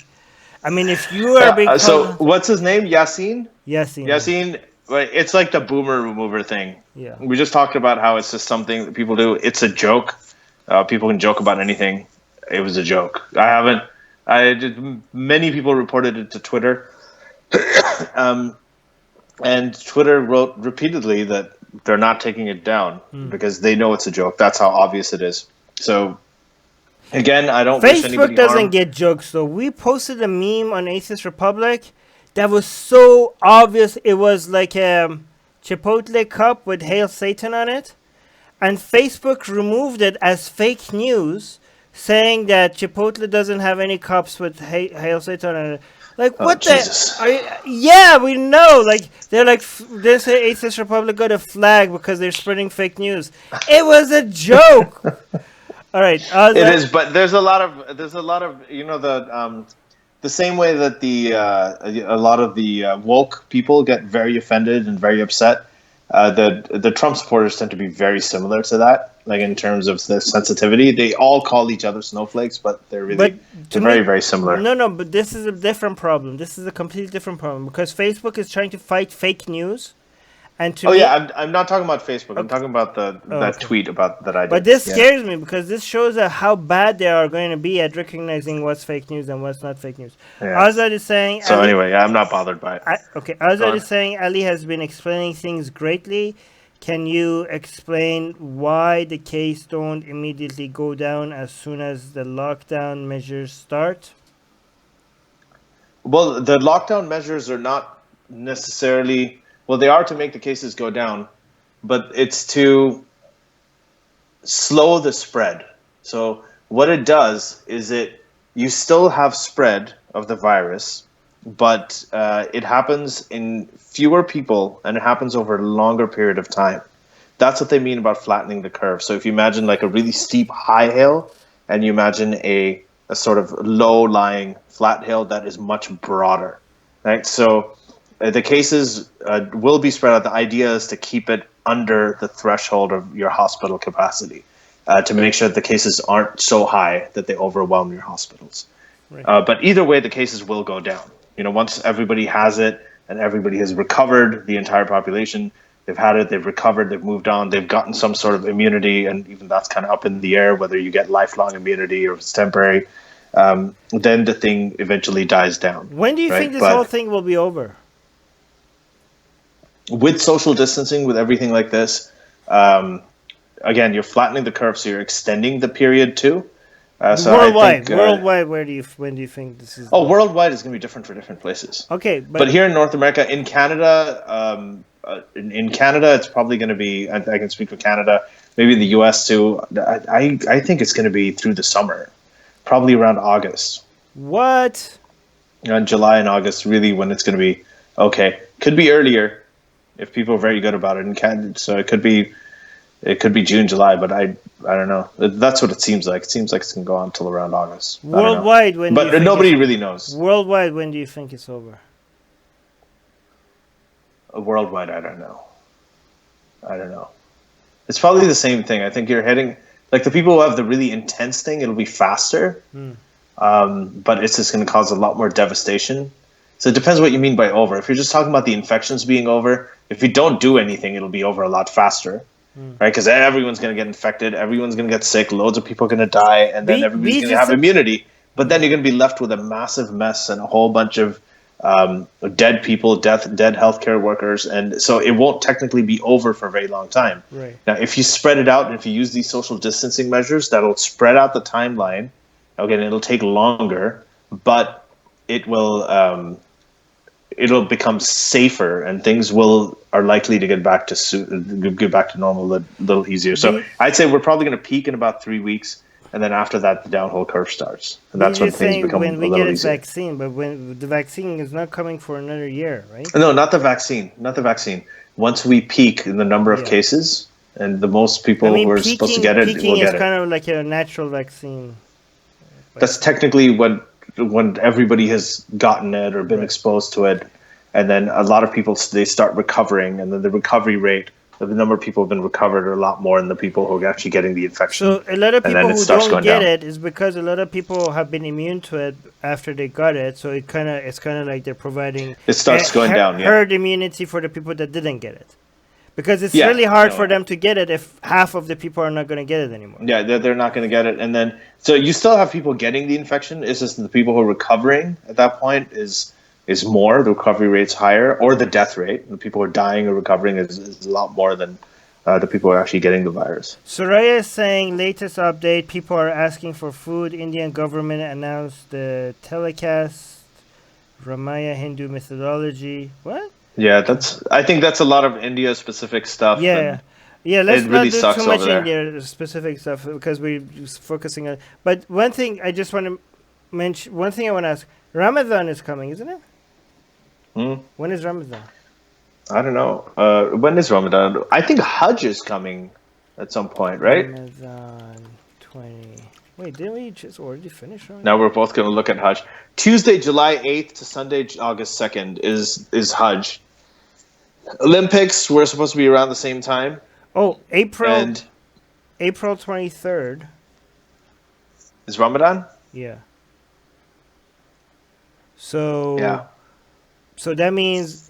I mean, if you are being called So on, what's his name? Yasin. Yasin, yeah, Yasin. It's like the boomer remover thing. yeah. We just talked about how it's just something that people do. It's a joke. People can joke about anything. It was a joke. I haven't. I did. Many people reported it to Twitter, um, and Twitter wrote repeatedly that they're not taking it down because they know it's a joke. That's how obvious it is. So again, I don't wish Facebook anybody doesn't harm. get jokes though. We posted a meme on Atheist Republic that was so obvious. It was like a Chipotle cup with Hail Satan on it, and Facebook removed it as fake news, saying that Chipotle doesn't have any cups with Hail Satan on it. Like Oh what the? Jesus! Are you, yeah, we know. Like they're like they say Atheist Republic got a flag because they're spreading fake news. It was a joke. All right, It is, but there's a lot of the same way that a lot of the woke people get very offended and very upset. The Trump supporters tend to be very similar to that, like in terms of the sensitivity. They all call each other snowflakes, but But they're to very me, very similar. no, no. But this is a different problem. This is a completely different problem because Facebook is trying to fight fake news, and to Oh me, yeah, I'm not talking about Facebook. I'm okay, talking about the oh, that okay. tweet about that I But did. this Yeah. scares me because this shows how bad they are going to be at recognizing what's fake news and what's not fake news. Yeah. Azad is saying So Ali. anyway, yeah, I'm not bothered by it. Okay, Go Azad on. is saying Ali has been explaining things greatly. Can you explain why the case don't immediately go down as soon as the lockdown measures start? Well, the lockdown measures are not necessarily, well, they are to make the cases go down, but it's to slow the spread. So what it does is you still have spread of the virus, but it happens in fewer people and it happens over a longer period of time. That's what they mean about flattening the curve. So if you imagine like a really steep high hill and you imagine a sort of low lying flat hill that is much broader, right? So the cases will be spread out. The idea is to keep it under the threshold of your hospital capacity to make sure that the cases aren't so high that they overwhelm your hospitals. Right. But either way, the cases will go down. Once everybody has it and everybody has recovered, the entire population, they've had it, they've recovered, they've moved on, they've gotten some sort of immunity, and even that's kind of up in the air whether you get lifelong immunity or if it's temporary. Then the thing eventually dies down, When do you think right? this whole But thing will be over? with social distancing, with everything like this, um, again, you're flattening the curve, so you're extending the period too. So I Worldwide, think, worldwide. When do you think this is? worldwide is going to be different for different places. Okay, But but here in North America, in Canada, in Canada, it's probably going to be. I can speak for Canada, maybe the U.S. too. I think it's going to be through the summer, probably around August, what? July and August, really when it's going to be okay. Could be earlier if people are very good about it in Canada. So it could be June, July, but I don't know. That's what it seems like. It seems like it's going to go on until around August. I don't know. Worldwide, when do you But think nobody it's really knows. worldwide? When do you think it's over? Worldwide, I don't know. I don't know. It's probably the same thing. I think you're heading like the people who have the really intense thing. It'll be faster, but it's just going to cause a lot more devastation. So it depends what you mean by over. If you're just talking about the infections being over, if you don't do anything, it'll be over a lot faster, right? Because everyone's going to get infected, everyone's going to get sick, loads of people are going to die, and then everybody's Be going to just have immunity. But then you're going to be left with a massive mess and a whole bunch of dead people, dead healthcare workers, and so it won't technically be over for a very long time. right. Now, if you spread it out and if you use these social distancing measures, that'll spread out the timeline. Okay, and it'll take longer, but it will it'll become safer, and things are likely to get back to normal a little easier. So I'd say we're probably going to peak in about 3 weeks, and then after that, the downhill curve starts, and that's when You're things saying become when a we get little a easier. vaccine, but when the vaccine is not coming for another year, right? No, not the vaccine. Not the vaccine. Once we peak in the number of Yeah. cases, and the most I people mean, who are supposed to get it peaking will is get it. kind of like a natural vaccine. That's technically when everybody has gotten it or been Right. exposed to it, and then a lot of people, they start recovering, and then the recovery rate, the number of people who have been recovered, are a lot more than the people who are actually getting the infection. So a lot of And people then it who starts don't going get down. it is because a lot of people have been immune to it after they got it. So it's kind of like they're providing It starts going down, yeah. herd immunity for the people that didn't get it, because it's Yeah, really hard no, for them to get it if half of the people are not going to get it anymore. Yeah, they're not going to get it, and then so you still have people getting the infection. It's just the people who are recovering at that point is more. The recovery rate's higher, or the death rate. The people who are dying or recovering is a lot more than the people who are actually getting the virus. Soraya is saying latest update: people are asking for food. Indian government announced the telecast. Ramaya Hindu methodology. What? Yeah, I think that's a lot of India specific stuff. Yeah. And Yeah, let's it really not do sucks too much over there. India specific stuff because we're just focusing on. But one thing I just want to mention, one thing I want to ask: Ramadan is coming, isn't it? When is Ramadan? I don't know. When is Ramadan? I think Hajj is coming at some point, right? Ramadan 20. Wait, didn't we just already finish Ramadan? Now we're both going to look at Hajj. Tuesday, July 8th to Sunday, August 2nd is Hajj. Olympics, we're supposed to be around the same time. Oh, April And 23rd. is Ramadan? Yeah. So Yeah. So that means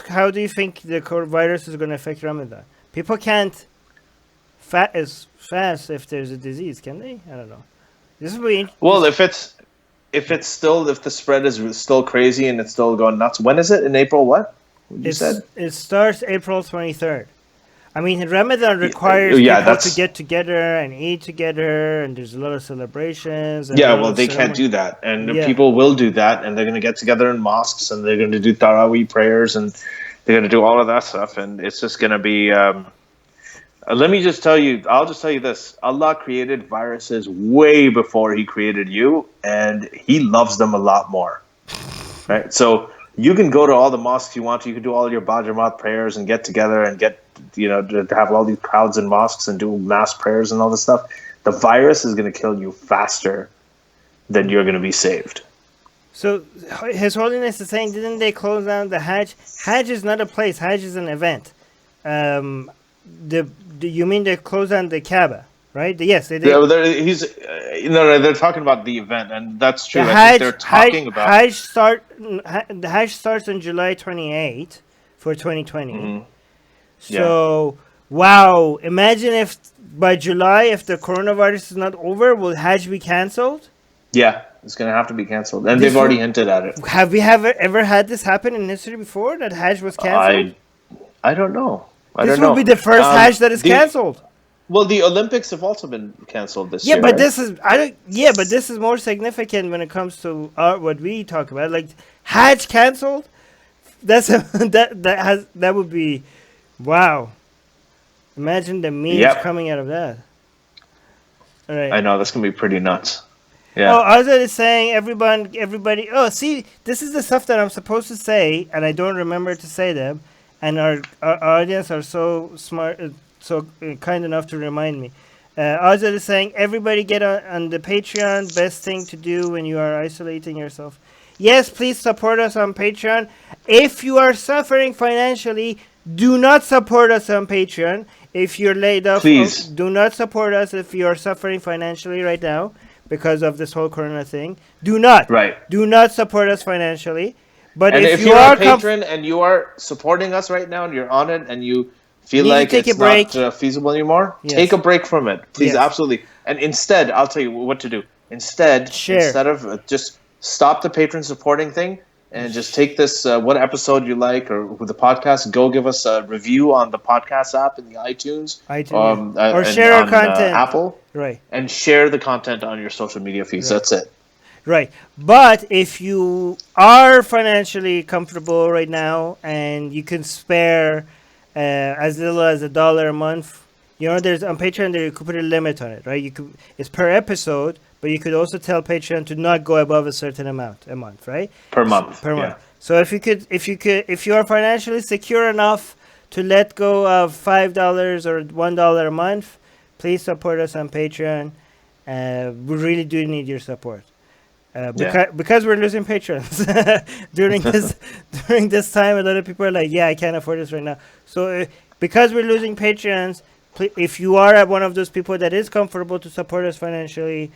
how do you think the coronavirus is going to affect Ramadan? People can't fast if there's a disease, can they? I don't know. This will be Well, if the spread is still crazy and it's still going nuts, when is it? In April? What you said? It starts April 23rd. I mean, Ramadan requires Yeah, people that's- to get together and eat together, and there's a lot of celebrations. And Yeah, well, they can't do that, and Yeah. people will do that, and they're going to get together in mosques, and they're going to do Taraweeh prayers, and they're going to do all of that stuff, and it's just going to be. Let me just tell you. I'll just tell you this: Allah created viruses way before He created you, and He loves them a lot more. Right, so you can go to all the mosques you want to. You can do all your Bajramat prayers and get together and get, to have all these crowds in mosques and do mass prayers and all this stuff. The virus is going to kill you faster than you're going to be saved. So His Holiness is saying, didn't they close down the Hajj? Hajj is not a place. Hajj is an event. You mean they closed down the Kaaba, right? Yes, they did. Yeah, they're talking about the event, and that's true. The I Hajj, think they're talking about the Hajj starts on July 28th for 2020. Mhm. So, wow, imagine if by July, if the coronavirus is not over, will Hajj be cancelled? Yeah, it's going to have to be canceled, and This they've already will- hinted at it. Have we ever had this happen in history before, that Hajj was cancelled? I don't know. This will be the first Hajj that is cancelled. Well, the Olympics have also been canceled this Yeah, year. but right? this is I don't. Yeah, but this is more significant when it comes to what we talk about. Like Hajj cancelled. That's that would be, wow. Imagine the memes Yep. coming out of that. All right. I know that's gonna be pretty nuts. Yeah. Oh, Azad is saying everybody. Oh, see, this is the stuff that I'm supposed to say, and I don't remember to say them. And our audience are so smart, kind enough to remind me. Azad is saying everybody get on the Patreon. Best thing to do when you are isolating yourself. Yes, please support us on Patreon. If you are suffering financially, do not support us on Patreon. If you're laid off, Please. do not support us if you are suffering financially right now because of this whole corona thing. Do not. Right. Do not support us financially. But And if if you you're are a patron and you are supporting us right now and you're on it and you feel Need to like take it's a break. not feasible anymore, Yes. take a break from it. Please, Yes. absolutely. And instead, I'll tell you what to do. Instead of just stop the patron supporting thing and just take this, what episode you like or with the podcast, go give us a review on the podcast app in the iTunes. or and share our on, content. Apple. Right. And share the content on your social media feeds. Right. That's it. Right. But if you are financially comfortable right now and you can spare as little as $1 a month, there's on Patreon there you could put a limit on it, right? It's per episode, but you could also tell Patreon to not go above a certain amount a month, right? Per month. Per month. Yeah. So if you are financially secure enough to let go of $5 or $1 a month, please support us on Patreon. We really do need your support. Yeah. Because we're losing patrons during this during this time, a lot of people are like, "Yeah, I can't afford this right now." So, because we're losing patrons, if you are one of those people that is comfortable to support us financially,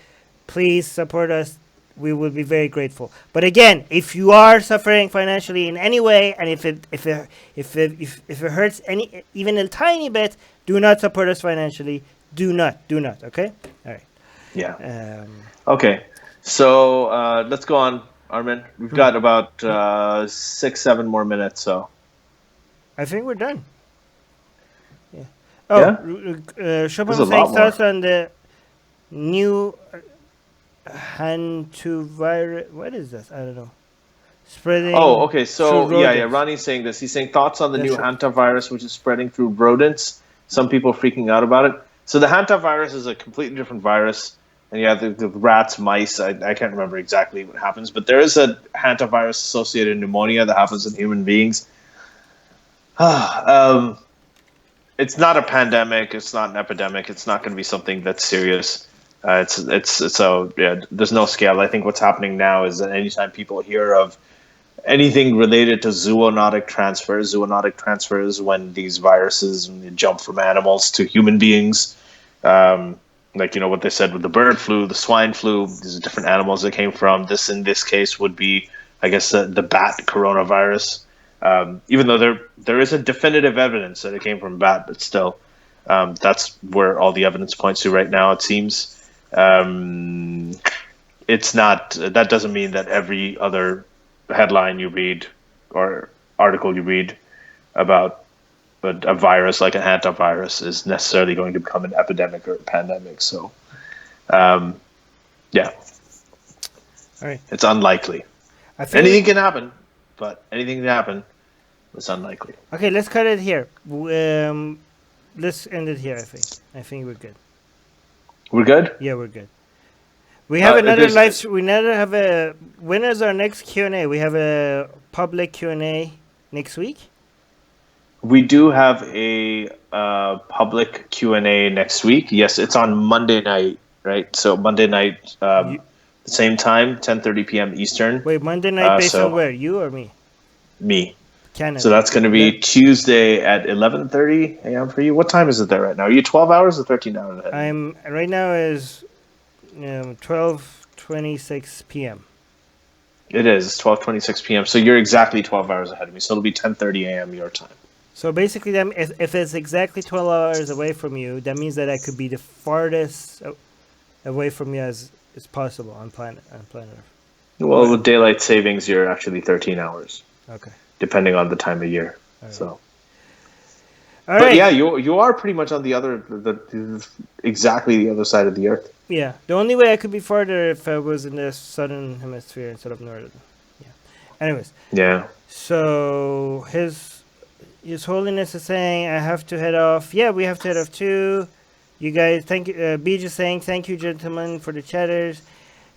please support us. We will be very grateful. But again, if you are suffering financially in any way, and if it hurts even a tiny bit, do not support us financially. Do not. Okay. All right. Yeah. Okay. So let's go on, Armin. We've got about 6-7 more minutes. So I think we're done. Yeah. Oh, yeah, there's Shubham a saying lot more. thoughts on the new hantavirus. What is this? I don't know. Spreading Oh, okay. through So yeah. rodents. Ronnie's saying this. He's saying thoughts on the That's new right. hantavirus, which is spreading through rodents. Some people freaking out about it. So the hantavirus is a completely different virus. And you have the rats, mice. I can't remember exactly what happens, but there is a hantavirus associated pneumonia that happens in human beings. It's not a pandemic. It's not an epidemic. It's not going to be something that's serious. It's so yeah. There's no scale. I think what's happening now is that anytime people hear of anything related to zoonotic transfers when these viruses jump from animals to human beings, like what they said with the bird flu, the swine flu. These are different animals that came from. This in this case would be, I guess, the bat coronavirus. Even though there isn't definitive evidence that it came from bat, but still, that's where all the evidence points to right now. It seems it's not. That doesn't mean that every other headline you read or article you read about a virus like a hantavirus is necessarily going to become an epidemic or a pandemic. So, yeah, All right. it's unlikely. I think Anything can happen, but anything can happen. It's unlikely. okay, let's cut it here. Let's end it here. I think we're good. We're good. Yeah, we're good. We have another there's- live. We never have a. When is our next Q&A? We have a public Q&A next week. We do have a public Q&A next week. Yes, it's on Monday night, right? So Monday night, the same time, 10:30 p.m. Eastern. Wait, Monday night based so on where? You or me? me. Canada. So that's going to be Tuesday at 11:30 a.m. for you. What time is it there right now? Are you 12 hours or 13 hours ahead? I'm right now is 12:26 p.m. It is. It's 12:26 p.m. So you're exactly 12 hours ahead of me. So it'll be 10:30 a.m. your time. So basically, if it's exactly 12 hours away from you, that means that I could be the farthest away from you as possible on planet Earth. Well, with daylight savings, you're actually 13 hours. Okay. Depending on the time of year. Right. So. All but right. yeah, you are pretty much on exactly the other side of the earth. Yeah. The only way I could be farther if I was in the southern hemisphere instead of northern. Yeah. Anyways. Yeah. So His Holiness is saying I have to head off. Yeah, we have to head off too. You guys, thank you. Beej is saying thank you, gentlemen, for the chatters.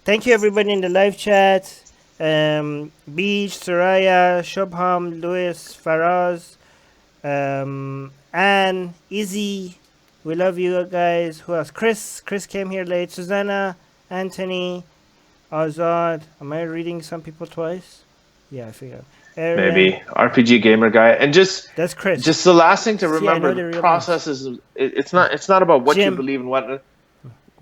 Thank you, everybody in the live chat. Beej, Soraya, Shubham, Louis, Faraz, Anne, Izzy. We love you guys. Who else? Chris came here late. Susanna, Anthony, Azad. Am I reading some people twice? Yeah, I figure. Aaron. Maybe RPG gamer guy, and That's Chris. Just the last thing to See, I remember: know the the real process is it's not about what Jim. you believe and what.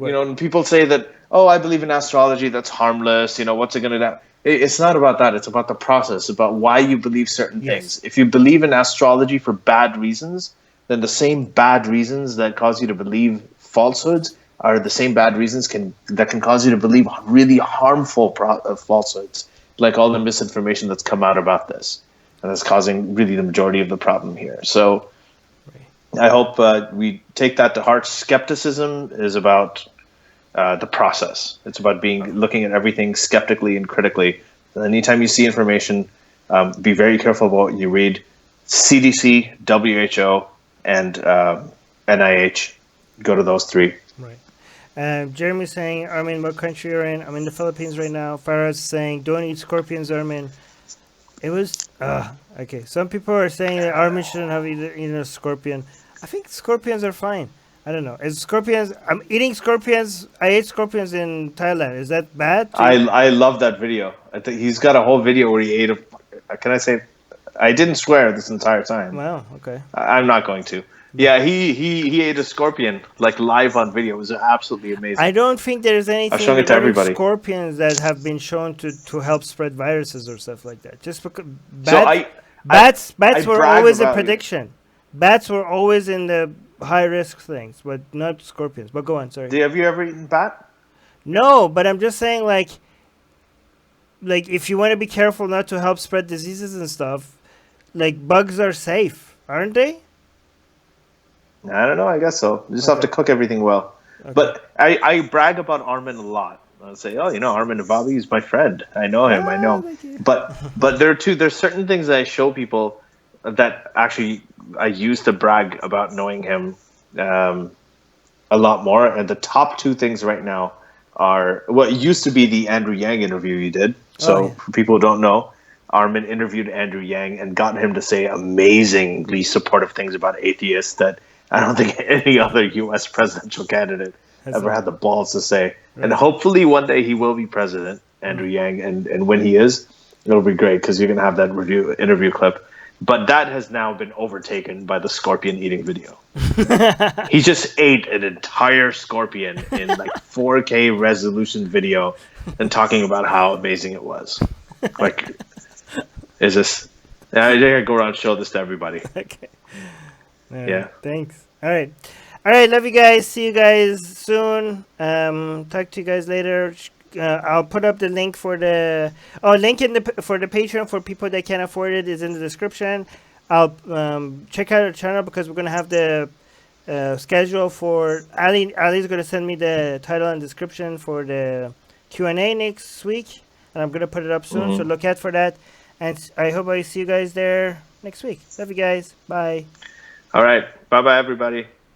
And people say that, oh, I believe in astrology. That's harmless. What's it going to do? It's not about that. It's about the process, about why you believe certain things. If you believe in astrology for bad reasons, then the same bad reasons that cause you to believe falsehoods are the same bad reasons that can cause you to believe really harmful falsehoods, like all the misinformation that's come out about this, and that's causing really the majority of the problem here. So I hope we take that to heart. Skepticism is about the process. It's about looking at everything skeptically and critically. Anytime you see information, be very careful about what you read. CDC, WHO, and NIH. Go to those three. Right. Jeremy's saying, Armin, what country you're in? I'm in the Philippines right now. Farah's saying, don't eat scorpions, Armin. It was okay. Some people are saying that Armin shouldn't have eaten a scorpion. I think scorpions are fine. I don't know. Is scorpions? I'm eating scorpions. I ate scorpions in Thailand. Is that bad? I love that video. I think he's got a whole video where he ate a. Can I say? I didn't swear this entire time. Wow. Okay. I'm not going to. Yeah, he ate a scorpion like live on video. It was absolutely amazing. I don't think there's anything showing it to regarding everybody. scorpions that have been shown to help spread viruses or stuff like that. Just because bats were always a prediction. Bats were always in the high risk things, but not scorpions. But go on, sorry. Have you ever eaten bat? No, but I'm just saying like if you want to be careful not to help spread diseases and stuff, like bugs are safe, aren't they? I don't know. I guess so. You just have to cook everything well. Okay. But I brag about Armin a lot. I'll say, Armin Navabi is my friend. I know him. I know. But there's certain things that I show people that actually I used to brag about knowing him a lot more. And the top two things right now are what used to be the Andrew Yang interview you did. So for people who don't know, Armin interviewed Andrew Yang and got him to say amazingly supportive things about atheists that I don't think any other U.S. presidential candidate ever had the balls to say. Right. And hopefully one day he will be president, Andrew Yang. And when he is, it'll be great because you're going to have that interview clip. But that has now been overtaken by the scorpion eating video. He just ate an entire scorpion in like 4K resolution video and talking about how amazing it was. Like, is this... I gotta go around and show this to everybody. Okay. Yeah. Thanks. All right. Love you guys. See you guys soon. Talk to you guys later. I'll put up the link for the link for the Patreon for people that can't afford it is in the description. I'll check out our channel because we're gonna have the schedule for Ali. Ali's gonna send me the title and description for the Q&A next week, and I'm gonna put it up soon. So look out for that. And I hope I see you guys there next week. Love you guys. Bye. All right. Bye-bye, everybody.